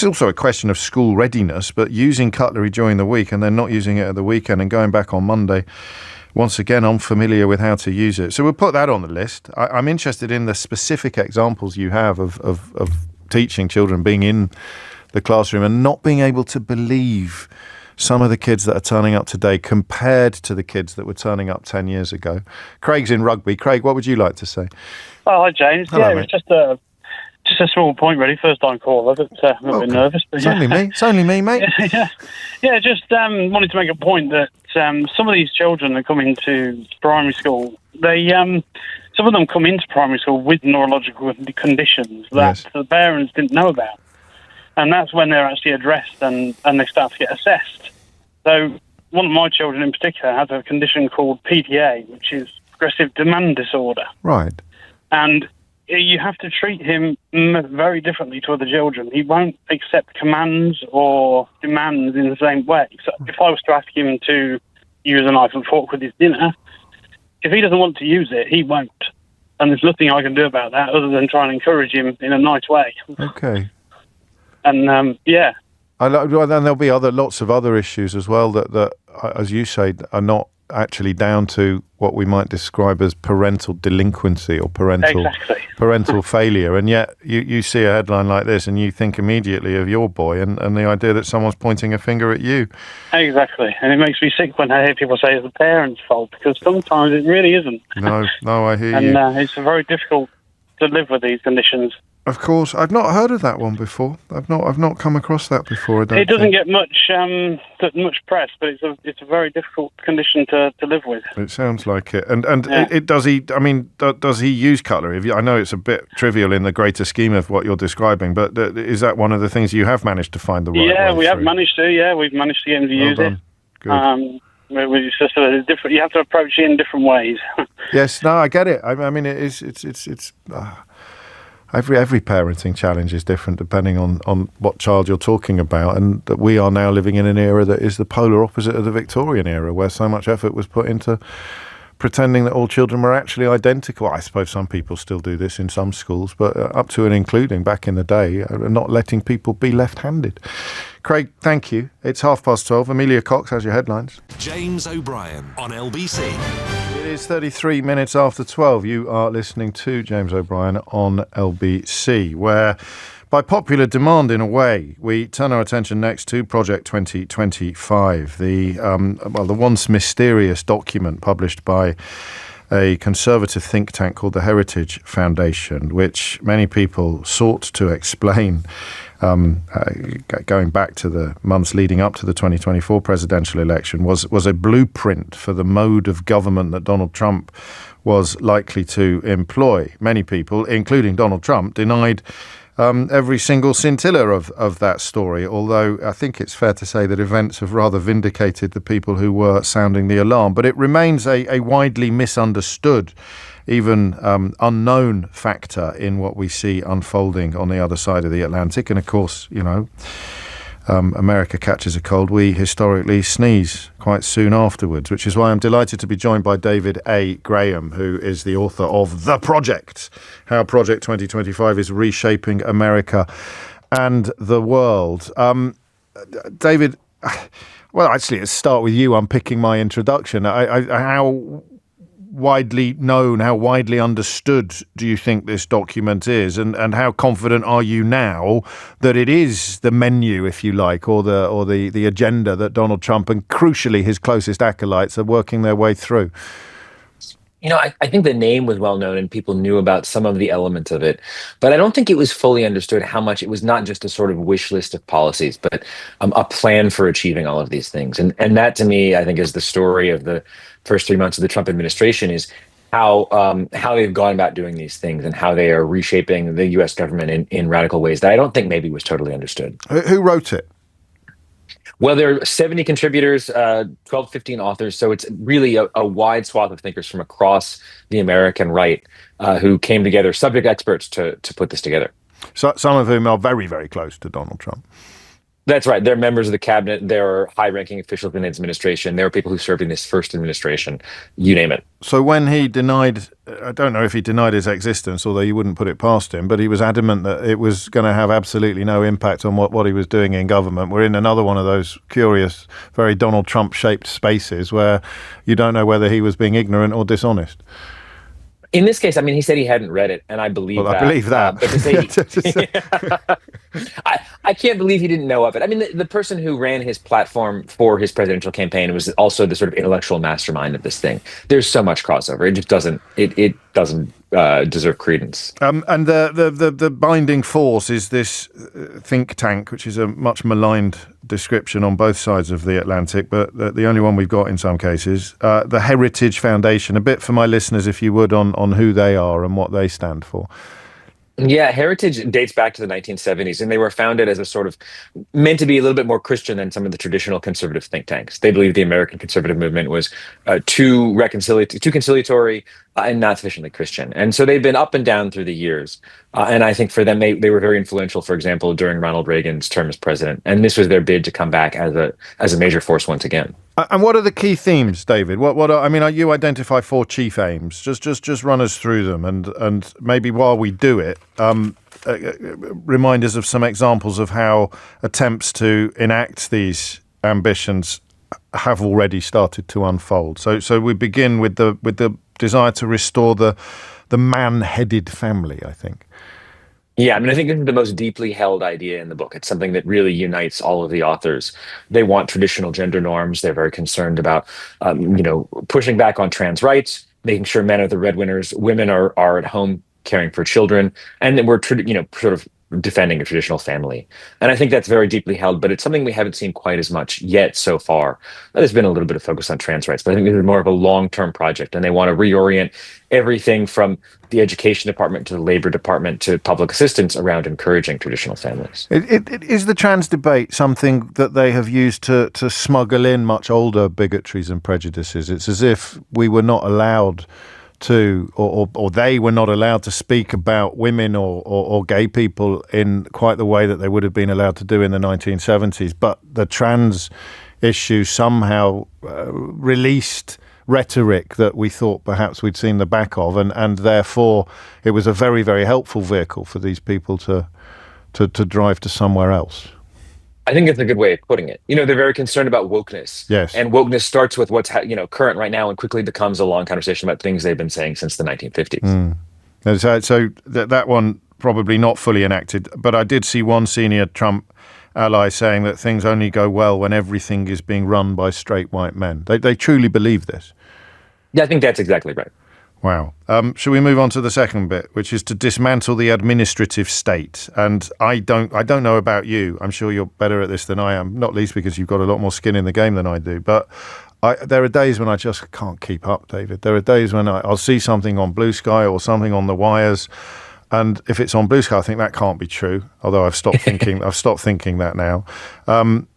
also a question of school readiness, but using cutlery during the week and then not using it at the weekend and going back on Monday. Once again, I'm familiar with how to use it. So we'll put that on the list. I'm interested in the specific examples you have of teaching children being in the classroom and not being able to believe some of the kids that are turning up today compared to the kids that were turning up 10 years ago. Craig's in Rugby. Craig, what would you like to say? Oh, hi, James. Hello, it was just a small point, really. First time caller, but I'm a bit nervous. But it's only me. It's only me, mate. Just wanted to make a point that some of these children that come into primary school, some of them come into primary school with neurological conditions that the parents didn't know about. And that's when they're actually addressed and they start to get assessed. So one of my children in particular has a condition called PDA, which is progressive demand disorder. Right. And you have to treat him very differently to other children. He won't accept commands or demands in the same way. So if I was to ask him to use a knife and fork with his dinner, if he doesn't want to use it, he won't. And there's nothing I can do about that other than try and encourage him in a nice way. Okay. And, And there'll be lots of other issues as well that, as you say, are not actually down to what we might describe as parental delinquency or parental failure. And yet you see a headline like this and you think immediately of your boy and the idea that someone's pointing a finger at you. Exactly. And it makes me sick when I hear people say it's the parents' fault, because sometimes it really isn't. No, I hear you. And it's very difficult to live with these conditions. Of course, I've not heard of that one before. I've not come across that before. It doesn't get much press, but it's a very difficult condition to live with. It sounds like it. And does he use cutlery? I know it's a bit trivial in the greater scheme of what you're describing, but is that one of the things you have managed to find the right way? Yeah, we have managed to. Yeah, we've managed to get him to use it. Good. It's just different. You have to approach it in different ways. Yes, no, I get it. I mean, it's. Every parenting challenge is different depending on what child you're talking about, and that we are now living in an era that is the polar opposite of the Victorian era, where so much effort was put into pretending that all children were actually identical. I suppose some people still do this in some schools, but up to and including back in the day, not letting people be left-handed. Craig, thank you. It's 12:30. Amelia Cox has your headlines. James O'Brien on LBC. It is 33 minutes after 12. You are listening to James O'Brien on LBC, where, by popular demand in a way, we turn our attention next to Project 2025, the once mysterious document published by a conservative think tank called the Heritage Foundation, which many people sought to explain going back to the months leading up to the 2024 presidential election, was a blueprint for the mode of government that Donald Trump was likely to employ. Many people, including Donald Trump, denied every single scintilla of that story, although I think it's fair to say that events have rather vindicated the people who were sounding the alarm. But it remains a widely misunderstood, even unknown factor in what we see unfolding on the other side of the Atlantic. And of course, America catches a cold, we historically sneeze quite soon afterwards, which is why I'm delighted to be joined by David A. Graham, who is the author of The Project, How Project 2025 is Reshaping America and the World. David, well, actually, let's start with you unpicking my introduction. How widely known, how widely understood do you think this document is, and how confident are you now that it is the menu, if you like, or the agenda that Donald Trump and crucially his closest acolytes are working their way through? I think the name was well known and people knew about some of the elements of it, but I don't think it was fully understood how much it was not just a sort of wish list of policies, but a plan for achieving all of these things. And that, to me, I think is the story of the first 3 months of the Trump administration, is how they've gone about doing these things and how they are reshaping the U.S. government in radical ways that I don't think maybe was totally understood. Who wrote it? Well, there are 70 contributors, 12, 15 authors. So it's really a wide swath of thinkers from across the American right who came together, subject experts, to put this together. So some of whom are very, very close to Donald Trump. That's right. They're members of the cabinet. They're high-ranking officials in his administration. There are people who served in his first administration. You name it. So when he denied, I don't know if he denied his existence, although you wouldn't put it past him, but he was adamant that it was going to have absolutely no impact on what he was doing in government. We're in another one of those curious, very Donald Trump-shaped spaces where you don't know whether he was being ignorant or dishonest. In this case, I mean, he said he hadn't read it, and I believe that. I believe that. But to say, I can't believe he didn't know of it. I mean, the person who ran his platform for his presidential campaign was also the sort of intellectual mastermind of this thing. There's so much crossover. It just doesn't. It doesn't deserve credence. And the binding force is this think tank, which is a much maligned description on both sides of the Atlantic, but the only one we've got in some cases. The Heritage Foundation. A bit for my listeners, if you would, on who they are and what they stand for. Yeah, Heritage dates back to the 1970s, and they were founded as a sort of meant to be a little bit more Christian than some of the traditional conservative think tanks. They believed the American conservative movement was too conciliatory and not sufficiently Christian. And so they've been up and down through the years. And I think for them, they were very influential, for example, during Ronald Reagan's term as president. And this was their bid to come back as a major force once again. And what are the key themes, David? You identify 4 chief aims. Just run us through them, and maybe while we do it, remind us of some examples of how attempts to enact these ambitions have already started to unfold. So we begin with the desire to restore the man-headed family, I think. Yeah, I mean, I think this is the most deeply held idea in the book. It's something that really unites all of the authors. They want traditional gender norms. They're very concerned about, pushing back on trans rights, making sure men are the breadwinners, women are at home caring for children, and then we're, sort of defending a traditional family. And I think that's very deeply held, but it's something we haven't seen quite as much yet so far. There's been a little bit of focus on trans rights, but I think this is more of a long-term project, and they want to reorient everything from the education department to the labor department to public assistance around encouraging traditional families. It is the trans debate something that they have used to smuggle in much older bigotries and prejudices? It's as if we were not allowed to, or they were not allowed to speak about women or gay people in quite the way that they would have been allowed to do in the 1970s. But the trans issue somehow released rhetoric that we thought perhaps we'd seen the back of, and therefore it was a very, very helpful vehicle for these people to drive to somewhere else. I think it's a good way of putting it. They're very concerned about wokeness. Yes. And wokeness starts with what's current right now and quickly becomes a long conversation about things they've been saying since the 1950s. So that one probably not fully enacted, but I did see one senior Trump ally saying that things only go well when everything is being run by straight white men. They truly believe this. Yeah, I think that's exactly right. Wow. Shall we move on to the second bit, which is to dismantle the administrative state? And I don't know about you. I'm sure you're better at this than I am, not least because you've got a lot more skin in the game than I do. But there are days when I just can't keep up, David. There are days when I'll see something on Blue Sky or something on the wires, and if it's on Blue Sky, I think that can't be true. Although I've stopped thinking that now.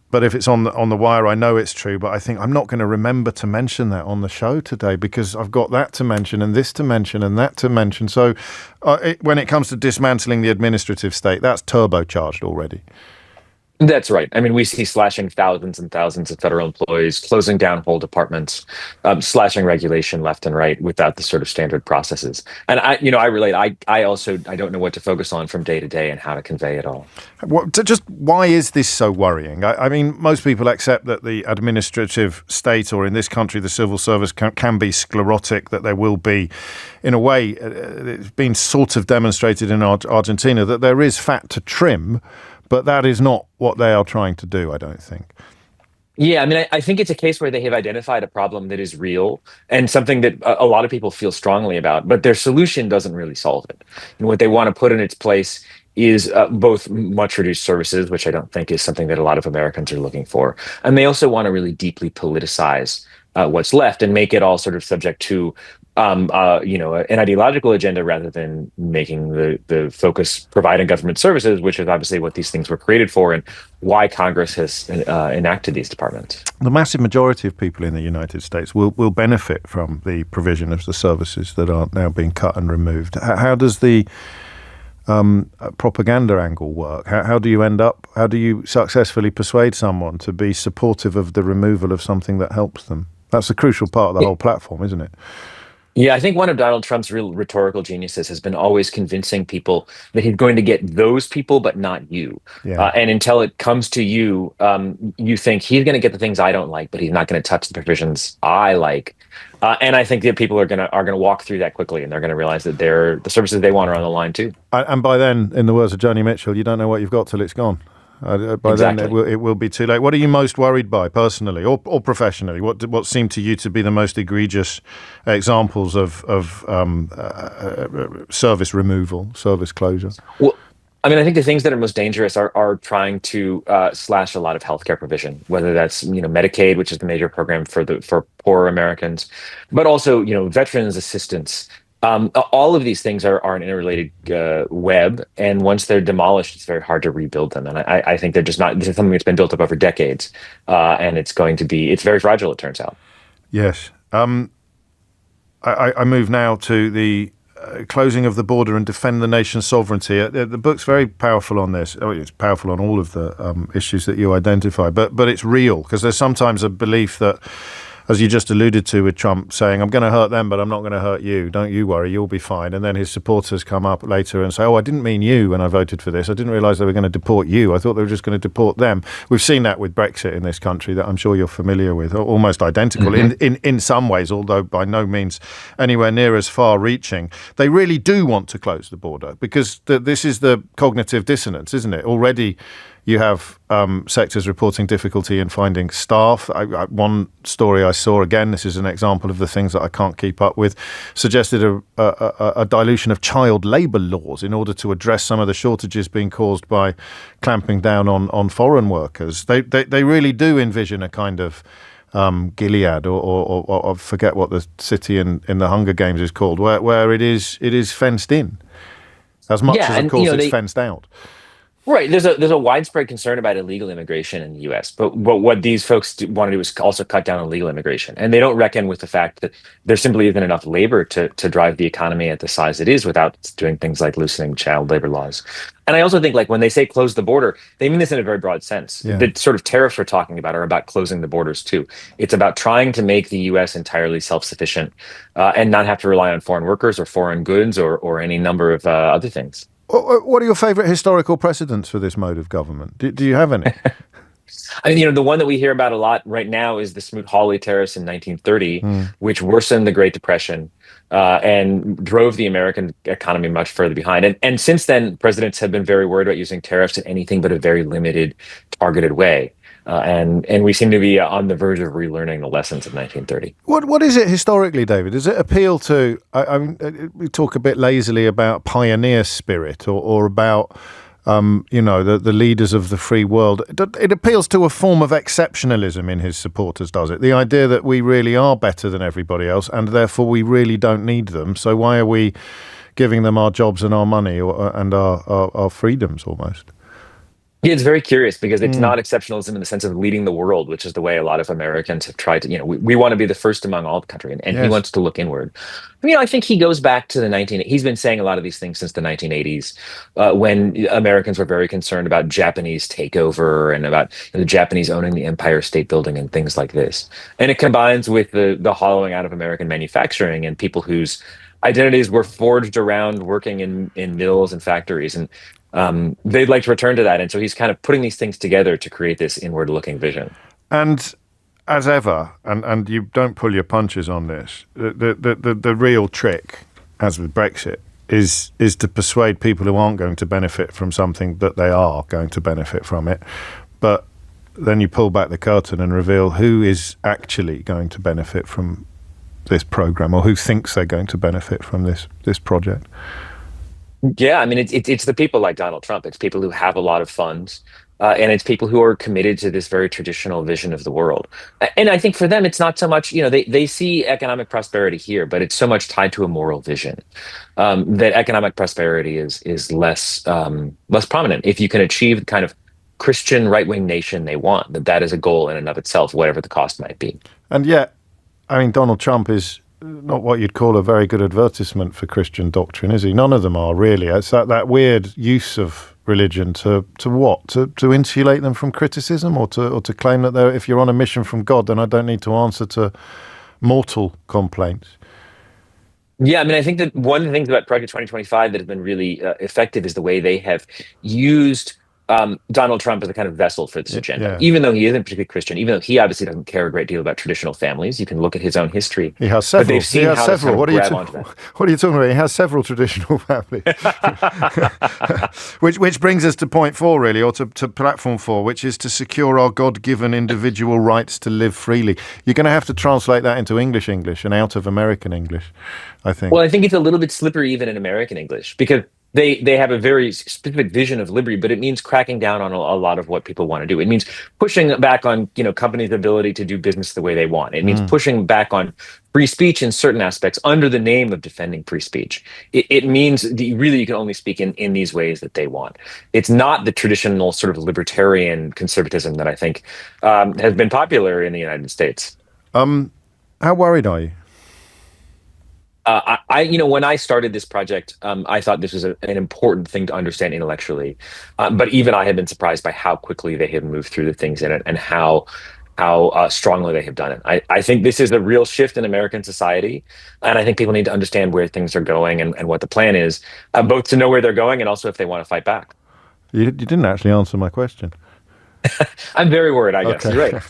But if it's on the wire, I know it's true. But I think I'm not going to remember to mention that on the show today because I've got that to mention and this to mention and that to mention. So when it comes to dismantling the administrative state, that's turbocharged already. That's right. I mean, we see slashing thousands and thousands of federal employees, closing down whole departments, slashing regulation left and right without the sort of standard processes. And I relate. I don't know what to focus on from day to day and how to convey it all. Just why is this so worrying? I mean, most people accept that the administrative state, or in this country, the civil service can be sclerotic, that there will be, in a way, it's been sort of demonstrated in Argentina, that there is fat to trim. But that is not what they are trying to do, I don't think. Yeah, I mean, I think it's a case where they have identified a problem that is real and something that a lot of people feel strongly about, but their solution doesn't really solve it. And what they want to put in its place is both much reduced services, which I don't think is something that a lot of Americans are looking for. And they also want to really deeply politicize what's left and make it all sort of subject to an ideological agenda rather than making the focus providing government services, which is obviously what these things were created for and why Congress has enacted these departments. The massive majority of people in the United States will benefit from the provision of the services that are now being cut and removed. How does the propaganda angle work? How do you successfully persuade someone to be supportive of the removal of something that helps them? That's a crucial part of the whole platform, isn't it? Yeah, I think one of Donald Trump's real rhetorical geniuses has been always convincing people that he's going to get those people, but not you. Yeah. And until it comes to you, you think he's going to get the things I don't like, but he's not going to touch the provisions I like. And I think that people are going to walk through that quickly, and they're going to realize that the services they want are on the line too. And by then, in the words of Joni Mitchell, you don't know what you've got till it's gone. By exactly. Then it will be too late. What are you most worried by, personally or professionally? What seem to you to be the most egregious examples of service removal, service closure? Well, I mean, I think the things that are most dangerous are trying to slash a lot of healthcare provision, whether that's Medicaid, which is the major program for poor Americans, but also veterans assistance. All of these things are an interrelated web, and once they're demolished, it's very hard to rebuild them. And I think they're just not. This is something that's been built up over decades, and it's very fragile. It turns out. Yes. I move now to the closing of the border and defend the nation's sovereignty. The book's very powerful on this. It's powerful on all of the issues that you identify, but it's real because there's sometimes a belief that as you just alluded to with Trump saying, I'm going to hurt them, but I'm not going to hurt you. Don't you worry, you'll be fine. And then his supporters come up later and say, oh, I didn't mean you when I voted for this. I didn't realise they were going to deport you. I thought they were just going to deport them. We've seen that with Brexit in this country that I'm sure you're familiar with, almost identical in some ways, although by no means anywhere near as far-reaching. They really do want to close the border because this is the cognitive dissonance, isn't it? Already you have sectors reporting difficulty in finding staff. One story I saw, again, this is an example of the things that I can't keep up with, suggested a dilution of child labour laws in order to address some of the shortages being caused by clamping down on foreign workers. They really do envision a kind of Gilead or forget what the city in the Hunger Games is called, where it is fenced in, as much as, of course, it's fenced out. Right. There's a widespread concern about illegal immigration in the U.S., but what these folks want to do is also cut down on legal immigration. And they don't reckon with the fact that there simply isn't enough labor to drive the economy at the size it is without doing things like loosening child labor laws. And I also think, like, when they say close the border, they mean this in a very broad sense. Yeah. The sort of tariffs we're talking about are about closing the borders too. It's about trying to make the U.S. entirely self-sufficient and not have to rely on foreign workers or foreign goods or any number of other things. What are your favourite historical precedents for this mode of government? Do you have any? I mean, the one that we hear about a lot right now is the Smoot-Hawley tariffs in 1930, which worsened the Great Depression and drove the American economy much further behind. And since then, presidents have been very worried about using tariffs in anything but a very limited, targeted way. And we seem to be on the verge of relearning the lessons of 1930. What is it historically, David? Does it appeal to? I mean, we talk a bit lazily about pioneer spirit or about the leaders of the free world. It appeals to a form of exceptionalism in his supporters, does it? The idea that we really are better than everybody else, and therefore we really don't need them. So why are we giving them our jobs and our money and our freedoms almost? Yeah, it's very curious because it's not exceptionalism in the sense of leading the world, which is the way a lot of Americans have tried to, we want to be the first among all the country, and yes. He wants to look inward. I think he goes back to he's been saying a lot of these things since the 1980s, when Americans were very concerned about Japanese takeover and about the Japanese owning the Empire State Building and things like this. And it combines with the hollowing out of American manufacturing and people whose identities were forged around working in mills and factories. And they'd like to return to that. And so he's kind of putting these things together to create this inward-looking vision. And as ever, and you don't pull your punches on this, the real trick, as with Brexit, is to persuade people who aren't going to benefit from something that they are going to benefit from it. But then you pull back the curtain and reveal who is actually going to benefit from this program, or who thinks they're going to benefit from this project. Yeah, I mean, it's the people like Donald Trump. It's people who have a lot of funds, and it's people who are committed to this very traditional vision of the world. And I think for them, it's not so much, they see economic prosperity here, but it's so much tied to a moral vision that economic prosperity is less prominent. If you can achieve the kind of Christian right-wing nation they want, that is a goal in and of itself, whatever the cost might be. And yet, I mean, Donald Trump is not what you'd call a very good advertisement for Christian doctrine, is he? None of them are, really. It's that weird use of religion to what? To insulate them from criticism, or to claim that if you're on a mission from God, then I don't need to answer to mortal complaints. Yeah, I mean, I think that one of the things about Project 2025 that has been really effective is the way they have used Donald Trump as a kind of vessel for this agenda, even though he isn't particularly Christian, even though he obviously doesn't care a great deal about traditional families. You can look at his own history. He has several. But they've seen how several. To What are you talking about? He has several traditional families. which brings us to point 4, really, or to platform 4, which is to secure our God-given individual rights to live freely. You're going to have to translate that into English and out of American English, I think. Well, I think it's a little bit slippery even in American English, because they have a very specific vision of liberty, but it means cracking down on a lot of what people want to do. It means pushing back on companies' ability to do business the way they want. It means pushing back on free speech in certain aspects under the name of defending free speech. It means that you can only speak in these ways that they want. It's not the traditional sort of libertarian conservatism that I think has been popular in the United States. How worried are you? When I started this project, I thought this was an important thing to understand intellectually. But even I had been surprised by how quickly they had moved through the things in it and how how strongly they have done it. I think this is a real shift in American society, and I think people need to understand where things are going and what the plan is, both to know where they're going and also if they want to fight back. You didn't actually answer my question. I'm very worried, I guess. Okay. You're right.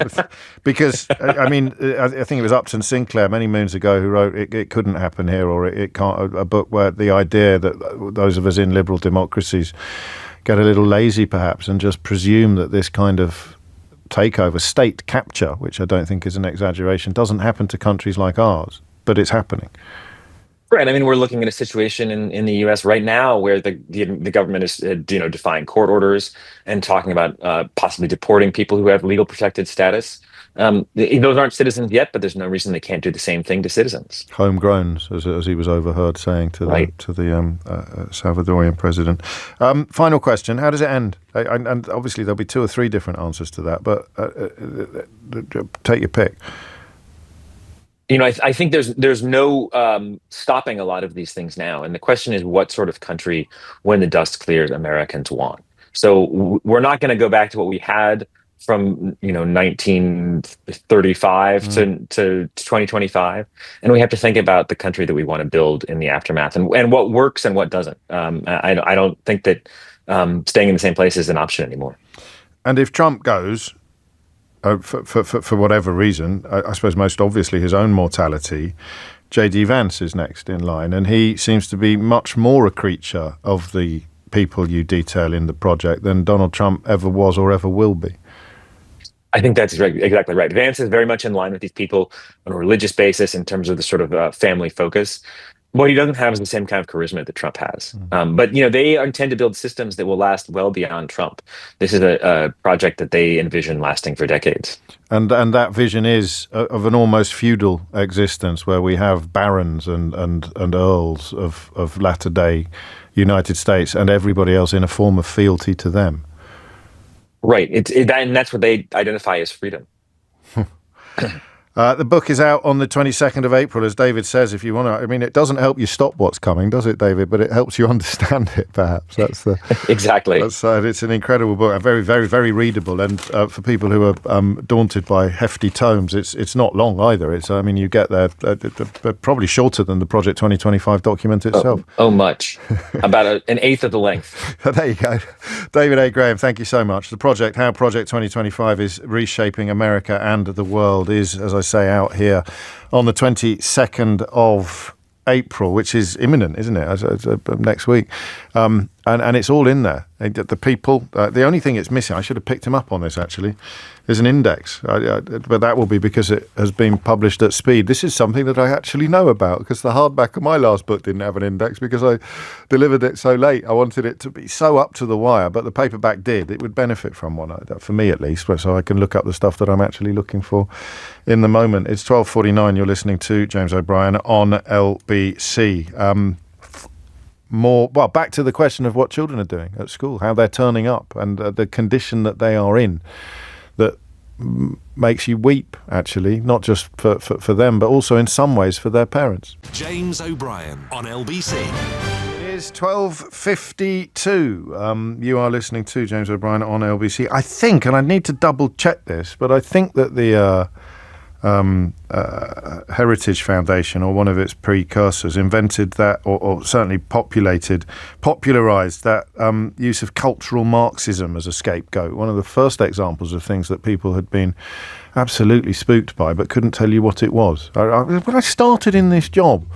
Because, I mean, I think it was Upton Sinclair many moons ago who wrote It Couldn't Happen Here, or It Can't, a book where the idea that those of us in liberal democracies get a little lazy perhaps and just presume that this kind of takeover, state capture, which I don't think is an exaggeration, doesn't happen to countries like ours, but it's happening. Right. I mean, we're looking at a situation in the U.S. right now where the government is, defying court orders and talking about possibly deporting people who have legal protected status. Those aren't citizens yet, but there's no reason they can't do the same thing to citizens. Homegrowns, as he was overheard saying to the Salvadorian president. Final question: how does it end? And obviously there'll be 2 or 3 different answers to that, but take your pick. I think there's no stopping a lot of these things now. And the question is, what sort of country, when the dust clears, Americans want? So we're not going to go back to what we had from 1935 to 2025, and we have to think about the country that we want to build in the aftermath, and what works and what doesn't. I don't think that staying in the same place is an option anymore. And if Trump goes, for whatever reason, I suppose most obviously his own mortality, J.D. Vance is next in line, and he seems to be much more a creature of the people you detail in the project than Donald Trump ever was or ever will be. I think that's exactly right. Vance is very much in line with these people on a religious basis in terms of the sort of family focus. What he doesn't have is the same kind of charisma that Trump has. But they intend to build systems that will last well beyond Trump. This is a project that they envision lasting for decades. And that vision is of an almost feudal existence where we have barons and earls of latter-day United States and everybody else in a form of fealty to them. Right. And that's what they identify as freedom. The book is out on the 22nd of April, as David says, if you want to. I mean, it doesn't help you stop what's coming, does it, David? But it helps you understand it, perhaps. That's the exactly. It's an incredible book, very, very, very readable. And for people who are daunted by hefty tomes, it's not long either. You get there probably shorter than the Project 2025 document itself. Much. About an eighth of the length. There you go. David A. Graham, thank you so much. The project, how Project 2025 is reshaping America and the world, is, as I say, out here on the 22nd of April, which is imminent, isn't it? Next week. And it's all in there. The people, the only thing it's missing, I should have picked him up on this actually, is an index. But that will be because it has been published at speed. This is something that I actually know about because the hardback of my last book didn't have an index because I delivered it so late. I wanted it to be so up to the wire, but the paperback did. It would benefit from one, for me at least, so I can look up the stuff that I'm actually looking for in the moment. It's 12:49. You're listening to James O'Brien on LBC. Back to the question of what children are doing at school, how they're turning up, and the condition that they are in that makes you weep, actually, not just for them, but also in some ways for their parents. James O'Brien on LBC. It is 12:52. You are listening to James O'Brien on LBC. I think, and I need to double check this, but I think that the Heritage Foundation, or one of its precursors, invented that, or certainly popularized that use of cultural Marxism as a scapegoat. One of the first examples of things that people had been absolutely spooked by but couldn't tell you what it was. When I started in this job,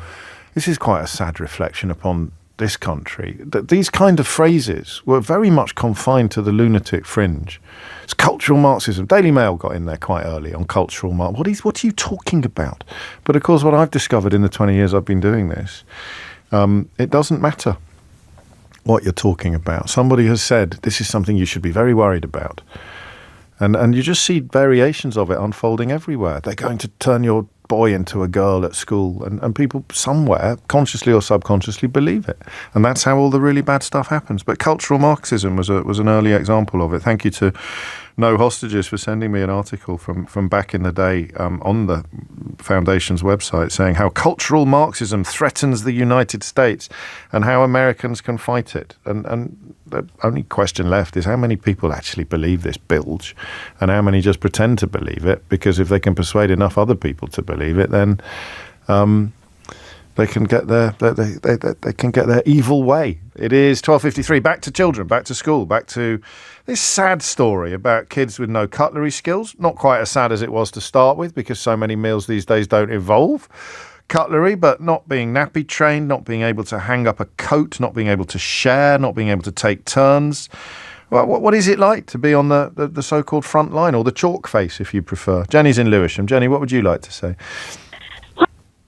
this is quite a sad reflection upon this country, that these kind of phrases were very much confined to the lunatic fringe. It's cultural Marxism. Daily Mail got in there quite early on cultural Marxism. What are you talking about? But of course, what I've discovered in the 20 years I've been doing this, it doesn't matter what you're talking about. Somebody has said this is something you should be very worried about. And you just see variations of it unfolding everywhere. They're going to turn your boy into a girl at school, and people somewhere, consciously or subconsciously, believe it. And that's how all the really bad stuff happens. But cultural Marxism was an early example of it. Thank you to No Hostages for sending me an article from back in the day on the Foundation's website saying how cultural Marxism threatens the United States and how Americans can fight it. And the only question left is how many people actually believe this bilge and how many just pretend to believe it, because if they can persuade enough other people to believe it, then they can get they can get their evil way. It is 12:53. Back to children, back to school, back to this sad story about kids with no cutlery skills. Not quite as sad as it was to start with, because so many meals these days don't involve cutlery, but not being nappy trained, not being able to hang up a coat, not being able to share, not being able to take turns. Well, what is it like to be on the so-called front line, or the chalk face, if you prefer? Jenny's in Lewisham. Jenny, what would you like to say?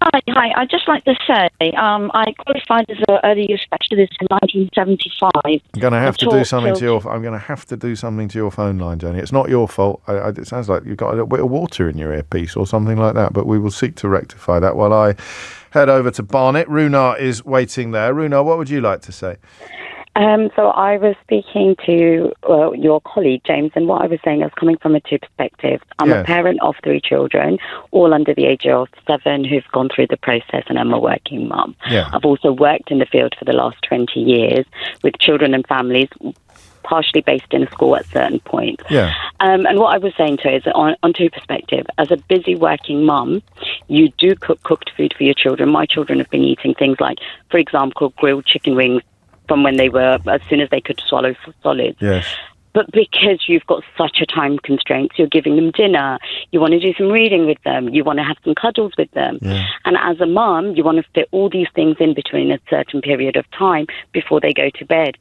Hi. I'd just like to say I qualified as an early years specialist in 1975. I'm going to have to do something to your. I'm going to have to do something to your phone line, Jenny. It's not your fault. It sounds like you've got a little bit of water in your earpiece or something like that. But we will seek to rectify that while I head over to Barnet. Runar is waiting there. Runar, what would you like to say? So I was speaking to your colleague, James, and what I was saying, I was coming from a two perspectives. I'm a parent of 3 children, all under the age of 7, who've gone through the process, and I'm a working mum. Yeah. I've also worked in the field for the last 20 years with children and families, partially based in a school at certain points. Yeah. And what I was saying to her is on two perspectives. As a busy working mum, you do cook cooked food for your children. My children have been eating things like, for example, grilled chicken wings from when they were, as soon as they could swallow solids. Yes. But because you've got such a time constraint, you're giving them dinner, you want to do some reading with them, you want to have some cuddles with them. Yeah. And as a mum, you want to fit all these things in between a certain period of time before they go to bed.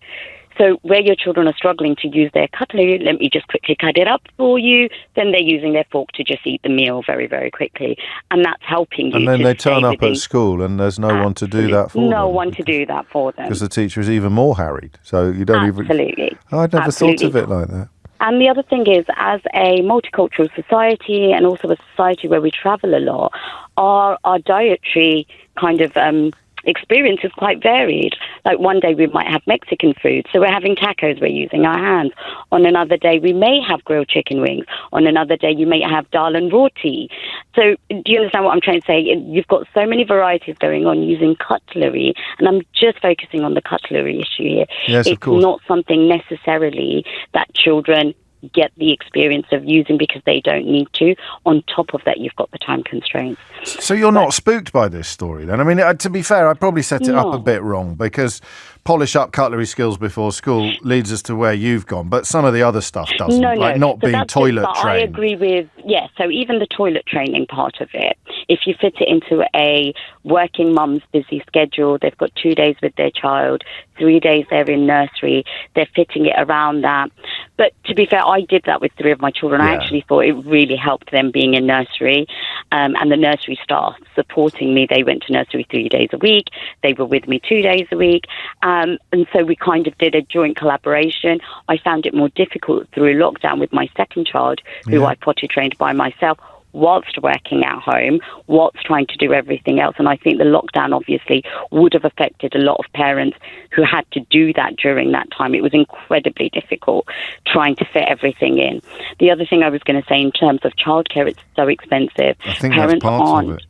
So where your children are struggling to use their cutlery, let me just quickly cut it up for you. Then they're using their fork to just eat the meal very, very quickly. And that's helping you. And then they turn up at school and there's no one to do that for them. No one to do that for them. Because the teacher is even more harried. So you don't Absolutely. I'd never thought of it like that. And the other thing is, as a multicultural society and also a society where we travel a lot, our dietary kind of experience is quite varied. Like one day we might have Mexican food, so we're having tacos, we're using our hands. On another day we may have grilled chicken wings. On another day you may have dal and roti. So do you understand what I'm trying to say? You've got so many varieties going on using cutlery, and I'm just focusing on the cutlery issue here. Yes, it's of course. not something necessarily that children get the experience of using because they don't need to. On top of that, you've got the time constraints. So you're not spooked by this story then? I mean, to be fair, I probably set it up a bit wrong, because polish up cutlery skills before school leads us to where you've gone, but some of the other stuff doesn't, not so being toilet trained. I agree with, so even the toilet training part of it, if you fit it into a working mum's busy schedule, they've got 2 days with their child, 3 days they're in nursery, they're fitting it around that. But to be fair, I did that with 3 of my children. I actually thought it really helped them being in nursery, and the nursery staff supporting me. They went to nursery 3 days a week. They were with me 2 days a week. And so we kind of did a joint collaboration. I found it more difficult through lockdown with my second child, who I potty trained by myself, whilst working at home, whilst trying to do everything else. And I think the lockdown obviously would have affected a lot of parents who had to do that during that time. It was incredibly difficult trying to fit everything in. The other thing I was going to say in terms of childcare, it's so expensive. I think that's part of it.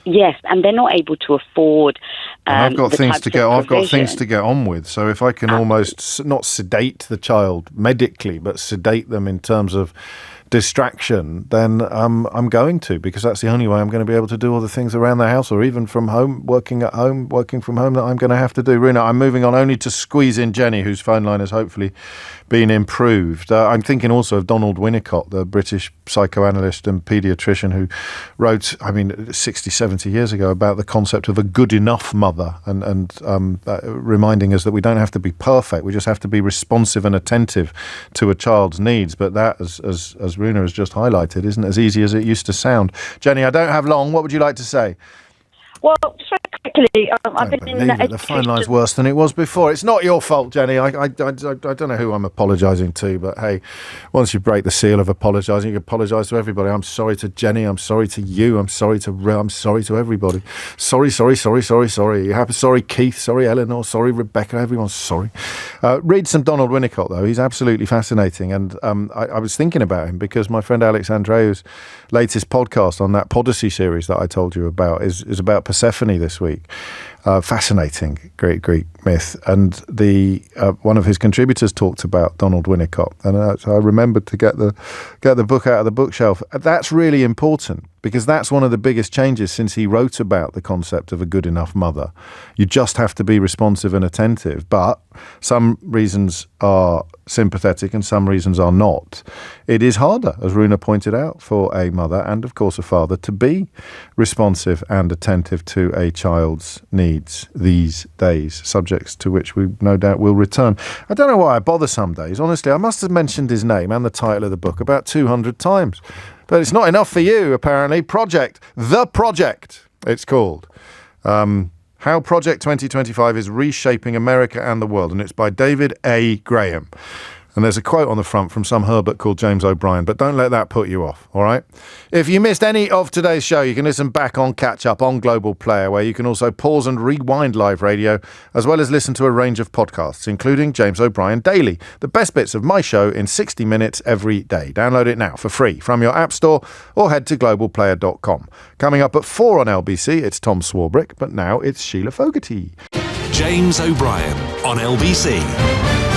Yes, and they're not able to afford. I've got things to get. I've got things to get on with. So if I can almost not sedate the child medically, but sedate them in terms of distraction, then I'm going to, because that's the only way I'm going to be able to do all the things around the house, or even from home, working from home, that I'm going to have to do. Runa, I'm moving on only to squeeze in Jenny, whose phone line has hopefully been improved. I'm thinking also of Donald Winnicott, the British psychoanalyst and paediatrician who wrote, 60, 70 years ago, about the concept of a good enough mother, and reminding us that we don't have to be perfect, we just have to be responsive and attentive to a child's needs. But that, as Runa has just highlighted, isn't as easy as it used to sound. Jenny, I don't have long. What would you like to say? Well, just very quickly, Exactly. I've been in The phone line's worse than it was before. It's not your fault, Jenny. I don't know who I'm apologising to, but hey, once you break the seal of apologising, you can apologise to everybody. I'm sorry to Jenny. I'm sorry to you. I'm sorry to everybody. Sorry. Sorry, Keith. Sorry, Eleanor. Sorry, Rebecca. Everyone's sorry. Read some Donald Winnicott, though. He's absolutely fascinating. And I was thinking about him because my friend Alex Andreou's latest podcast on that Podyssey series that I told you about is about Persephone this week. Fascinating, great Greek myth. And the one of his contributors talked about Donald Winnicott, and so I remembered to get the book out of the bookshelf. That's really important because that's one of the biggest changes since he wrote about the concept of a good enough mother. You just have to be responsive and attentive, but some reasons are sympathetic and some reasons are not. It is harder, as Runa pointed out, for a mother and of course a father to be responsive and attentive to a child's needs these days, subjects to which we no doubt will return. I don't know why I bother some days. Honestly, I must have mentioned his name and the title of the book about 200 times. But it's not enough for you, apparently. The Project, it's called. How Project 2025 is Reshaping America and the World. And it's by David A. Graham. And there's a quote on the front from some Herbert called James O'Brien, but don't let that put you off, all right? If you missed any of today's show, you can listen back on Catch Up on Global Player, where you can also pause and rewind live radio, as well as listen to a range of podcasts, including James O'Brien Daily, the best bits of my show in 60 minutes every day. Download it now for free from your app store or head to globalplayer.com. Coming up at 4 on LBC, it's Tom Swarbrick, but now it's Sheila Fogarty. James O'Brien on LBC.